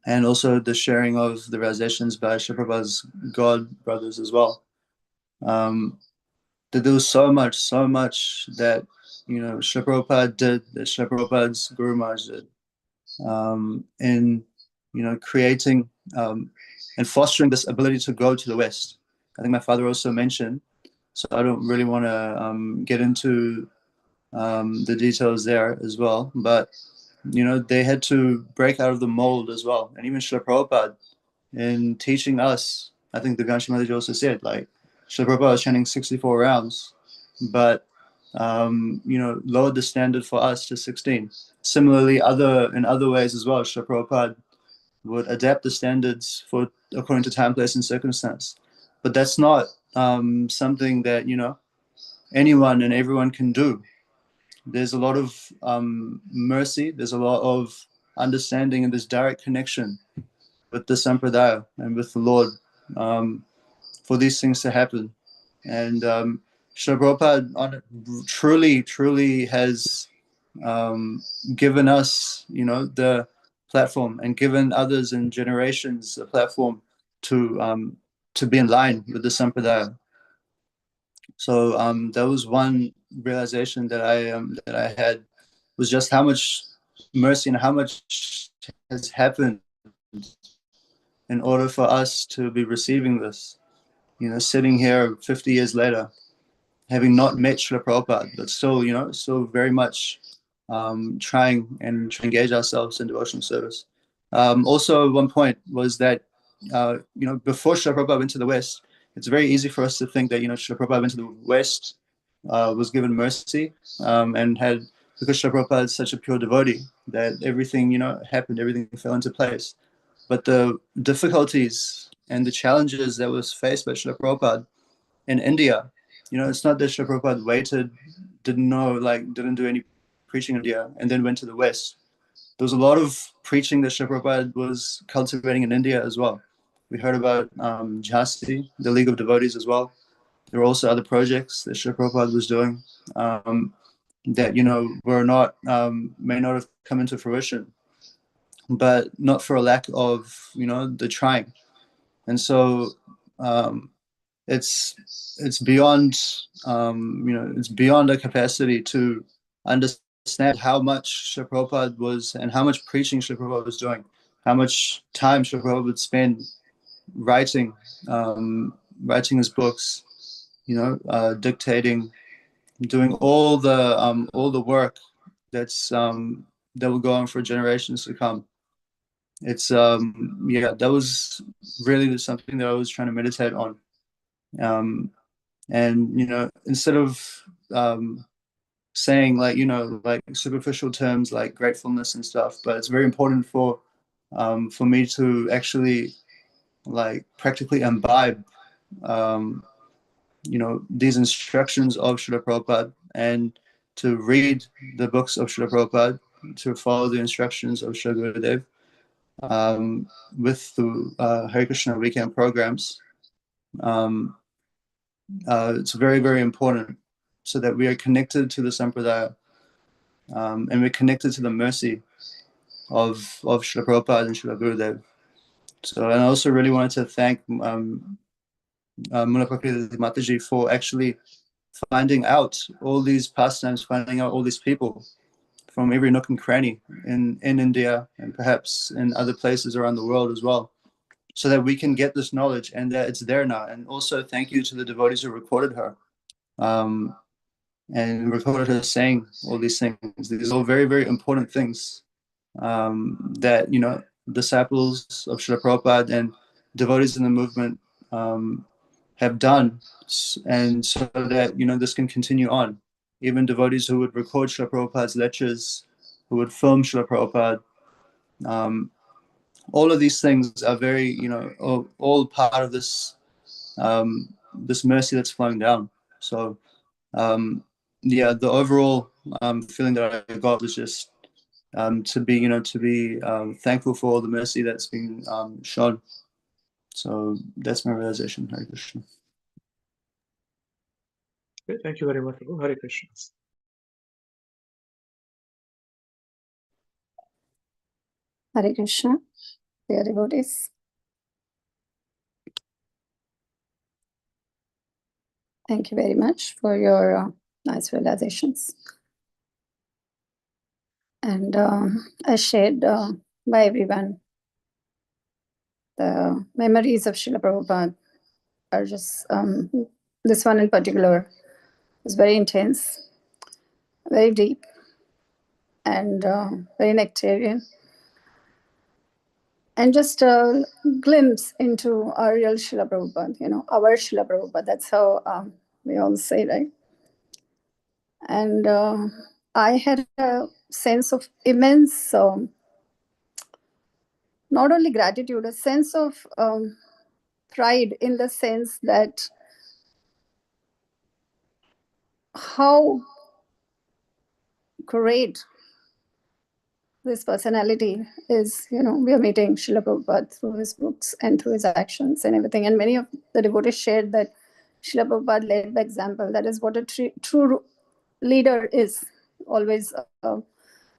and also the sharing of the realizations by Srila Prabhupada's God brothers as well. That there was so much that, you know, Srila Prabhupada did, that Srila Prabhupada's Guru Maharaj did, in, you know, creating and fostering this ability to go to the West. I think my father also mentioned, so I don't really want to get into the details there as well, but, you know, they had to break out of the mold as well. And even Srila Prabhupada, in teaching us, I think the Ganshi Mataji also said, like, Srila Prabhupada was chanting 64 rounds, but, you know, lowered the standard for us to 16. Similarly, in other ways as well, Srila Prabhupada would adapt the standards according to time, place, and circumstance. But that's not something that, you know, anyone and everyone can do. There's a lot of mercy, there's a lot of understanding, and this direct connection with the Sampradaya and with the Lord for these things to happen. And Srila Prabhupada truly has given us, you know, the platform, and given others and generations a platform to be in line with the Sampradaya. So that was one realization that I had, was just how much mercy and how much has happened in order for us to be receiving this. You know, sitting here 50 years later, having not met Srila Prabhupada, but still, you know, still very much trying to engage ourselves in devotional service. Also, one point was that before Srila Prabhupada went to the West, it's very easy for us to think that Srila Prabhupada went to the West, was given mercy, and had, because Srila Prabhupada is such a pure devotee, that everything happened, everything fell into place. But the difficulties and the challenges that was faced by Srila Prabhupada in India, it's not that Srila Prabhupada waited, didn't do any preaching in India, and then went to the West. There was a lot of preaching that Srila Prabhupada was cultivating in India as well. We heard about Jhansi, the League of Devotees as well. There were also other projects that Srila Prabhupada was doing that were not may not have come into fruition, but not for a lack of the trying. And so it's beyond it's beyond our capacity to understand how much Srila Prabhupada was, and how much preaching Srila Prabhupada was doing, how much time Srila Prabhupada would spend writing his books, dictating, doing all the work that will go on for generations to come. It's that was really something that I was trying to meditate on. And instead of saying like superficial terms like gratefulness and stuff, but it's very important for me to actually practically imbibe these instructions of Srila Prabhupada, and to read the books of Srila Prabhupada, to follow the instructions of Srila Gurudev, with the Hare Krishna WECAN programs. It's very, very important, so that we are connected to the Sampradaya, and we're connected to the mercy of Srila Prabhupada and Srila Gurudev. So, and I also really wanted to thank Mula Prakriti Mataji for actually finding out all these pastimes, finding out all these people from every nook and cranny in India, and perhaps in other places around the world as well, so that we can get this knowledge and that it's there now. And also thank you to the devotees who recorded her, and recorded her saying all these things. These are all very, very important things that disciples of Srila Prabhupada and devotees in the movement have done, and so that this can continue on. Even devotees who would record Srila Prabhupada's lectures, who would film Srila Prabhupada, all of these things are very all part of this this mercy that's flowing down. So the overall feeling that I got was just to be thankful for all the mercy that's been shown. So that's my realization. Hare Krishna. Okay, thank you very much, Prabhu. Hare Krishna. Hare Krishna, dear devotees. Thank you very much for your nice realizations. And as shared by everyone, the memories of Srila Prabhupada are just, this one in particular is very intense, very deep, and very nectarian. And just a glimpse into our real Srila Prabhupada, our Srila Prabhupada. That's how we all say, right? And I had a sense of immense, not only gratitude, a sense of pride, in the sense that how great this personality is. We are meeting Srila Prabhupada through his books and through his actions and everything. And many of the devotees shared that Srila Prabhupada led by example. That is what a true leader is, always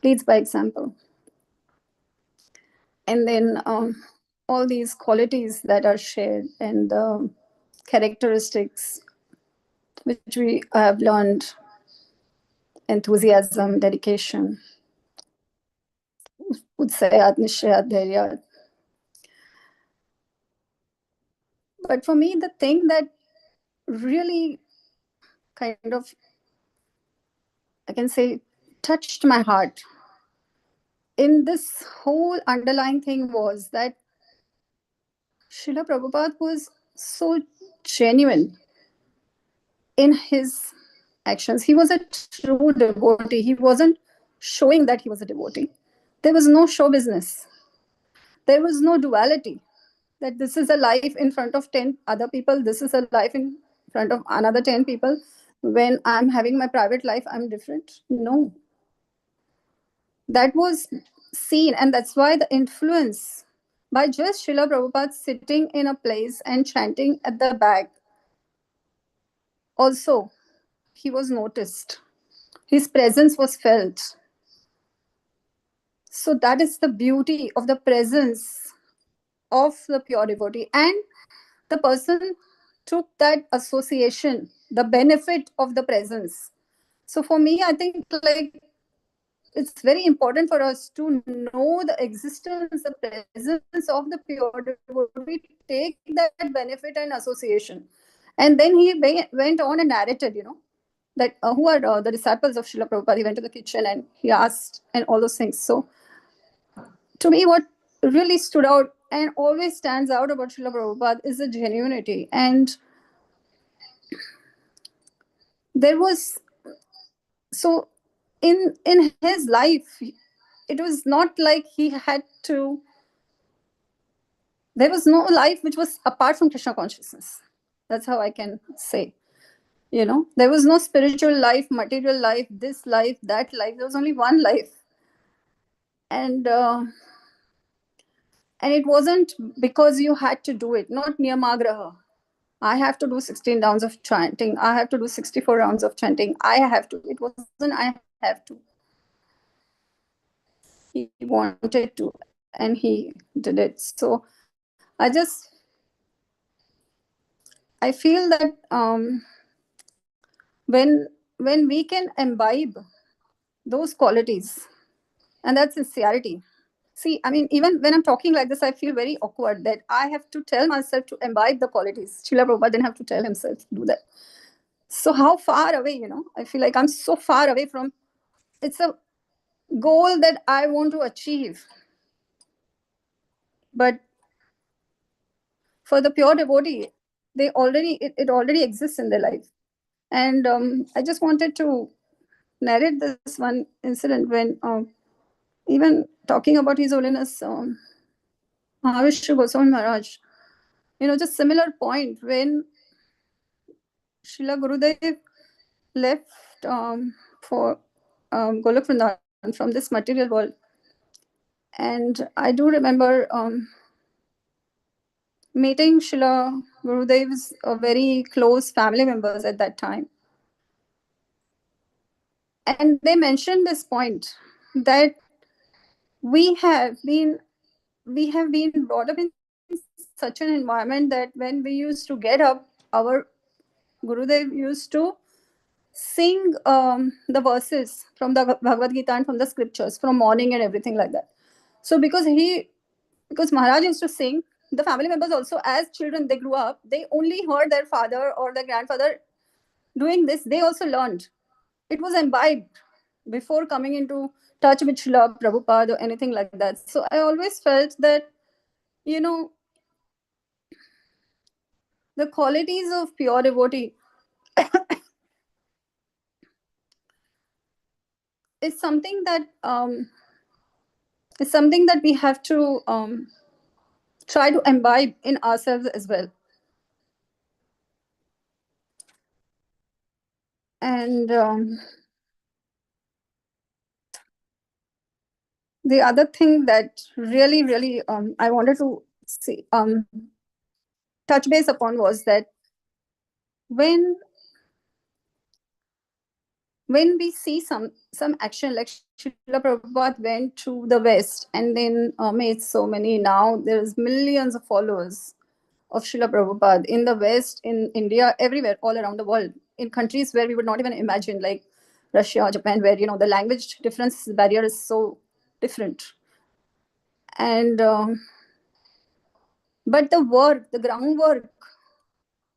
leads by example. And then all these qualities that are shared, and characteristics which we have learned: enthusiasm, dedication, utsayat, nishayat, dhairya. But for me, the thing that really kind of, I can say, touched my heart in this whole underlying thing was that Srila Prabhupada was so genuine in his actions. He was a true devotee. He wasn't showing that he was a devotee. There was no show business. There was no duality, that this is a life in front of 10 other people, this is a life in front of another 10 people. When I'm having my private life, I'm different. No. That was seen, and that's why the influence by just Srila Prabhupada sitting in a place and chanting at the back, also he was noticed. His presence was felt. So that is the beauty of the presence of the pure devotee. And the person took that association, the benefit of the presence. So for me, I think like it's very important for us to know the existence, the presence of the pure devotee, take that benefit and association. And then he went on and narrated, that who are the disciples of Srila Prabhupada. He went to the kitchen and he asked and all those things. So to me, what really stood out and always stands out about Srila Prabhupada is the genuinity. And there was, so in his life, it was not like he had to, there was no life which was apart from Krishna consciousness. That's how I can say. There was no spiritual life, material life, this life, that life. There was only one life. And it wasn't because you had to do it, not niyamagraha. I have to do 16 rounds of chanting. I have to do 64 rounds of chanting. I have to. It wasn't I have to. He wanted to, and he did it. So I feel that when we can imbibe those qualities, and that's sincerity. See, I mean, even when I'm talking like this, I feel very awkward that I have to tell myself to imbibe the qualities. Srila Prabhupada didn't have to tell himself to do that. So how far away, I feel like I'm so far away from, it's a goal that I want to achieve. But for the pure devotee, it already exists in their life. And I just wanted to narrate this one incident when even talking about His Holiness Mahavishnu Goswami Maharaj, just similar point when Srila Gurudev left for Golok Vrindavan from this material world. And I do remember meeting Srila Gurudev's very close family members at that time. And they mentioned this point that we have been brought up in such an environment that when we used to get up, our Gurudev used to sing the verses from the Bhagavad Gita and from the scriptures from morning and everything like that. So because Maharaj used to sing, the family members also, as children, they grew up, they only heard their father or their grandfather doing this. They also learned. It was imbibed before coming into touch with Srila Prabhupada or anything like that. So I always felt that, the qualities of pure devotee is something that we have to try to imbibe in ourselves as well. And the other thing that really I wanted to see, touch base upon was that when we see some action, like Srila Prabhupada went to the West and then made so many, now there's millions of followers of Srila Prabhupada in the West, in India, everywhere, all around the world, in countries where we would not even imagine, like Russia, Japan, where, the language difference barrier is so different. And but the groundwork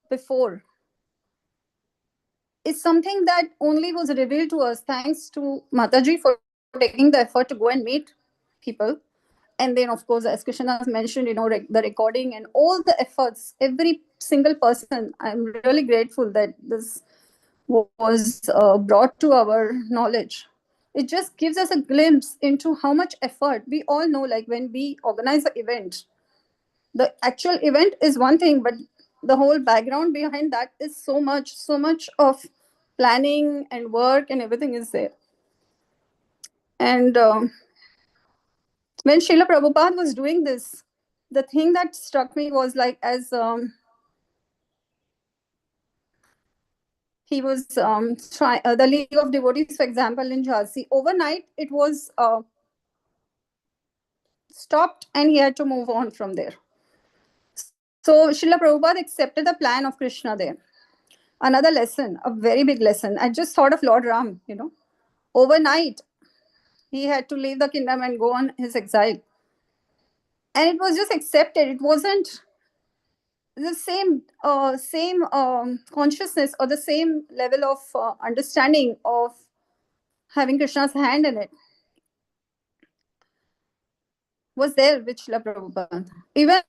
before is something that only was revealed to us thanks to Mataji for taking the effort to go and meet people. And then, of course, as Krishna has mentioned, the recording and all the efforts, every single person, I'm really grateful that this was brought to our knowledge. It just gives us a glimpse into how much effort we all know, like when we organize an event, the actual event is one thing, but the whole background behind that is so much of planning and work and everything is there. And when Srila Prabhupada was doing this, the thing that struck me was like, as he was trying the League of Devotees, for example, in Jhansi, overnight it was stopped and he had to move on from there. So Srila Prabhupada accepted the plan of Krishna there. Another lesson, a very big lesson. I just thought of Lord Ram, overnight he had to leave the kingdom and go on his exile. And it was just accepted. It wasn't the same consciousness or the same level of understanding of having Krishna's hand in it was there with Srila Prabhupada. Even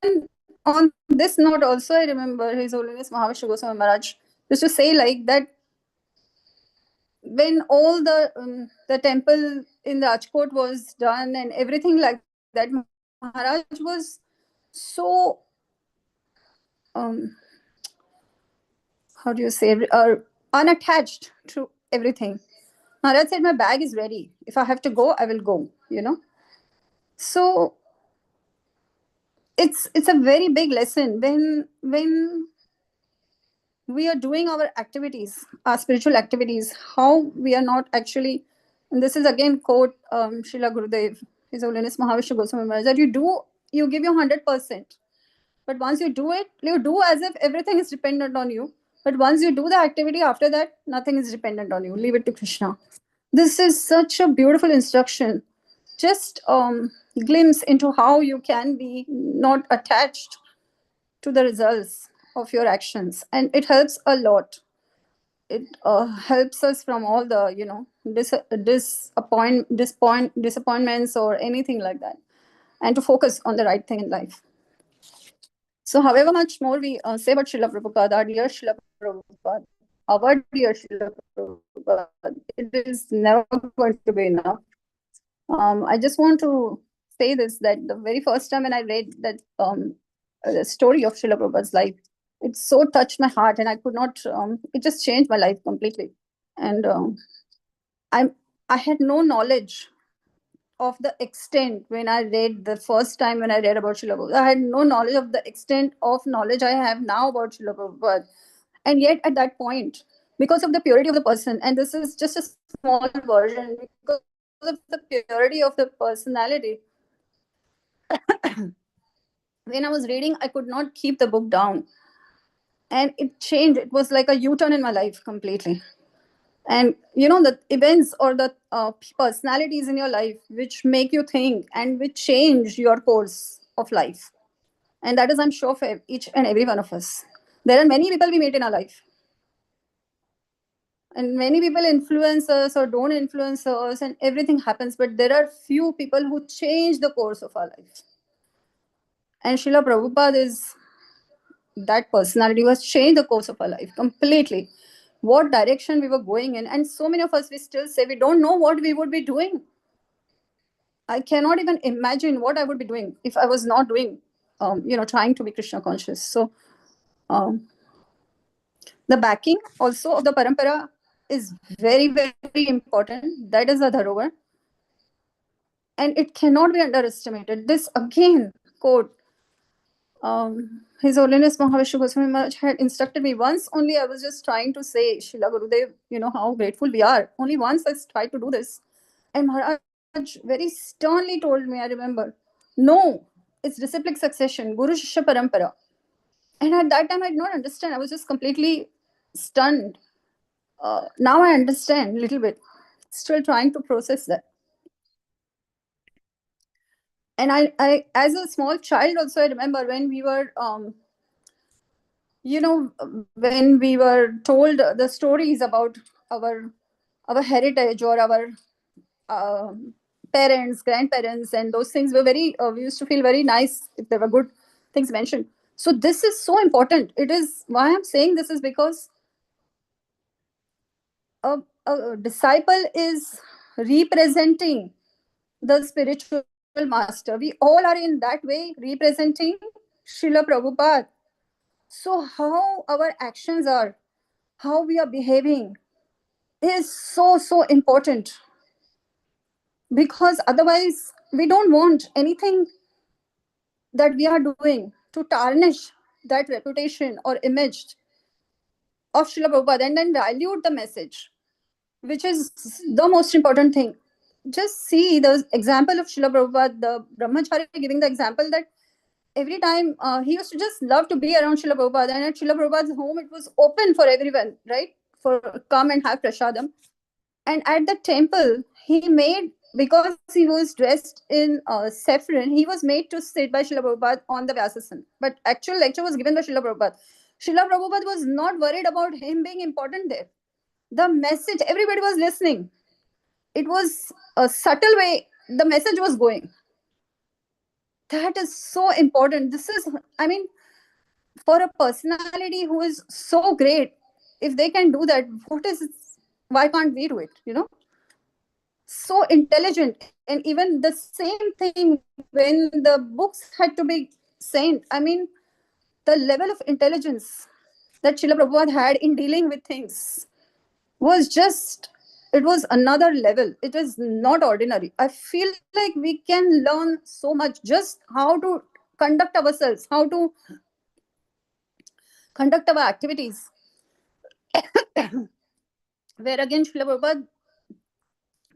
on this note also, I remember His Holiness Mahavishnu Goswami Maharaj used to say like that, when all the temple in Rajkot was done and everything like that, Maharaj was so how do you say, unattached to everything. Maharaj said, my bag is ready. If I have to go, I will go, So it's a very big lesson when we are doing our activities, our spiritual activities, how we are not actually, and this is again quote Srila Gurudev, His Holiness Mahavishnu Goswami Maharaj, that you give your 100%. But once you do it, you do as if everything is dependent on you. But once you do the activity, after that, nothing is dependent on you. Leave it to Krishna. This is such a beautiful instruction. Just glimpse into how you can be not attached to the results of your actions. And it helps a lot. It helps us from all the, disappointments or anything like that. And to focus on the right thing in life. So however much more we say about Srila Prabhupada, our dear Srila Prabhupada, it is never going to be enough. I just want to say this, that the very first time when I read that the story of Srila Prabhupada's life, it so touched my heart and I could not, it just changed my life completely. And I had no knowledge of the extent when I read the first time when I read about Srila Prabhupada. I had no knowledge of the extent of knowledge I have now about Srila Prabhupada. And yet at that point, because of the purity of the person, and this is just a small version, because of the purity of the personality, when I was reading, I could not keep the book down. And it changed. It was like a U-turn in my life completely. And the events or the personalities in your life which make you think and which change your course of life. And that is, I'm sure, for each and every one of us. There are many people we meet in our life. And many people influence us or don't influence us and everything happens. But there are few people who change the course of our life. And Srila Prabhupada is that personality who has changed the course of our life completely. What direction we were going in. And so many of us, we still say we don't know what we would be doing. I cannot even imagine what I would be doing if I was not doing, trying to be Krishna conscious. So the backing also of the parampara is very, very important. That is a dharovar. And it cannot be underestimated. This again, quote, His Holiness Mahavishnu Goswami Maharaj had instructed me once only. I was just trying to say, Srila Gurudev, how grateful we are. Only once I tried to do this. And Maharaj very sternly told me, I remember, no, it's disciplic succession, Guru Shishya Parampara. And at that time, I did not understand. I was just completely stunned. Now I understand a little bit. Still trying to process that. And I as a small child also, I remember when we were, when we were told the stories about our heritage or our parents, grandparents, and those things were very, we used to feel very nice if there were good things mentioned. So this is so important. It is why I'm saying this is because a disciple is representing the spiritual master. We all are in that way representing Srila Prabhupada. So how our actions are, how we are behaving is so important, because otherwise we don't want anything that we are doing to tarnish that reputation or image of Srila Prabhupada and then dilute the message, which is the most important thing. Just see the example of Srila Prabhupada, the Brahmachari giving the example that every time he used to just love to be around Srila Prabhupada, and at Srila Prabhupada's home it was open for everyone, right? For come and have prasadam. And at the temple, he made, because he was dressed in saffron, he was made to sit by Srila Prabhupada on the Vyasasan. But actual lecture was given by Srila Prabhupada. Srila Prabhupada was not worried about him being important there. The message, everybody was listening. It was a subtle way the message was going. That is so important. This is, I mean, for a personality who is so great, if they can do that, why can't we do it, So intelligent. And even the same thing when the books had to be sent, I mean, the level of intelligence that Srila Prabhupada had in dealing with things was just, it was another level. It is not ordinary. I feel like we can learn so much, just how to conduct ourselves, how to conduct our activities. Where again, Srila Prabhupada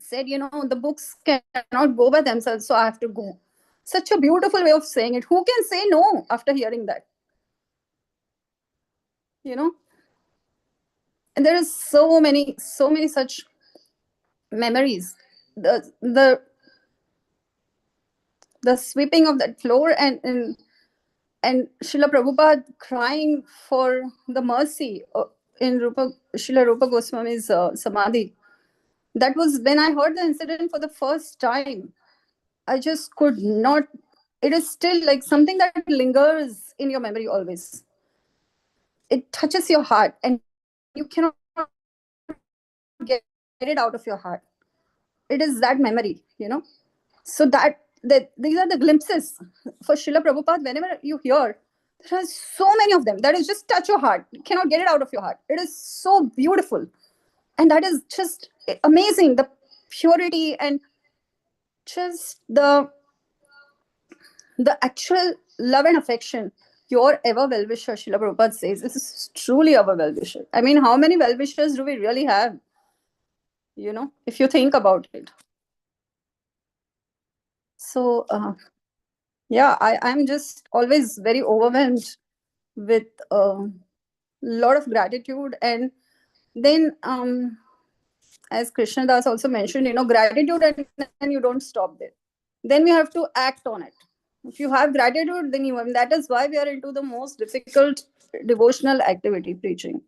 said, the books cannot go by themselves, so I have to go. Such a beautiful way of saying it. Who can say no after hearing that? And there is so many such memories. The sweeping of that floor and Srila Prabhupada crying for the mercy in Srila Rupa Goswami's Samadhi. That was when I heard the incident for the first time. I just could not. It is still like something that lingers in your memory always. It touches your heart and you cannot get it out of your heart. It is that memory, So these are the glimpses for Srila Prabhupada. Whenever you hear, there are so many of them that is just touch your heart. You cannot get it out of your heart. It is so beautiful. And that is just amazing. The purity and just the actual love and affection. Your ever well-wisher, Srila Prabhupada says, this is truly our well-wisher. I mean, how many well-wishers do we really have? If you think about it. So, yeah, I'm just always very overwhelmed with a lot of gratitude. And then, as Krishna Das also mentioned, gratitude, and you don't stop there. Then we have to act on it. If you have gratitude, then that is why we are into the most difficult devotional activity, preaching.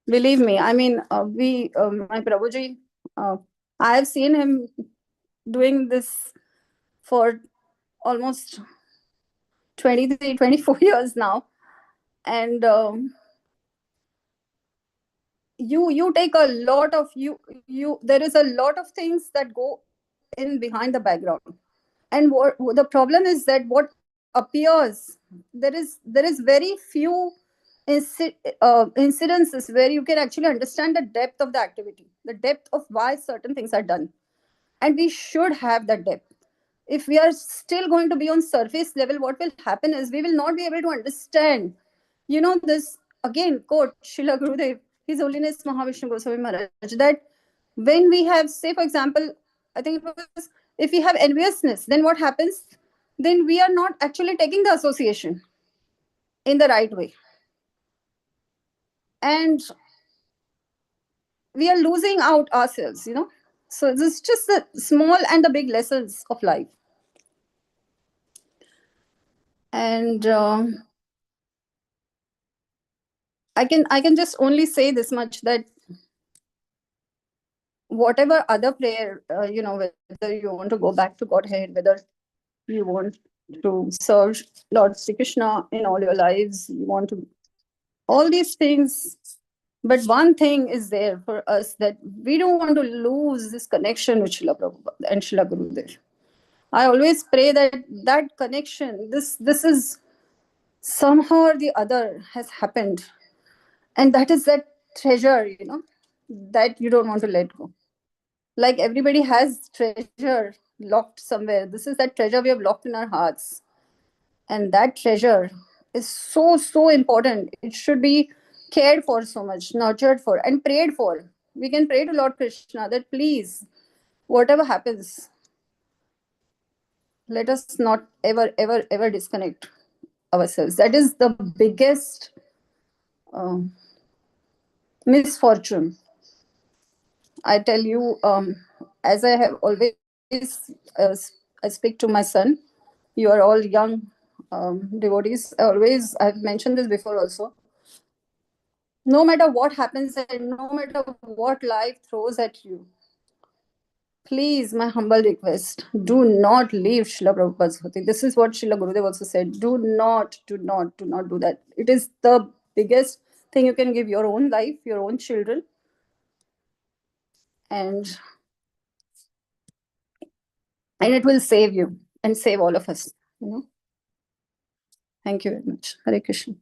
Believe me, I mean, my Prabhuji, I have seen him doing this for almost 23, 24 years now. And you take a lot of, there is a lot of things that go in behind the background. And what the problem is that what appears, there is very few incidences where you can actually understand the depth of the activity, the depth of why certain things are done. And we should have that depth. If we are still going to be on surface level, what will happen is we will not be able to understand, this, again, quote, Srila Gurudev, His Holiness Mahavishnu Goswami Maharaj, that when we have, say, for example, I think it was, if we have enviousness, then what happens? Then we are not actually taking the association in the right way. And we are losing out ourselves, So this is just the small and the big lessons of life. And I can just only say this much, that whatever other prayer, whether you want to go back to Godhead, whether you want to serve Lord Sri Krishna in all your lives, you want to all these things. But one thing is there for us, that we don't want to lose this connection with Srila Prabhupada and Srila Gurudev. I always pray that connection, this is somehow or the other has happened. And that is that treasure, that you don't want to let go. Like everybody has treasure locked somewhere. This is that treasure we have locked in our hearts. And that treasure is so important. It should be cared for so much, nurtured for, and prayed for. We can pray to Lord Krishna that please, whatever happens, let us not ever disconnect ourselves. That is the biggest misfortune. I tell you, as I have always, I speak to my son. You are all young devotees. I've mentioned this before also. No matter what happens and no matter what life throws at you, please, my humble request, do not leave Srila Prabhupada's Bhakti. This is what Srila Gurudev also said. Do not do that. It is the biggest thing you can give your own life, your own children. And it will save you and save all of us. Thank you very much. Hare Krishna.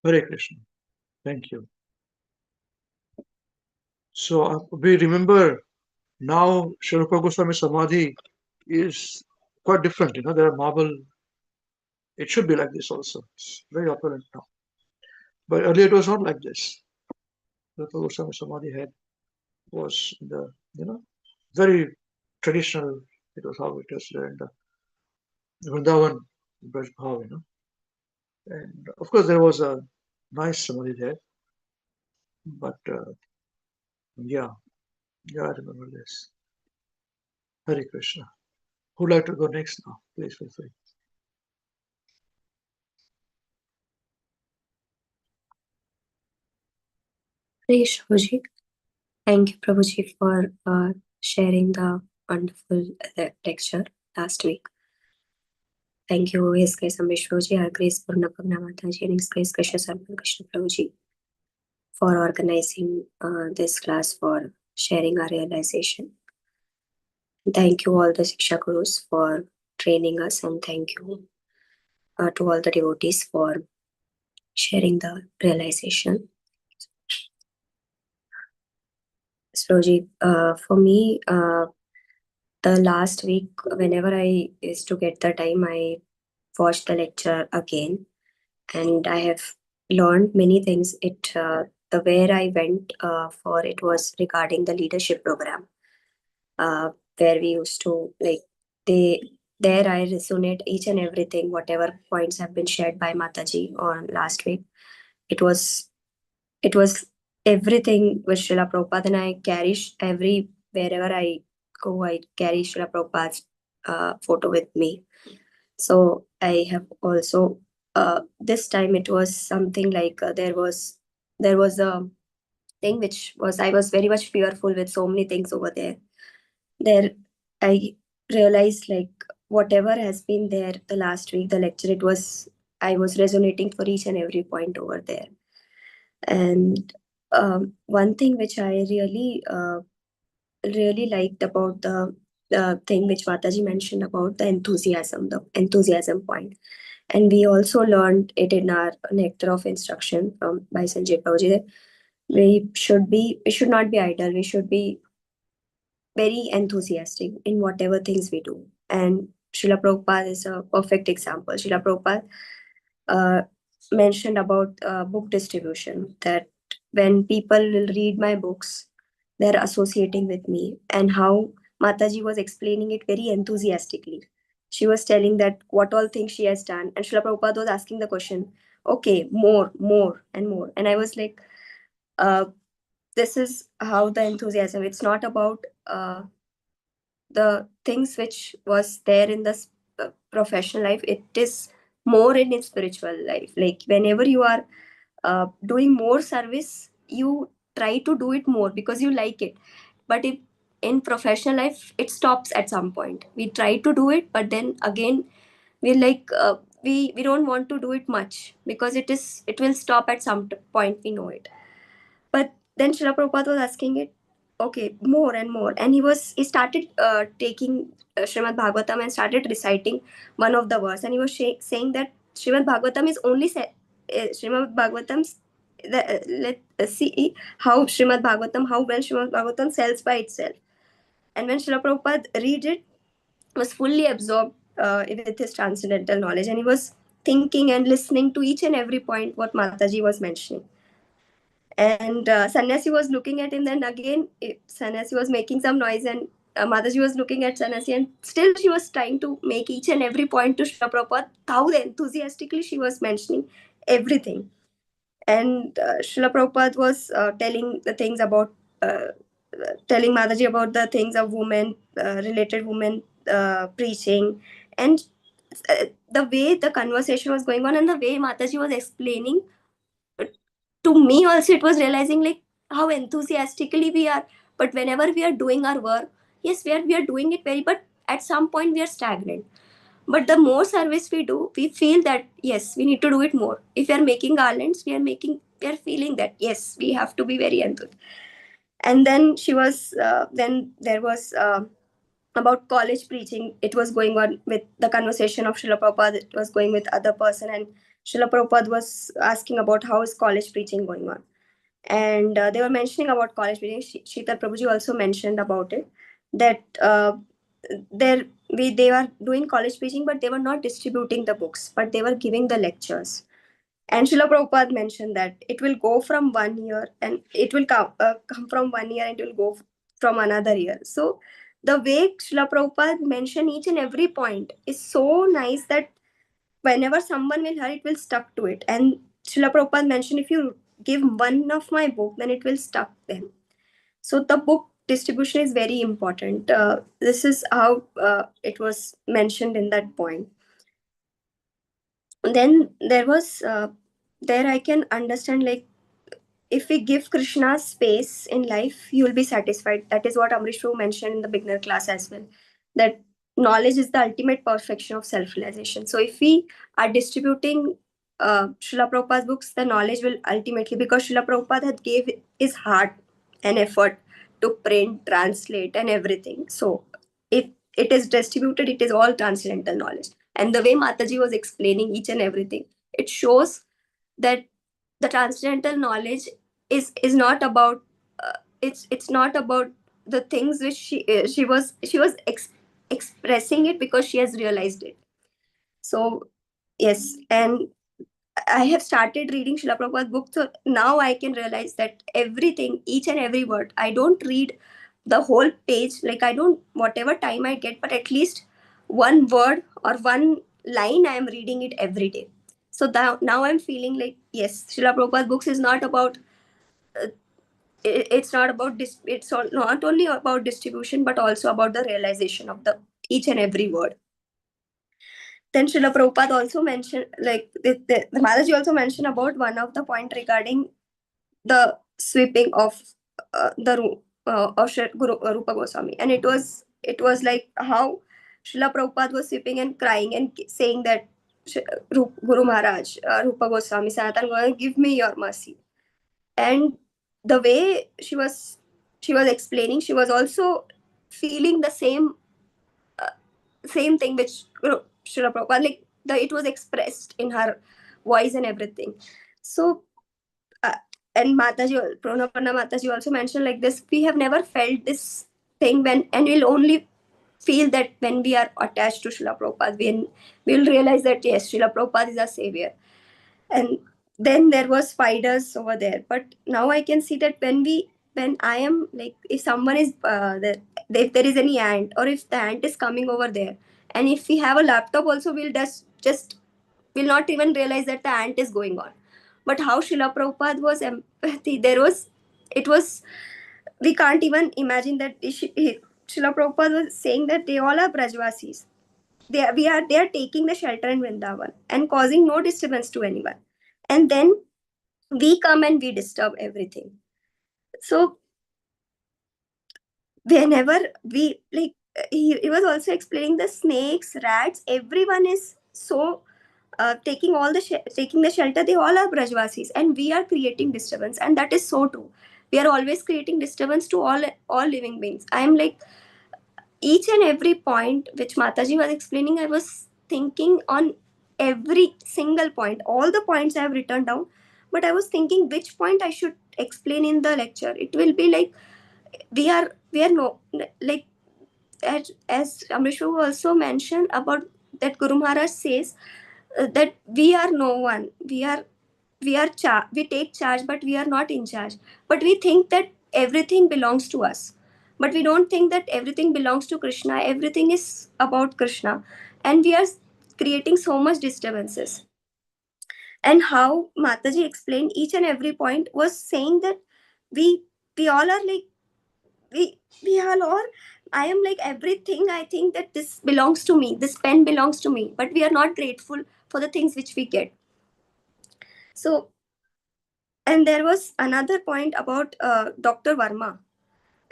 Hare Krishna. Thank you. So we remember now Srila Prabhupada Goswami Samadhi is quite different. There are marble. It should be like this also. It's very opulent now. But earlier it was not like this. Srila Prabhupada Goswami Samadhi was the very traditional. It was how it was there in the Vrindavan Braj Bhav, And of course there was a nice Samadhi there. But yeah, I remember this. Hare Krishna. Who'd like to go next now? Please feel free. Hare Prabhuji. Thank you, Prabhuji, for sharing the wonderful lecture last week. Thank you, His Grace Amrish Prabhuji, Our Grace Purna Pagna Mataji, and His Grace Krishna Sampan Krishna Prabhuji for organizing this class, for sharing our realization. Thank you all the Shiksha Gurus for training us, and thank you to all the devotees for sharing the realization. Prabhuji, for me, the last week, whenever I used to get the time, I watched the lecture again, and I have learned many things. The where I went for it was regarding the leadership program, where we used to there I resonate each and everything, whatever points have been shared by Mataji on last week. It was everything with Srila Prabhupada, and I carry wherever I go, I carry Srila Prabhupada's photo with me. So I have also this time it was something like there was a thing which was, I was very much fearful with so many things over there. There I realized whatever has been there the last week, the lecture, I was resonating for each and every point over there. And one thing which I really liked about the thing which Mataji mentioned about the enthusiasm point. And we also learned it in our Nectar of Instruction by Sanjay Prabhuji, that we should not be idle. We should be very enthusiastic in whatever things we do. And Srila Prabhupada is a perfect example. Srila Prabhupada mentioned about book distribution, that when people will read my books, they're associating with me, and how Mataji was explaining it very enthusiastically. She was telling that what all things she has done, and Srila Prabhupada was asking the question, okay, more and more. And I was like, this is how the enthusiasm, it's not about the things which was there in the professional life, it is more in spiritual life. Like whenever you are doing more service, you try to do it more because you like it. But if in professional life, it stops at some point. We try to do it, but then again, we like we don't want to do it much because it will stop at some point. We know it. But then Srila Prabhupada was asking it, okay, more and more. And he started taking Srimad Bhagavatam and started reciting one of the verse. And he was saying that Srimad Bhagavatam is only Srimad Bhagavatam's, let's see how Srimad Bhagavatam, how well Srimad Bhagavatam sells by itself. And when Srila Prabhupada read it, was fully absorbed with his transcendental knowledge. And he was thinking and listening to each and every point what Mataji was mentioning. And Sannyasi was looking at him. Then again, Sannyasi was making some noise, and Mataji was looking at Sannyasi, and still she was trying to make each and every point to Srila Prabhupada. How enthusiastically she was mentioning everything. And Srila Prabhupada was telling the things about, telling Mataji about the things of women, related women preaching. And the way the conversation was going on and the way Mataji was explaining, to me also it was realizing like how enthusiastically we are. But whenever we are doing our work, yes, we are doing it very, but at some point we are stagnant. But the more service we do, we feel that yes, we need to do it more. If we are making garlands, we are feeling that yes, we have to be very enthused. And then then there was about college preaching. It was going on with the conversation of Srila Prabhupada. It was going with other person, and Srila Prabhupada was asking about how is college preaching going on. And they were mentioning about college preaching. Sheetal Prabhuji also mentioned about it, that they were doing college preaching, but they were not distributing the books, but they were giving the lectures. And Srila Prabhupada mentioned that it will go from 1 year, and it will come from 1 year and it will go from another year. So the way Srila Prabhupada mentioned each and every point is so nice that whenever someone will hear, it will stuck to it. And Srila Prabhupada mentioned, if you give one of my book, then it will stuck them. So the book distribution is very important. This is how it was mentioned in that point. Then there was there I can understand, like, if we give Krishna space in life, you will be satisfied. That is what Amrish Prabhu mentioned in the beginner class as well, that knowledge is the ultimate perfection of self-realization. So if we are distributing Srila Prabhupada's books, the knowledge will ultimately, because Srila Prabhupada had gave his heart and effort to print, translate and everything. So if it is distributed, it is all transcendental knowledge. And the way Mataji was explaining each and everything, it shows that the transcendental knowledge is not about it's not about the things which she was expressing it because she has realized it. So yes, and I have started reading Srila Prabhupada's book, so now I can realize that everything, each and every word, I don't read the whole page, like I don't, whatever time I get, but at least one word or one line I am reading it every day. So now I'm feeling like yes, Srila Prabhupada's books is not about it's not about it's not only about distribution but also about the realization of the each and every word. Then Srila Prabhupada also mentioned, like the Maharaji also mentioned about one of the point regarding the sweeping of of Guru Rupa Goswami, and it was like how Srila Prabhupada was sweeping and crying and saying that Guru Maharaj, Rupa Goswami, Sanatan Goswami, give me your mercy. And the way she was explaining, she was also feeling the same thing which Srila Prabhupada, like it was expressed in her voice and everything. So and Mataji, Pranaparna Mataji also mentioned like this, we have never felt this thing when, and we'll only feel that when we are attached to Srila Prabhupada, when we'll realize that yes, Srila Prabhupada is our savior. And then there was spiders over there, but now I can see that when I am like, if someone is if there is any ant, or if the ant is coming over there, and if we have a laptop also, we'll just will not even realize that the ant is going on. But how Srila Prabhupada was empathy, it was we can't even imagine that Srila Prabhupada was saying that they all are Brajvasis. They are taking the shelter in Vrindavan and causing no disturbance to anyone. And then we come and we disturb everything. So whenever we like, he was also explaining the snakes, rats, everyone is so taking the shelter. They all are Brajvasis, and we are creating disturbance, and that is so true. We are always creating disturbance to all living beings. I am like, each and every point which Mataji was explaining, I was thinking on every single point. All the points I have written down, but I was thinking which point I should explain in the lecture. It will be like we are no, like, as Amrishu also mentioned about that Guru Maharaj says that we are no one. We take charge, but we are not in charge. But we think that everything belongs to us. But we don't think that everything belongs to Krishna. Everything is about Krishna. And we are creating so much disturbances. And how Mataji explained each and every point was saying that we all are like, we all are, I am like everything. I think that this belongs to me. This pen belongs to me. But we are not grateful for the things which we get. So, and there was another point about Dr. Verma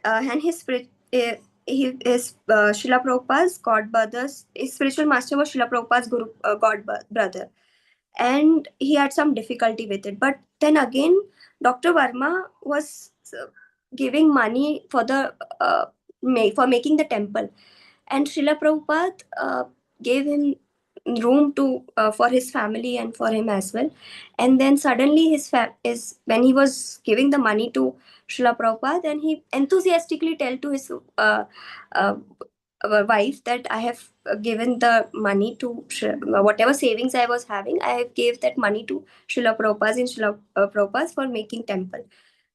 and his spirit. He is Srila Prabhupada's god brothers. His spiritual master was Srila Prabhupada's guru, brother, and he had some difficulty with it. But then again, Dr. Verma was giving money for the for making the temple, and Srila Prabhupada gave him room to for his family and for him as well. And then suddenly is when he was giving the money to Srila Prabhupada, then he enthusiastically tell to his uh, wife that I have given the money to whatever savings I was having, I have gave that money to Srila Prabhupada in Srila Prabhupada for making temple.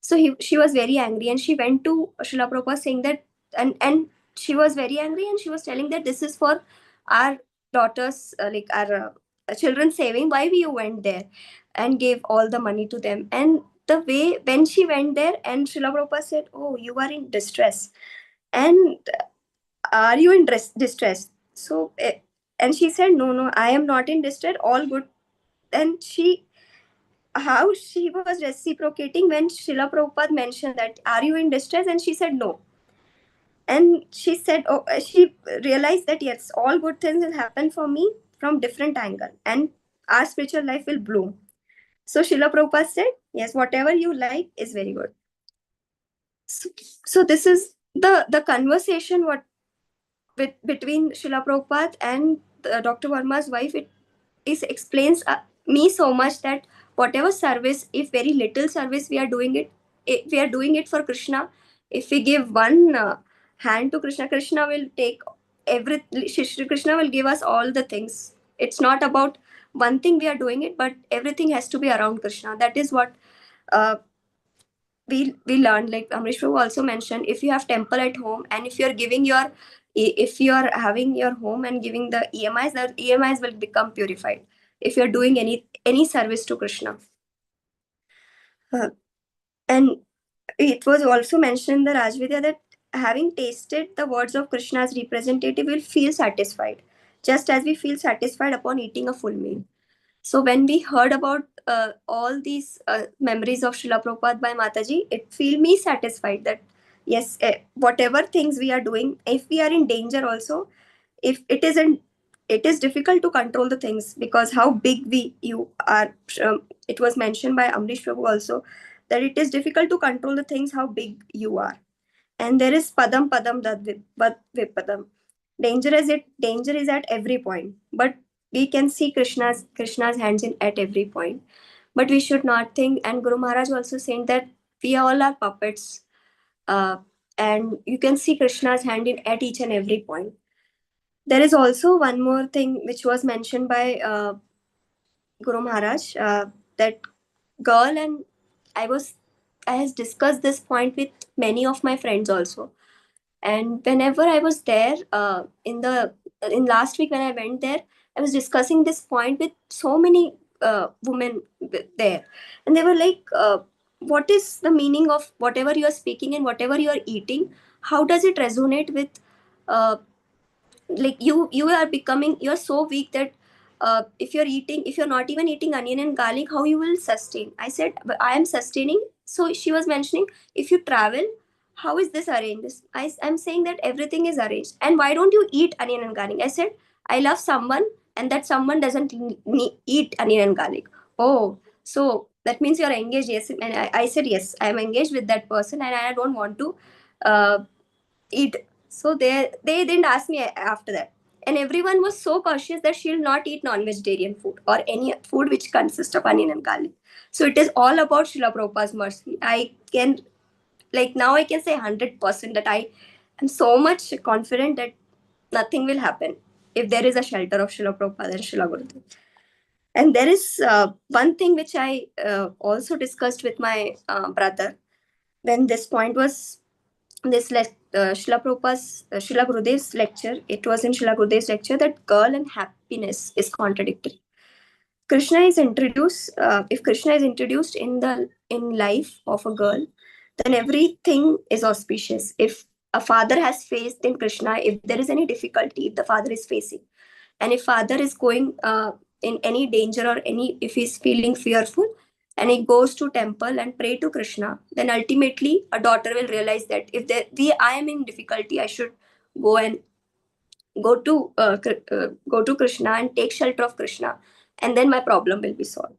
So she was very angry, and she went to Srila Prabhupada saying that, and she was very angry, and she was telling that this is for our daughters, like our children saving. Why you went there and gave all the money to them? And the way when she went there, and Srila Prabhupada said, "Oh, you are in distress, and are you in distress?" So, and she said, "No, I am not in distress. All good." And how she was reciprocating when Srila Prabhupada mentioned that, "Are you in distress?" And she said, "No." And she said, "Oh," she realized that yes, all good things will happen for me from different angle, and our spiritual life will bloom. So Srila Prabhupada said, "Yes, whatever you like is very good." So this is the conversation between Srila Prabhupada and Dr. Verma's wife. It explains me so much that whatever service, if very little service we are doing we are doing it for Krishna. If we give one hand to Krishna, Krishna will take Shri Krishna will give us all the things. It's not about one thing we are doing it, but everything has to be around Krishna. That is what uh, we learned. Like Amrish Prabhu also mentioned, if you have temple at home, and if you are having your home and giving the EMIs will become purified if you're doing any service to Krishna. And it was also mentioned in the Rajvidya that having tasted the words of Krishna's representative will feel satisfied, just as we feel satisfied upon eating a full meal. So when we heard about all these memories of Srila Prabhupada by Mataji, it feel me satisfied that yes, whatever things we are doing, if we are in danger also, if it isn't, it is difficult to control the things, because how big you are. It was mentioned by Amrish Prabhu also that it is difficult to control the things how big you are. And there is padam dad vipadam. Danger is at every point, but we can see Krishna's hands in at every point. But we should not think. And Guru Maharaj also saying that we all are puppets, uh, and you can see Krishna's hand in at each and every point. There is also one more thing which was mentioned by Guru Maharaj, that girl, and I has discussed this point with many of my friends also. And whenever I was there in last week when I went there, I was discussing this point with so many women there, and they were like, what is the meaning of whatever you are speaking and whatever you are eating? How does it resonate with uh, like you are becoming, you're so weak that if you're not even eating onion and garlic, how you will sustain? I said, "But I am sustaining." So she was mentioning, if you travel, how is this arranged? I'm saying that everything is arranged. And why don't you eat onion and garlic? I said, I love someone and that someone doesn't eat onion and garlic. Oh, so that means you're engaged. Yes. And I said, yes, I'm engaged with that person and I don't want to uh, eat. So they didn't ask me after that. And everyone was so cautious that she'll not eat non-vegetarian food or any food which consists of onion and garlic. So it is all about Srila Prabhupada's mercy. I can, like, now I can say 100% that I am so much confident that nothing will happen if there is a shelter of Srila Prabhupada and Srila Gurudev. And there is one thing which I also discussed with my brother when this point was Srila Prabhupada's, Srila Gurudev's lecture. It was in Srila Gurudev's lecture that girl and happiness is contradictory. Krishna is introduced. If Krishna is introduced in life of a girl, then everything is auspicious. If a father has faced in Krishna, if there is any difficulty, if the father is facing, and if father is going in any danger or any, if he's feeling fearful, and he goes to temple and pray to Krishna, then ultimately a daughter will realize that if I am in difficulty, I should go and go to Krishna and take shelter of Krishna, and then my problem will be solved.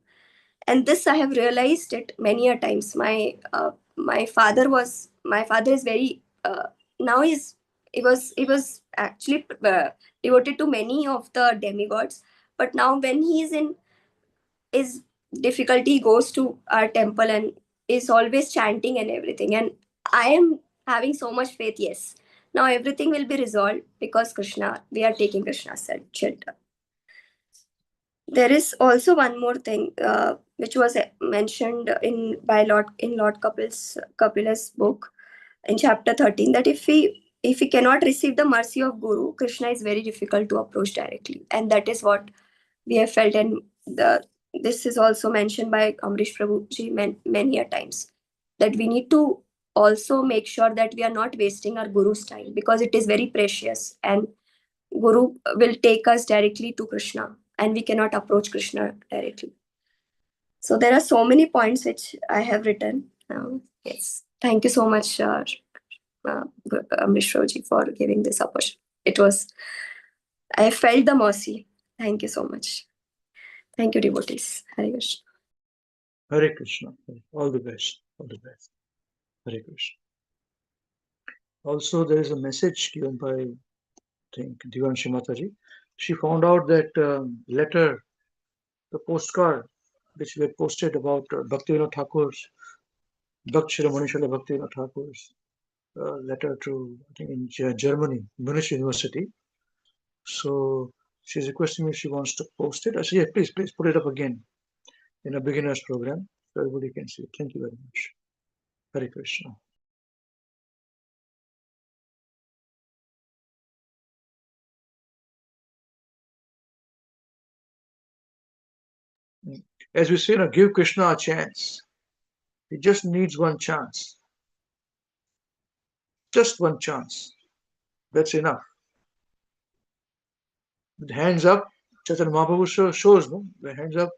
And this I have realized it many a times. My father is very now he was actually devoted to many of the demigods, but now when he is in his difficulty, he goes to our temple and is always chanting and everything. And I am having so much faith. Yes, now everything will be resolved because Krishna, we are taking Krishna's shelter. There is also one more thing which was mentioned in Lord Kapila's book in chapter 13, that if we cannot receive the mercy of Guru, Krishna is very difficult to approach directly, and that is what we have felt. And this is also mentioned by Amrish Prabhuji many a times, that we need to also make sure that we are not wasting our Guru's time, because it is very precious, and Guru will take us directly to Krishna, and we cannot approach Krishna directly. So there are so many points which I have written. Yes, thank you so much, Amrish Prabhuji, for giving this opportunity. I felt the mercy. Thank you so much. Thank you, devotees. Hare Krishna. Hare Krishna. All the best. All the best. Hare Krishna. Also, there is a message given by, I think, Divanshi Mataji. She found out that letter, the postcard, which we had posted about Bhaktivinoda Thakur's, Bhakti Manishala Bhaktivinoda Thakur's letter to, I think, in Germany, Munich University. So she's requesting me if she wants to post it. I said, yeah, please put it up again in a beginner's program so everybody can see it. Thank you very much. Hare Krishna. As we say, give Krishna a chance. He just needs one chance. Just one chance. That's enough. With hands up, Chaitanya Mahaprabhu shows, no? The hands up.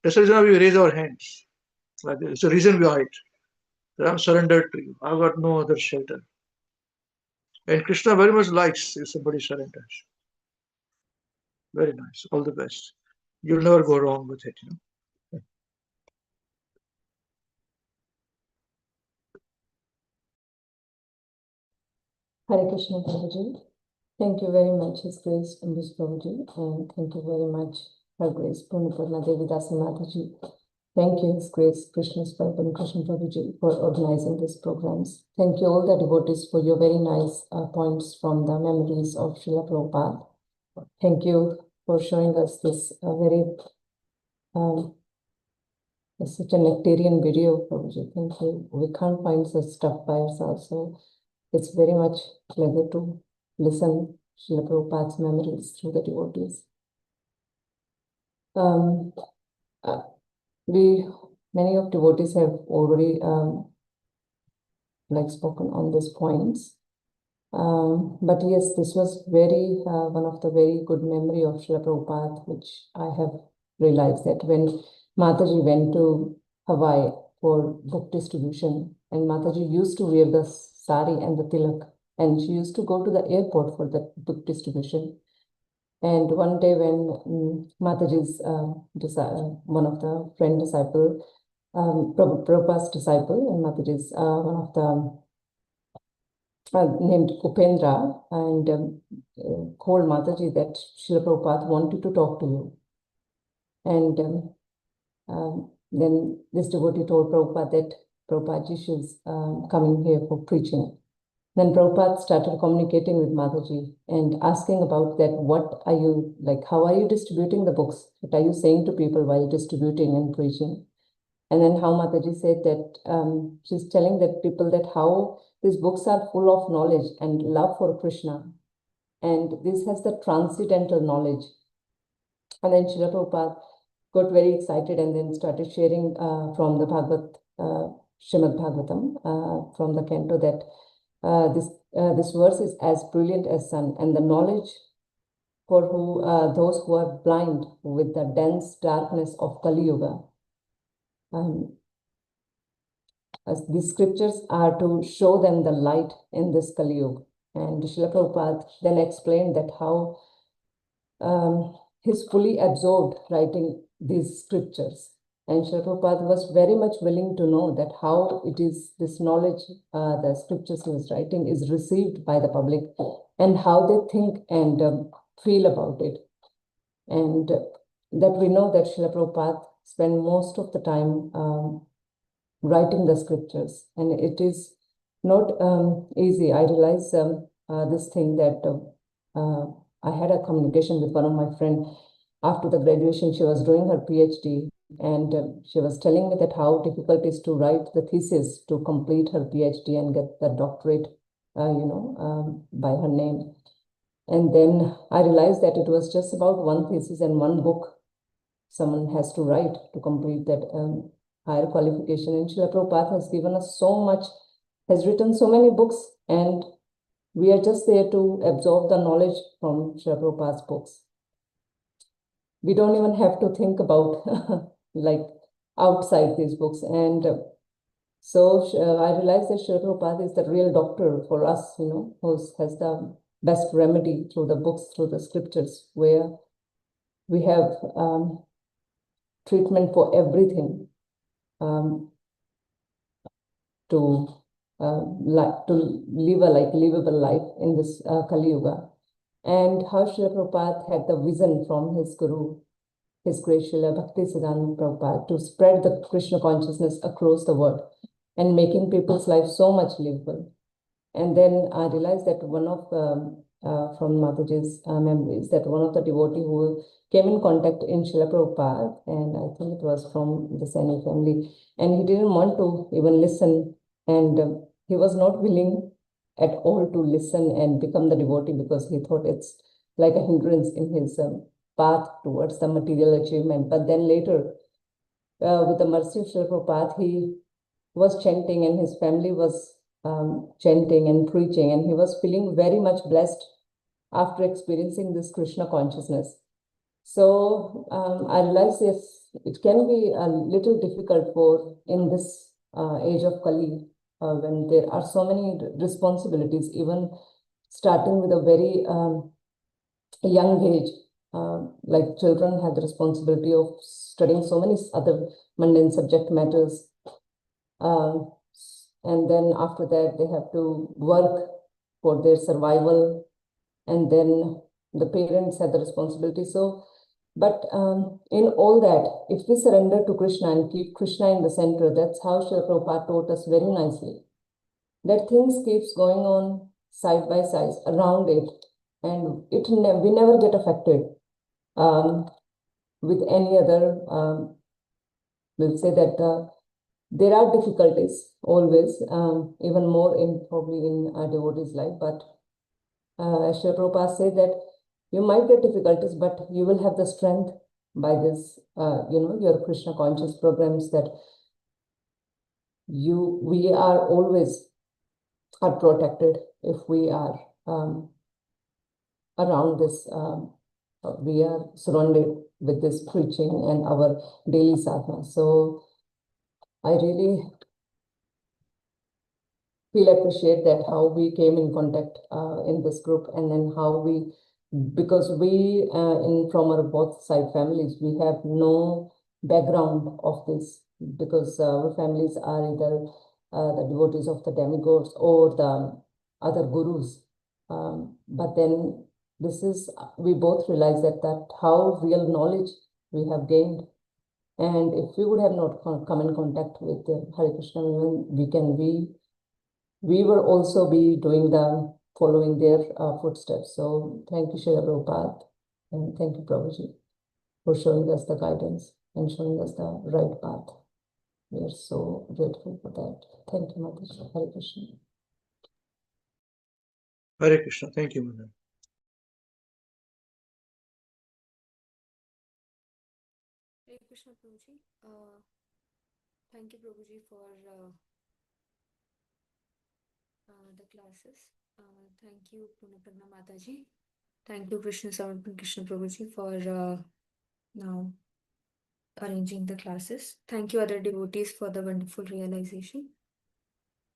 That's the reason we raise our hands. Like this. It's the reason behind it. That I'm surrendered to you. I've got no other shelter. And Krishna very much likes if somebody surrenders. Very nice. All the best. You'll never go wrong with it, Hare Krishna Prabhuji. Thank you very much, His Grace Amrish Prabhuji, and thank you very much, Her Grace Purnapurna Devi Dasi Mataji. Thank you, His Grace Krishna Swarupan Krishna Prabhuji, for organizing these programs. Thank you all the devotees for your very nice points from the memories of Srila Prabhupada. Thank you for showing us this such a nectarian video, Prabhuji. Thank you. We can't find such stuff by ourselves, so it's very much pleasure to listen Srila Prabhupada's memories through the devotees. We many of devotees have already spoken on these points. But yes, this was very one of the very good memory of Srila Prabhupada, which I have realized that when Mataji went to Hawaii for book distribution, and Mataji used to wear the sari and the tilak, and she used to go to the airport for the book distribution. And one day when Mataji's one of the friend disciple, Prabhupada's disciple, and Mataji's one of the named Upendra, and called Mataji that Srila Prabhupada wanted to talk to you. And then this devotee told Prabhupada that Prabhupada is coming here for preaching. Then Prabhupada started communicating with Mataji and asking about that, what are you, how are you distributing the books? What are you saying to people while distributing and preaching? And then how Mataji said that she's telling that people that how these books are full of knowledge and love for Krishna. And this has the transcendental knowledge. And then Srila Prabhupada got very excited and then started sharing from the Srimad Bhagavatam, from the canto, that this verse is as brilliant as sun, and the knowledge for those who are blind with the dense darkness of Kali Yuga. As these scriptures are to show them the light in this Kali Yuga. And Srila Prabhupada then explained that how he's fully absorbed writing these scriptures. And Srila Prabhupada was very much willing to know that how it is this knowledge, the scriptures he was writing, is received by the public, and how they think and feel about it. And that we know that Srila Prabhupada spent most of the time writing the scriptures, and it is not easy. I realize this thing that I had a communication with one of my friends after the graduation. She was doing her PhD, and she was telling me that how difficult it is to write the thesis to complete her PhD and get the doctorate, by her name. And then I realized that it was just about one thesis and one book someone has to write to complete that higher qualification. And Srila Prabhupada has given us so much, has written so many books, and we are just there to absorb the knowledge from Srila Prabhupada's books. We don't even have to think about outside these books. And so I realized that Srila Prabhupada is the real doctor for us, who has the best remedy through the books, through the scriptures, where we have treatment for everything, to live a livable life in this Kali Yuga. And how Srila Prabhupada had the vision from his guru, his great Srila Bhaktisiddhanta Prabhupada, to spread the Krishna consciousness across the world and making people's life so much livable. And then I realized that one of from Mataji's memories, that one of the devotee who came in contact in Srila Prabhupada, and I think it was from the Saini family, and he didn't want to even listen, and he was not willing at all to listen and become the devotee, because he thought it's like a hindrance in his path towards the material achievement. But then later, with the mercy of Srila Prabhupada, he was chanting, and his family was chanting and preaching, and he was feeling very much blessed after experiencing this Krishna consciousness. So I realized it can be a little difficult for in this age of Kali, when there are so many responsibilities, even starting with a very young age. Like children have the responsibility of studying so many other mundane subject matters. And then after that, they have to work for their survival. And then the parents have the responsibility. So, but in all that, if we surrender to Krishna and keep Krishna in the center, that's how Srila Prabhupada taught us very nicely. That things keeps going on side by side around it, and we never get affected with any other. We'll say that there are difficulties always, even more in probably in a devotee's life. But as Srila Prabhupada said that you might get difficulties, but you will have the strength by this, your Krishna conscious programs, that we are always are protected if we are around this. We are surrounded with this preaching and our daily sadhana. So I really feel appreciate that how we came in contact in this group, and then how we, because we from our both side families, we have no background of this, because our families are either the devotees of the demigods or the other gurus. But then this is, we both realize that how real knowledge we have gained. And if we would have not come in contact with Hare Krishna, we will also be following their footsteps. So thank you, Srila Prabhupada, and thank you, Prabhuji, for showing us the guidance and showing us the right path. We are so grateful for that. Thank you, Mataji. Hare Krishna. Hare Krishna. Thank you, Madam. Hare Krishna, Prabhuji. Thank you, Prabhuji, for the classes. Thank you, Purna Mataji. Thank you, Krishna Samarpan Krishna Prabhuji, for now arranging the classes. Thank you, other devotees, for the wonderful realization.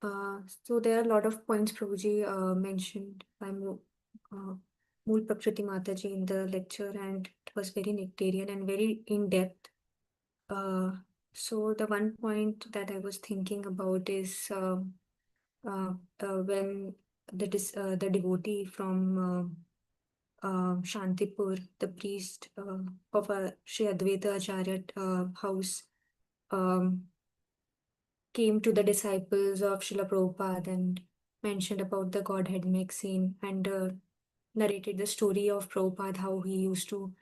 So there are a lot of points Prabhuji mentioned by Mool Prakriti Mataji in the lecture, and it was very nectarian and very in-depth. So the one point that I was thinking about is when the devotee from Shantipur, the priest of Sri Advaita Acharya house, came to the disciples of Srila Prabhupada and mentioned about the Godhead mixing, and narrated the story of Prabhupada, how he used to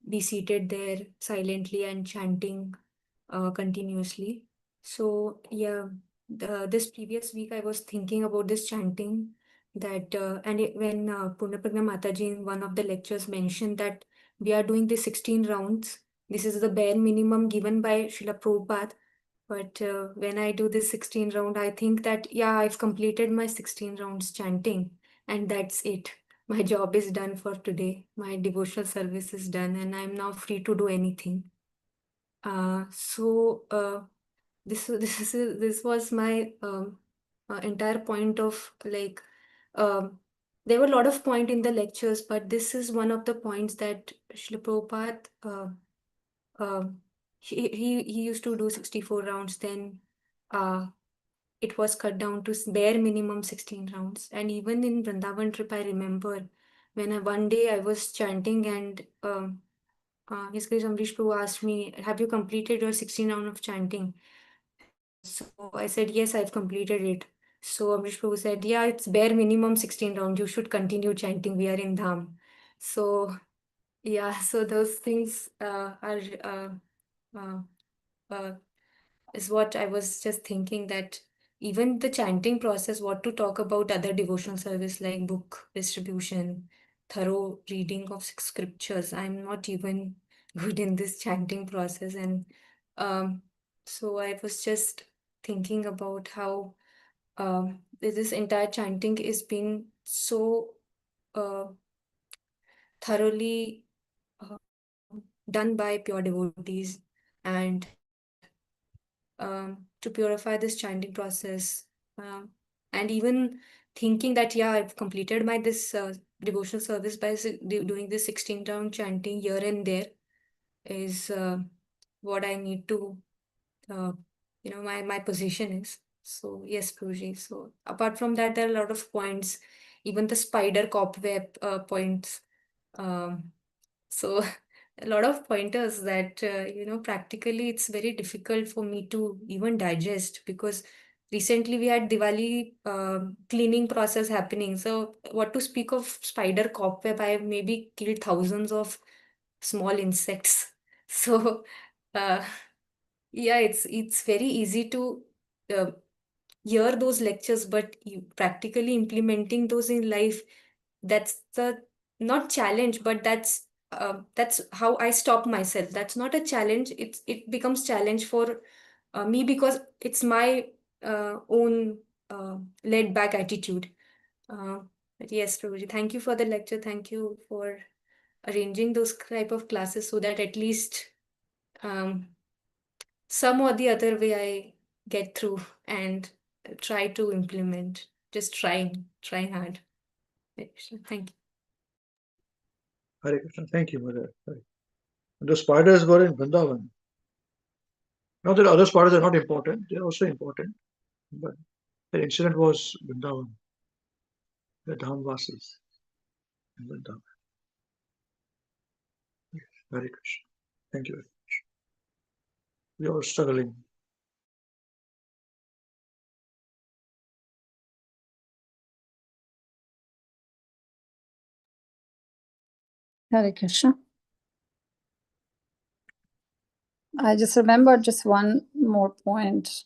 be seated there silently and chanting continuously. So yeah, this previous week I was thinking about this chanting, that when Purna Mataji in one of the lectures mentioned that we are doing the 16 rounds. This is the bare minimum given by Srila Prabhupada. But when I do this 16 round, I think that, yeah, I've completed my 16 rounds chanting, and that's it. My job is done for today. My devotional service is done, and I'm now free to do anything. This was my entire point of, like, there were a lot of points in the lectures, but this is one of the points that Srila Prabhupada, he used to do 64 rounds, then it was cut down to bare minimum 16 rounds. And even in Vrindavan trip, I remember when one day I was chanting, and His Grace Amrish Prabhu asked me, have you completed your 16 round of chanting? So I said, yes, I've completed it. So Amrish Prabhu said, yeah, it's bare minimum 16 rounds. You should continue chanting. We are in Dham. So yeah, so those things is what I was just thinking, that even the chanting process, what to talk about other devotional service like book distribution, thorough reading of scriptures. I'm not even good in this chanting process. And so I was just thinking about how this entire chanting is being so thoroughly done by pure devotees, and to purify this chanting process, and even thinking that, yeah, I've completed my this devotional service by doing this 16 round chanting here and there, is what I need to, my position is. So yes, Prabhuji. So apart from that, there are a lot of points, even the spider cobweb points. So a lot of pointers that, practically it's very difficult for me to even digest, because recently we had Diwali cleaning process happening. So what to speak of spider cobweb? I have maybe killed thousands of small insects. So yeah, it's very easy to uh, hear those lectures, but practically implementing those in life, that's the not challenge, but that's how I stop myself. That's not a challenge. It becomes challenge for me because it's my own laid back attitude. But yes, Prabhuji, thank you for the lecture. Thank you for arranging those type of classes so that at least some or the other way I get through and try to implement. Just trying hard. Thank you. Hare Krishna. Thank you, Mother. The spiders were in Vrindavan. Not that other spiders are not important, they're also important, but the incident was Vrindavan, the Dhamvasis in Vrindavan. Yes, Hare Krishna. Thank you very much. We are struggling. Hare Krishna. I just remembered just one more point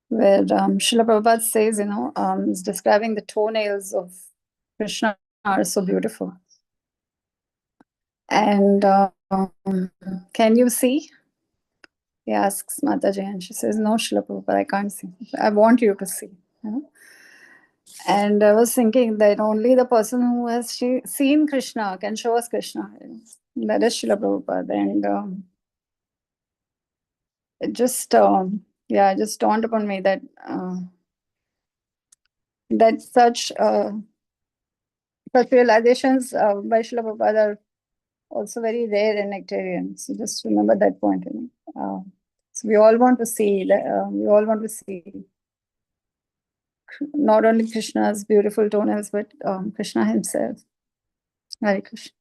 where Srila Prabhupada says, is describing the toenails of Krishna are so beautiful. And can you see? He asks Mataji, and she says, no, Srila Prabhupada, I can't see. I want you to see. And I was thinking that only the person who has seen Krishna can show us Krishna. That is Srila Prabhupada. And it just, it just dawned upon me that that such realizations by Srila Prabhupada are also very rare and nectarian. So just remember that point. So we all want to see that. We all want to see not only Krishna's beautiful toenails, but Krishna himself. Hare Krishna.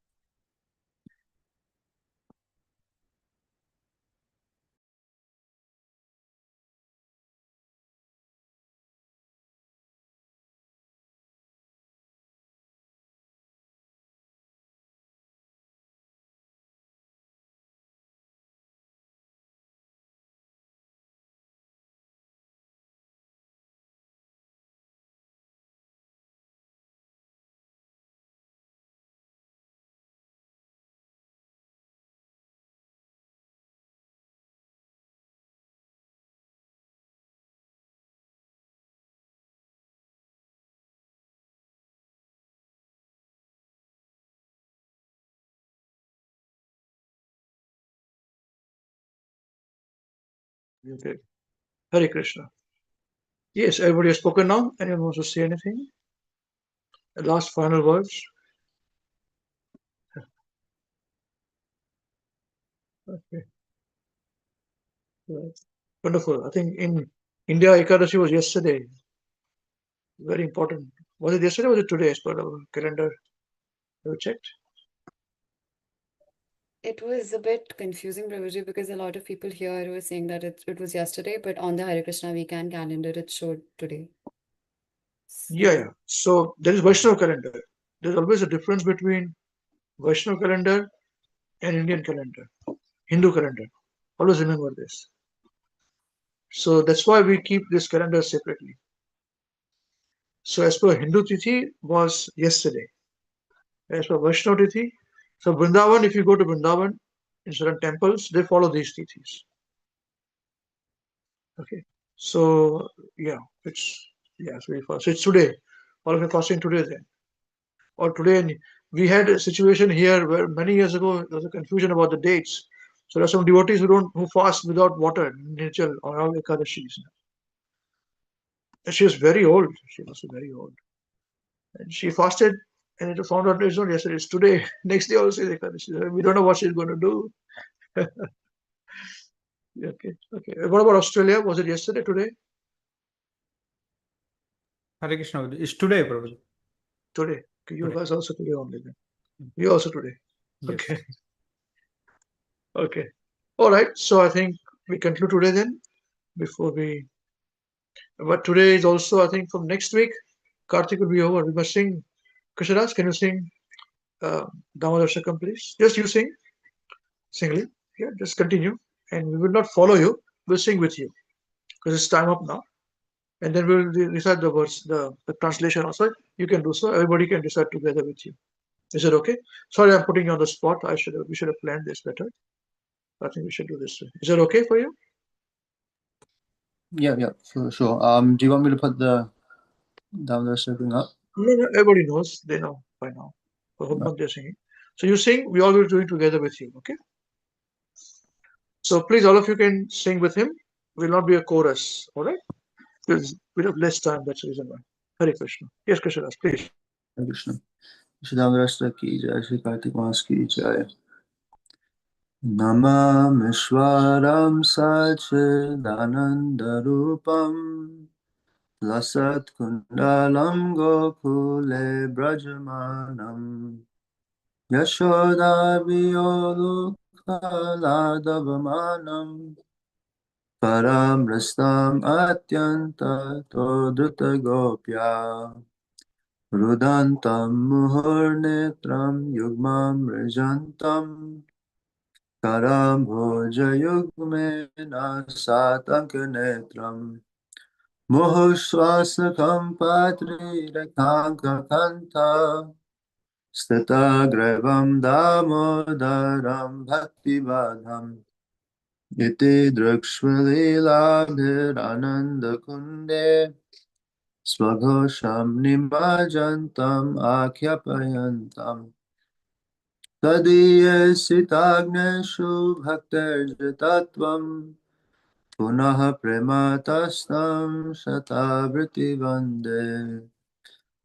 Okay. Hare Krishna. Yes, everybody has spoken now. Anyone wants to say anything? The last final words? Okay. Right. Wonderful. I think in India, Ekadashi was yesterday. Very important. Was it yesterday or was it today as per our calendar? Have you checked? It was a bit confusing, Prabhuji, because a lot of people here were saying that it was yesterday, but on the Hare Krishna WECAN calendar, it showed today. Yeah. So there is Vaishnava calendar. There's always a difference between Vaishnava calendar and Indian calendar, Hindu calendar. Always remember this. So that's why we keep this calendar separately. So as per Hindu Tithi was yesterday. As per Vaishnava Tithi, so Vrindavan, if you go to Vrindavan in certain temples, they follow these Tithis. Okay. So it's very fast. So it's today. All of you fasting today then. Or today, we had a situation here where many years ago there was a confusion about the dates. So there are some devotees who fast without water, nature or all Ekadashis. And she was very old. She was very old. And she fasted and it was found out it's not yesterday, it's today. Next day also is Ekadashi. We don't know what she's going to do. Okay. What about Australia? Was it yesterday, today? Hare Krishna. It's today, Prabhuji. Today. Okay, you Today. guys also today only then. We also today. Yes. Okay. Okay. All right. So I think we conclude today then. But today is also, I think, from next week, Kartik will be over. We must sing. Krishadas, can you sing Damodar Shakam, please? Just you sing. Singly. Yeah, just continue. And we will not follow you. We'll sing with you. Because it's time up now. And then we'll recite the words, the translation also. You can do so. Everybody can recite together with you. Is it okay? Sorry, I'm putting you on the spot. We should have planned this better. I think we should do this way. Is that okay for you? Yeah, for sure. Do you want me to put the Damodar thing up? No, everybody knows. They know by now. For whole month they're singing. So you sing, we all will do it together with you, okay? So please, all of you can sing with him. Will not be a chorus, all right? Because we have less time, that's the reason why. Hare Krishna. Yes, Krishna, please. Hare Krishna. Shri Damodar ki jai, Shri Kartik Mas ki jai. Namam Ishwaram Sachidanandarupam Lasat Kundalam Gokule Brajamanam Yashoda Viyolukhaladavamanam Param Rastam Atyanta Todruta Gopya Rudantam Muhurnetram Yugmam Rejantam Karam Bhojayugmena Satankanetram Muhushwasakam Patri Rekanka Kanta Stata Gravam Damodaram Bhaktivadham Iti Drukshvalila Ananda Kunde Swagosham Nimajantam Akhyapayantam Tadiye Sitagneshu Bhakterjatatvam Punaha Prematastam Shatavriti Vande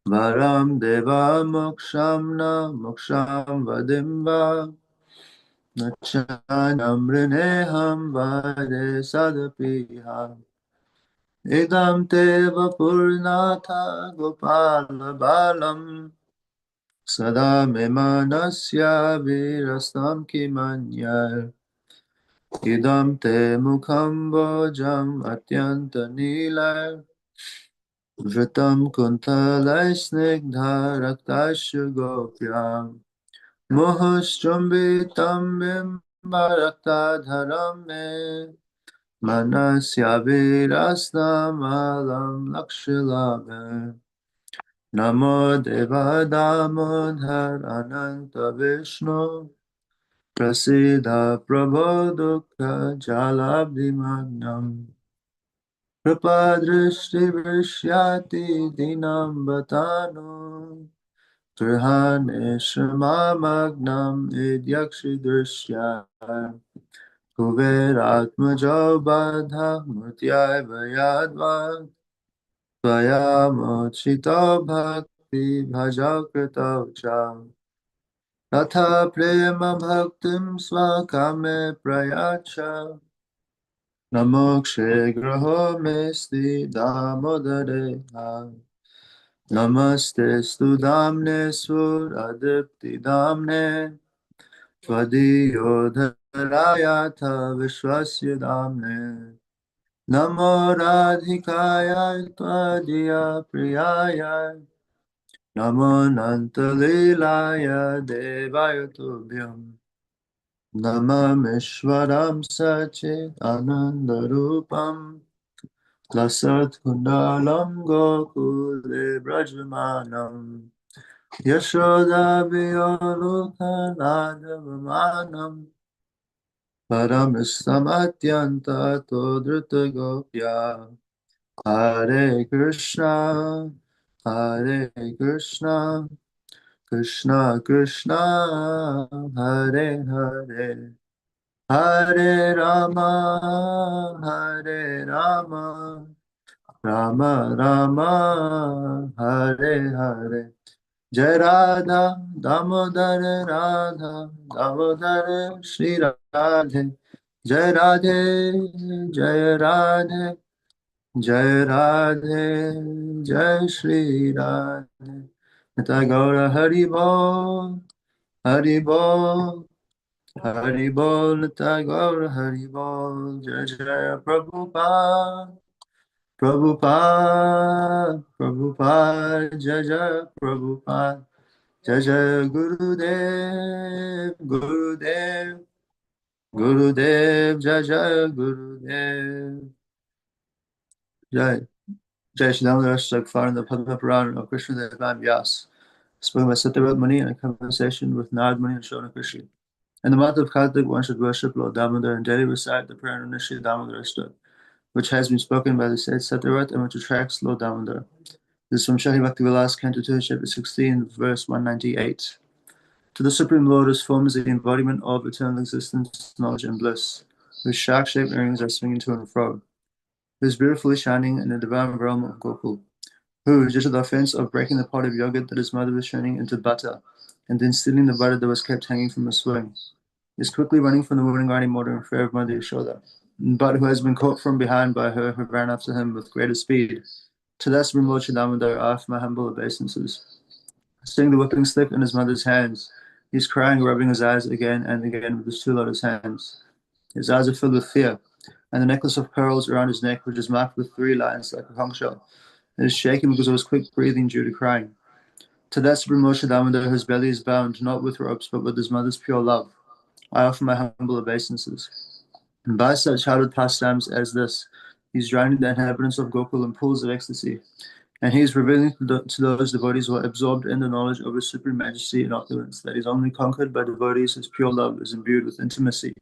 Varam Deva Mokshamna Moksham Vadimva Nachanam Rineham Vade Sadapiham Idam Teva Purnatha Gopala Balam Sada Memanasya Virastam Kimanyar Idam Te Mukham Bojam Atyanta Nilar Vritam Kuntalai Snigdha Raktashu Gopyam Muhushtrumbitam Bimbarakta Dharame Manasya Virastam Alam Lakshilabhe Namo Deva Damodhar Ananta Vishnu Prasiddha Prabho Dukha Jalabdi Magnam Kripadrishti Vishyati Dinam Batano Trihane Shema Magnam Idyakshi Drishya Kuveratmajo Badha Mutyai Vayadva Tvaya Mochito Bhakti Bhajakrita Cha Tatha Prema Bhaktim Swakame Prayacha Namokshe Graho Mesti Damodare Namaste Studamne Sur Adipti Damne Tvadiyo Dharayatha Vishwasya Damne Namo Radhikaya Tvadiya Priyaya Namo Nantalilaya Devaya Tubhyam Namam Ishwaram Sachit Anandarupam Lasat Kundalam Gokule Brajamanam Yashoda Viyolukanadavamanam Paramisamatyanta Todruta Gopya Hare Krishna Hare Krishna Krishna Krishna Hare Hare Hare Rama Hare Rama Rama Rama Hare Hare Jai Radha Damodar Radha Damodar Shri Radhe Jai Radhe Jai Radhe Jai Radhe Jai Shri Radhe Nitya Gaura Hari Bol Hari Bol Hari Bol Nitya Gaura Hari Bol Jai Jai Prabhupada Prabhupada Prabhupada Jai Jai Prabhupada Jai Jai Gurudev Gurudev Gurudev Jai Jai Gurudev Jai Jai Shri Damodar Sakfar in the Padma Purana of Krishna Devan Vyas, spoken by Satyavrata Muni in a conversation with Narad Muni and Shona Krishi. In the month of Kartik, one should worship Lord Damodar and daily recite the prayer in Shri Damodar Stutt, which has been spoken by the said Satarat and which attracts Lord Damodar. This is from Shri Bhakti Vilas, Canto 2, Chapter 16, verse 198. To the Supreme Lord, whose form is the embodiment of eternal existence, knowledge, and bliss, whose shark-shaped earrings are swinging to and fro, who is beautifully shining in the divine realm of Gokul, who, due to the offense of breaking the pot of yogurt that his mother was turning into butter, and then stealing the butter that was kept hanging from the swing, is quickly running from the wounding riding mortar in fear of Mother Yashoda, but who has been caught from behind by her who ran after him with greater speed. To that Supreme Lord Damodar, I offer my humble obeisances. Seeing the whipping stick in his mother's hands, he is crying, rubbing his eyes again and again with his two lotus hands. His eyes are filled with fear, and the necklace of pearls around his neck, which is marked with 3 lines like a conch shell, is shaking because of his quick breathing due to crying. To that Supreme Lord Damodar, whose belly is bound not with ropes but with his mother's pure love, I offer my humble obeisances. And by such hallowed pastimes as this, he is drowning the inhabitants of Gokul in pools of ecstasy, and he is revealing to those devotees who are absorbed in the knowledge of his supreme majesty and opulence that he is only conquered by devotees whose pure love is imbued with intimacy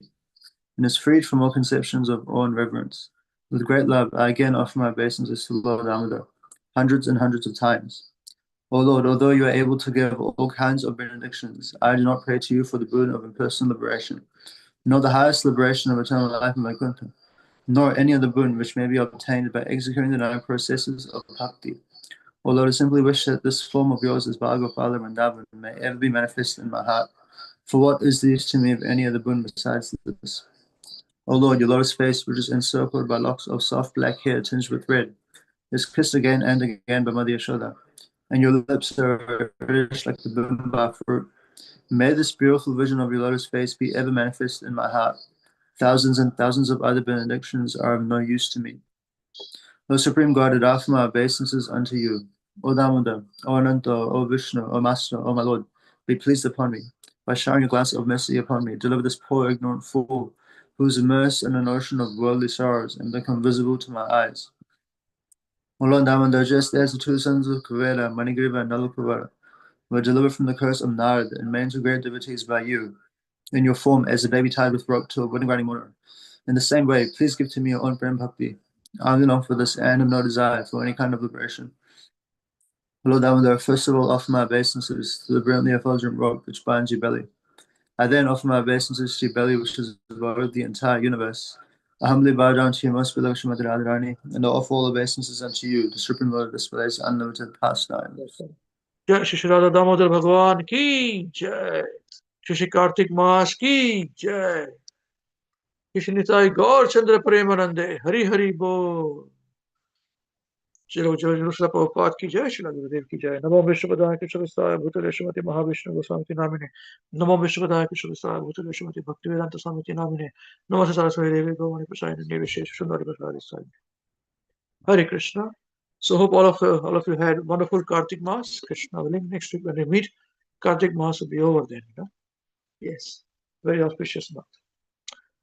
and is freed from all conceptions of awe and reverence. With great love, I again offer my obeisances to Lord Damodar, hundreds and hundreds of times. O Lord, although you are able to give all kinds of benedictions, I do not pray to you for the boon of impersonal liberation, nor the highest liberation of eternal life in Vaikuntha, nor any other boon which may be obtained by executing the 9 processes of bhakti. O Lord, I simply wish that this form of yours as Bhagavapala Vrindavan may ever be manifest in my heart. For what is the use to me of any other boon besides this? O Lord, your lotus face, which is encircled by locks of soft black hair tinged with red, is kissed again and again by Mother Yashoda, and your lips are reddish like the bimba fruit. May this beautiful vision of your lotus face be ever manifest in my heart. Thousands and thousands of other benedictions are of no use to me. O Supreme God, I offer my obeisances unto you. O Damodar, O Ananta, O Vishnu, O Master, O my Lord, be pleased upon me. By showering a glance of mercy upon me, deliver this poor ignorant fool, who is immersed in an ocean of worldly sorrows and become visible to my eyes. O Lord Damodar, just as the 2 sons of Kuvera, Manigriva, and Nalakuvara, were delivered from the curse of Narad and made into great devotees by you, in your form as a baby tied with rope to a wedding riding mortar. In the same way, please give to me your own Prem Bhakti. I only long for this and have no desire for any kind of liberation. Lord Damodar, first of all, offer my obeisances to the brilliantly effulgent rope which binds your belly. I then offer my obeisances to your belly, which is the Lord of the entire universe. I humbly bow down to your most beloved Srimati Radharani, and I offer all obeisances unto you, the Supreme Lord of displays unlimited pastimes. Jai Shri Radha Damodar Bhagwan ki Jai. Shri Kartik Maas ki Jai. Shri Nitai Gaur Chandra Premanande Hari Hari Bol. Shri Srila Prabhupada ki Jai, Shri Gurudev ki Jai. Namo Vishnupadaya Krishna Vistaya Bhutale Srimati Mahavishnu Goswamiti Namine. Namo Vishnupadaya Krishna Vistaya Bhutale Srimati Bhaktivedanta Swamiti Namine. Namo Saraswati Devi Govani Prasayana Niveshesh Sundari Prasadi Sai. Hare Krishna. So hope all of you had wonderful Kartik Mass. Krishna willing, next week when we meet, Kartik Mass will be over then. You know? Yes, very auspicious month.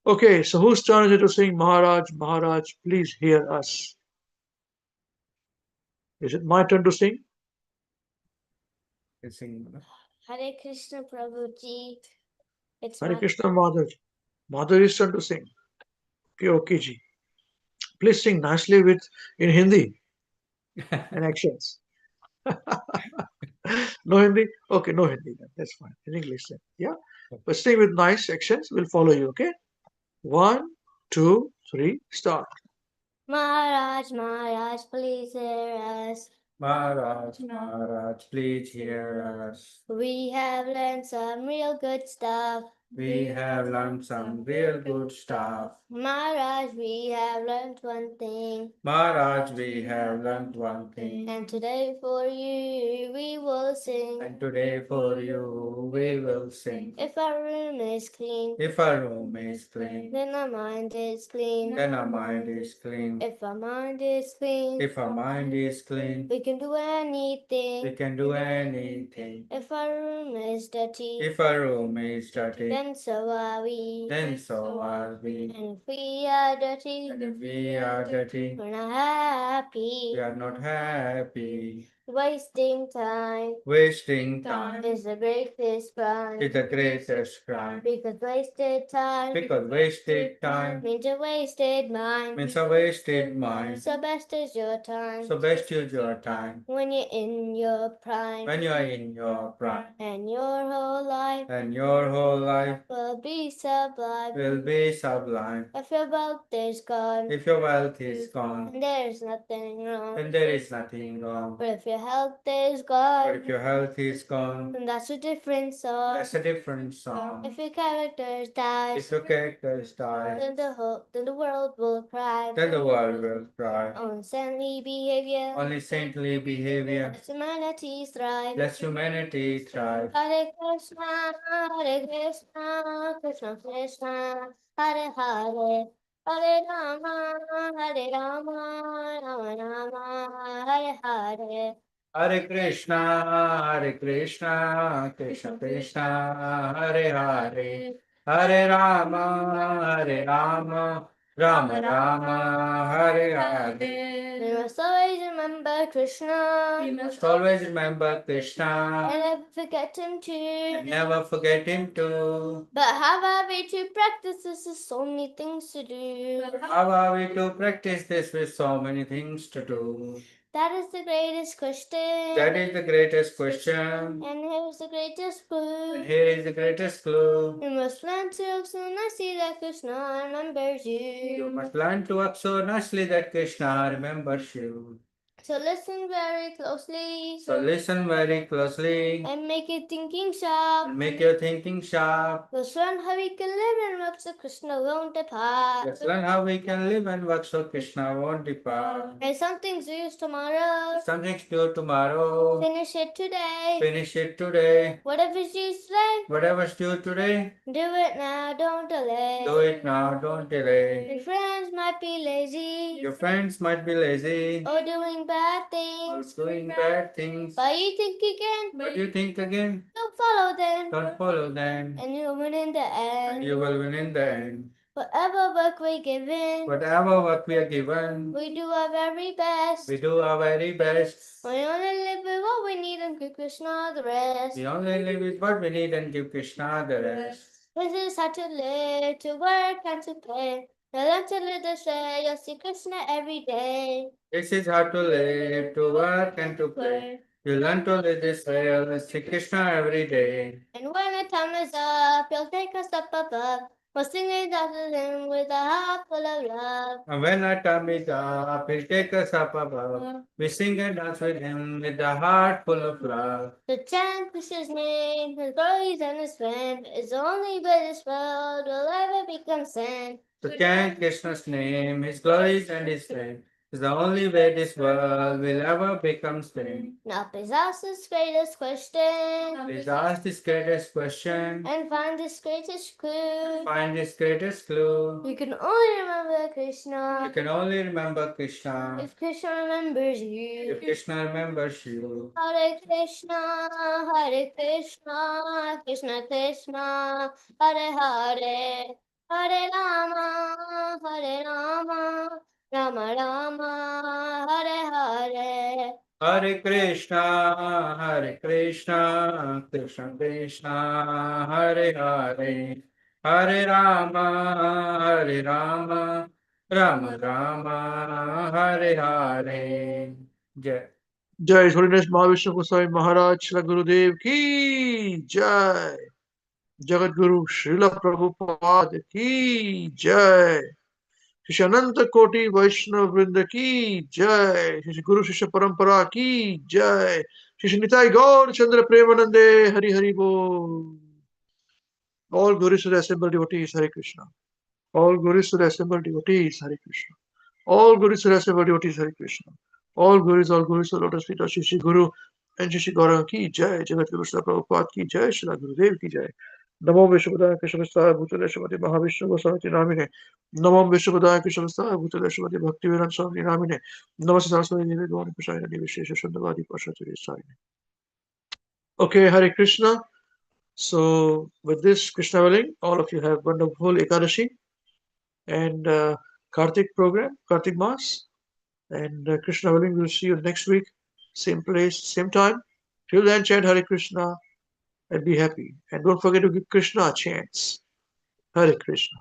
Okay, so whose turn is it to sing Maharaj, Maharaj, please hear us? Is it my turn to sing? Hare Krishna Prabhuji. It's Hare my Krishna Madhur. Madhur is turn to sing. Okay, ji. Please sing nicely with in Hindi and actions. No Hindi? Okay, no Hindi then. That's fine. In English then. Yeah. But sing with nice actions. We'll follow you, okay? 1, 2, 3, start. Maharaj, Maharaj, please hear us. Maharaj, Maharaj, please hear us. We have learned some real good stuff. We have learned some real good stuff. Maharaj, we have learned one thing. Maharaj, we have learned one thing. And today for you we will sing. And today for you we will sing. If our room is clean, If our room is clean, then our mind is clean. then our mind is clean. If our mind is clean, If our mind is clean, we can do anything. we can do anything. If our room is dirty, If our room is dirty, then so are we. then so are we. And if we are dirty, And if we are dirty, we're not happy. we are not happy. Wasting time Wasting time is the greatest crime. is the greatest crime. Because wasted time Because wasted time means a wasted mind. means a wasted mind. So best is your time So best use your time when you're in your prime. when you are in your prime. And your whole life And your whole life will be sublime. will be sublime. If your wealth is gone, If your wealth is gone, then there is nothing wrong. then there is nothing wrong. But if your health is But gone, if your health is gone, then that's a different song. that's a different song. If your character dies, If your characters die, then the world will cry. then the world will cry. On saintly behavior, Only saintly behavior lets humanity thrive. lets humanity thrive. Hare Krishna, Krishna Krishna, Hare Hare, Hare Rama, Rama Rama, Hare Hare. Hare Krishna, Krishna Krishna, Hare Hare, Hare Rama, Rama Rama, Hare Hare. We must always remember Krishna. We must always remember Krishna And never forget him too. and never forget him too. But how are we to practice this? There's so many things to do. How are we to practice this with so many things to do? That is the greatest question. That is the greatest question. And here's the greatest clue. And here is the greatest clue. You must learn to soon I see that Krishna remembers you. You must learn to act so nicely that Krishna remembers you. So listen very closely. So listen very closely And make your thinking sharp. and make your thinking sharp. Let's learn how we can live and work so Krishna won't depart. Let's learn how we can live and work so Krishna won't depart. And some things we use tomorrow. Something's due tomorrow. Finish it today. Finish it today. Whatever's due today. Whatever's due today, Do it now, don't delay. do it now, don't delay. Your friends might be lazy. Your friends might be lazy Or doing bad or things. doing bad things. But you think again. But you think again, Don't follow them. don't follow them, And you'll win in the and end. you will win in the end. Whatever work we're given, Whatever work we are given, we do our very best. we do our very best. We only live with what we need and give Krishna the rest. We only live with what we need and give Krishna the rest. This is how to live, to work and to play. Now learn to live this way, you'll see Krishna every day. This is how to live, to work and to play. You learn to live this way, you'll see Krishna every day. And when the time is up, you'll take a step above. We'll sing it after him with a heart full of love. And when our time is up, he'll take us up above. We sing and dance with him with a heart full of love. To chant Krishna's name, his glories and his fame is the only way this world will ever become sane. To chant Krishna's name, his glories and his fame is the only way this world will ever become sane. Now please ask this greatest question. Please ask this greatest question. And find this greatest clue. Find this greatest clue. You can only remember Krishna. You can only remember Krishna If Krishna remembers you. if Krishna remembers you. Hare Krishna, Krishna Krishna, Hare Hare, Hare Rama, Rama Rama, Hare Hare. Hare Krishna, Krishna Krishna, Hare Hare, Hare Rama, Rama Rama, Hare Hare. Jai. Jai His Holiness Mahavishnu Goswami Maharaj Srila Gurudev Ki Jai. Jagat Guru Srila Prabhupada Ki Jai. Shri Ananta Koti Vaishnava Vrinda Ki Jai. Shri Guru Shishya Parampara Ki Jai. Shri Nitai Gaur Chandra Premanande Hari Hari Bol. All glories to the assembled devotees, Hare Krishna. All glories to the assembled devotees, Hare Krishna. All glories to the assembled devotees, Hare Krishna. All glories to the lotus feet of Shri Guru and Shri Gauranga Ki Jai. Jagat Guru Srila Prabhupada Ki Jai. Srila Gurudev Ki Jai. Namo Vishwabudaya Krishnavastaya Bhutale Srimati Mahavishnu Goswami Namine. Namo Vishwabudaya Krishnavastaya Bhutale Srimati Bhaktivedanta Swami Namine. Namaste Saraswati Devi Dvani Prasayana Nivishesha Shandavadi Pashaturi Saine. Okay, Hare Krishna. So with this Krishna willing, all of you have wonderful Ekadashi and Kartik program, Kartik Mas. And Krishna willing, we'll see you next week same place, same time. Till then, chant Hare Krishna and be happy. And don't forget to give Krishna chants. Hare Krishna.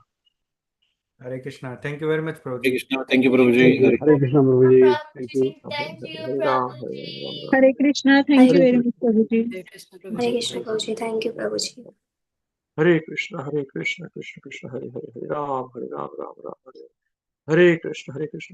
Hare Krishna. Thank you very much, Hare Prabhuji. Krishna. Thank you, Prabhuji. Hare Krishna, Prabhuji. Thank you. Thank you, Hare Ram, Hare Prabhuji. Ram, Ram. Hare Krishna. Thank you Hare very much, Prabhuji. Hare Krishna, Hare Prabhuji. Krishna, Prabhuji. Thank you, Prabhuji. Hare Krishna, Hare Krishna, Krishna Krishna, Hare Hare, Hare Ram, Ram Ram, Hare Hare Krishna, Hare Krishna.